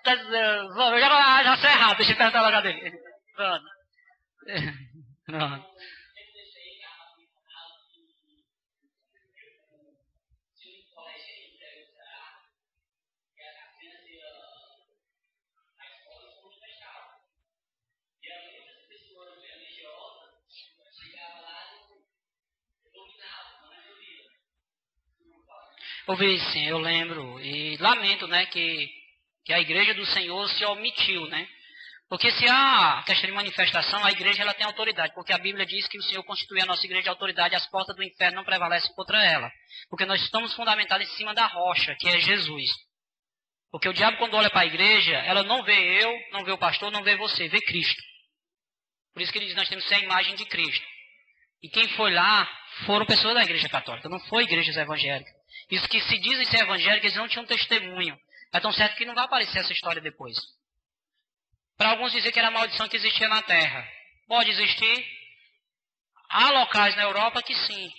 Já sei errado, deixa eu perguntar logo a dele. Pronto. Pronto. Ouvi sim, eu lembro. E lamento, né, que a igreja do Senhor se omitiu, né? Porque se há questão de manifestação, a igreja ela tem autoridade. Porque a Bíblia diz que o Senhor constitui a nossa igreja de autoridade e as portas do inferno não prevalecem contra ela. Porque nós estamos fundamentados em cima da rocha, que é Jesus. Porque o diabo, quando olha para a igreja, ela não vê eu, não vê o pastor, não vê você, vê Cristo. Por isso que ele diz que nós temos que ser a imagem de Cristo. E quem foi lá foram pessoas da igreja católica, não foi igrejas evangélicas. Isso que se dizem ser evangélicas, eles não tinham testemunho. É tão certo que não vai aparecer essa história depois. Para alguns dizer que era a maldição que existia na terra. Pode existir. Há locais na Europa que sim.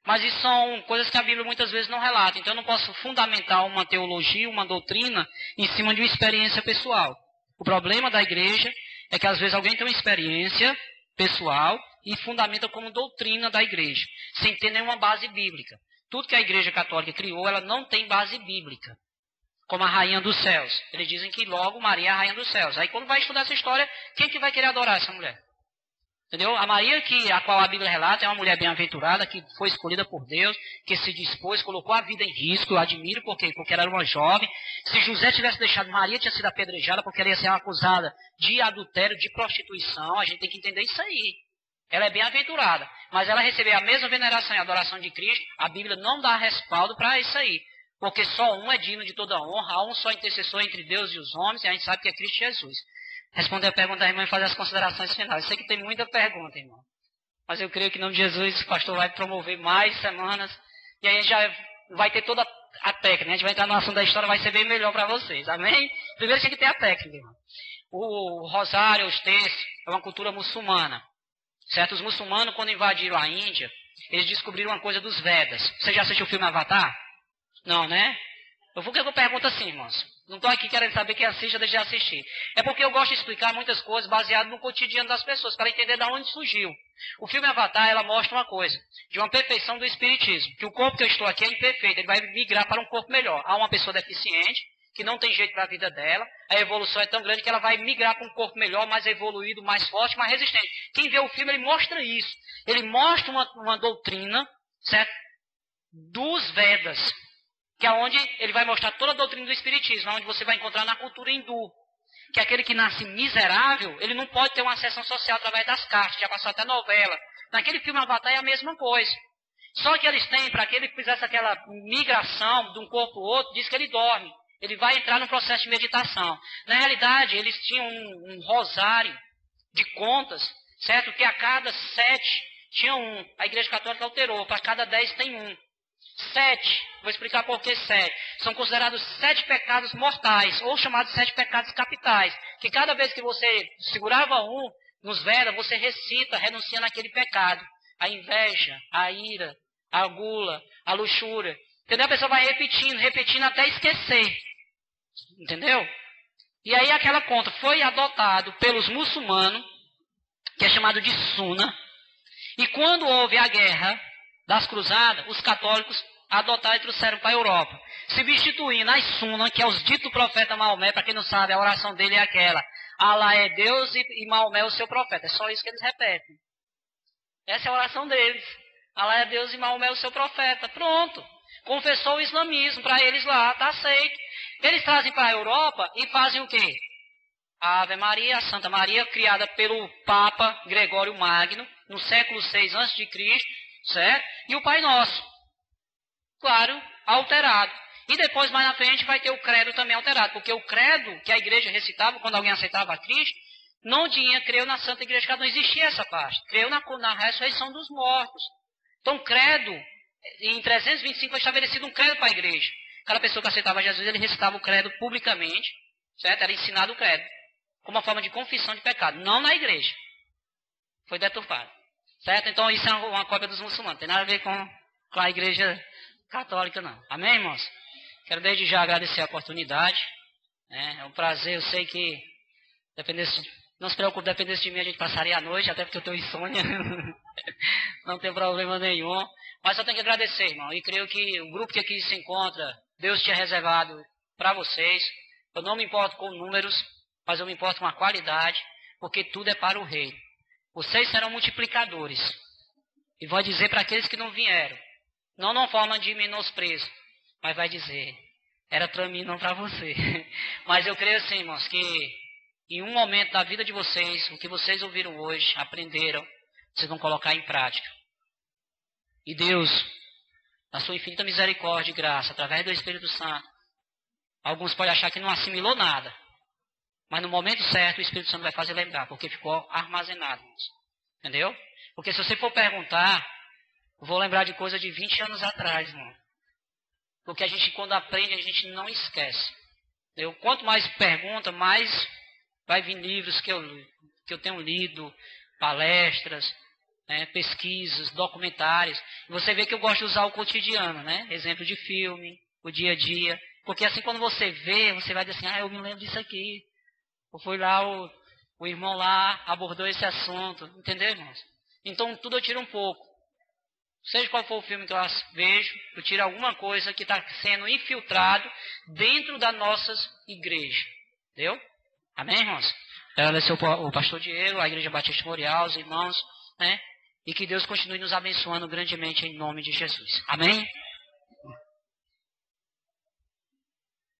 Mas isso são coisas que a Bíblia muitas vezes não relata. Então eu não posso fundamentar uma teologia, uma doutrina, em cima de uma experiência pessoal. O problema da igreja é que às vezes alguém tem uma experiência pessoal e fundamenta como doutrina da igreja, sem ter nenhuma base bíblica. Tudo que a igreja católica criou, ela não tem base bíblica. Como a rainha dos céus. Eles dizem que logo Maria é a rainha dos céus. Aí quando vai estudar essa história, quem que vai querer adorar essa mulher? Entendeu? A Maria, a qual a Bíblia relata, é uma mulher bem-aventurada, que foi escolhida por Deus, que se dispôs, colocou a vida em risco. Eu admiro, por quê? Porque ela era uma jovem. Se José tivesse deixado, Maria tinha sido apedrejada, porque ela ia ser acusada de adultério, de prostituição. A gente tem que entender isso aí. Ela é bem-aventurada. Mas ela recebeu a mesma veneração e adoração de Cristo. A Bíblia não dá respaldo para isso aí. Porque só um é digno de toda honra, há um só intercessor entre Deus e os homens, e a gente sabe que é Cristo Jesus. Responder a pergunta da irmã e fazer as considerações finais. Eu sei que tem muita pergunta, irmão. Mas eu creio que em nome de Jesus o pastor vai promover mais semanas. E aí a gente já vai ter toda a técnica. A gente vai entrar no assunto da história, vai ser bem melhor para vocês. Amém? Primeiro tem que ter a técnica, irmão. O rosário, os terços, é uma cultura muçulmana. Certo? Os muçulmanos, quando invadiram a Índia, eles descobriram uma coisa dos Vedas. Você já assistiu o filme Avatar? Não, né? Por que eu pergunto assim, irmãos? Não estou aqui querendo saber quem assiste ou deixa de assistir. É porque eu gosto de explicar muitas coisas baseado no cotidiano das pessoas, para entender de onde surgiu. O filme Avatar, ela mostra uma coisa, de uma perfeição do espiritismo, que o corpo que eu estou aqui é imperfeito, ele vai migrar para um corpo melhor. Há uma pessoa deficiente, que não tem jeito para a vida dela, a evolução é tão grande que ela vai migrar para um corpo melhor, mais evoluído, mais forte, mais resistente. Quem vê o filme, ele mostra isso. Ele mostra uma doutrina, certo? Dos Vedas, que é onde ele vai mostrar toda a doutrina do espiritismo, onde você vai encontrar na cultura hindu, que aquele que nasce miserável, ele não pode ter uma ascensão social através das castas, já passou até novela. Naquele filme Avatar é a mesma coisa. Só que eles têm, para aquele que fizesse aquela migração de um corpo ao outro, diz que ele dorme. Ele vai entrar no processo de meditação. Na realidade, eles tinham um rosário de contas, certo? Que a cada 7 tinha um. A Igreja Católica alterou, para cada 10 tem um. 7, vou explicar por que 7. São considerados 7 pecados mortais, ou chamados 7 pecados capitais. Que cada vez que você segurava um, nos Vedas, você recita, renuncia naquele pecado. A inveja, a ira, a gula, a luxúria. Entendeu? A pessoa vai repetindo até esquecer. Entendeu? E aí aquela conta foi adotado pelos muçulmanos, que é chamado de Sunna. E quando houve a guerra das cruzadas, os católicos adotaram e trouxeram para a Europa, substituindo as Sunna, que é os ditos profeta Maomé. Para quem não sabe, a oração dele é aquela: Alá é Deus e Maomé é o seu profeta. É só isso que eles repetem. Essa é a oração deles. Alá é Deus e Maomé é o seu profeta. Pronto. Confessou o islamismo para eles lá, está aceito. Eles trazem para a Europa e fazem o quê? A Ave Maria, a Santa Maria, criada pelo Papa Gregório Magno, no século VI a.C., certo? E o Pai Nosso. Claro, alterado. E depois, mais na frente, vai ter o credo também alterado. Porque o credo que a igreja recitava quando alguém aceitava a Cristo, não tinha, creu na Santa Igreja Católica, não existia essa parte. Creu na ressurreição dos mortos. Então, credo, em 325 foi estabelecido um credo para a igreja. Cada pessoa que aceitava Jesus, ele recitava o credo publicamente, certo? Era ensinado o credo, como uma forma de confissão de pecado, não na igreja. Foi deturpado, certo? Então, isso é uma cópia dos muçulmanos, não tem nada a ver com a igreja católica, não. Amém, irmãos? Quero desde já agradecer a oportunidade. É um prazer, eu sei que, não se preocupe, dependesse de mim, a gente passaria a noite, até porque eu tenho insônia. Não tem problema nenhum. Mas só tenho que agradecer, irmão. E creio que o grupo que aqui se encontra, Deus tinha reservado para vocês. Eu não me importo com números, mas eu me importo com a qualidade, porque tudo é para o reino. Vocês serão multiplicadores. E vou dizer para aqueles que não vieram, não forma de menosprezo, mas vai dizer, era para mim, não para você. Mas eu creio assim, irmãos, que em um momento da vida de vocês, o que vocês ouviram hoje, aprenderam, vocês vão colocar em prática. E Deus, na sua infinita misericórdia e graça, através do Espírito Santo, alguns podem achar que não assimilou nada. Mas no momento certo, o Espírito Santo vai fazer lembrar, porque ficou armazenado. Entendeu? Porque se você for perguntar, eu vou lembrar de coisa de 20 anos atrás, irmão. Porque a gente, quando aprende, a gente não esquece. Entendeu? Quanto mais pergunta, mais vai vir livros que eu tenho lido, palestras, né, pesquisas, documentários. E você vê que eu gosto de usar o cotidiano, né? Exemplo de filme, o dia a dia. Porque assim, quando você vê, você vai dizer assim, eu me lembro disso aqui. Ou foi lá, o irmão lá abordou esse assunto. Entendeu, irmãos? Então, tudo eu tiro um pouco. Seja qual for o filme que eu vejo, eu tiro alguma coisa que está sendo infiltrado dentro das nossas igrejas. Entendeu? Amém, irmãos? Agradecer o pastor Diego, a Igreja Batista Memorial, os irmãos, né? E que Deus continue nos abençoando grandemente em nome de Jesus. Amém?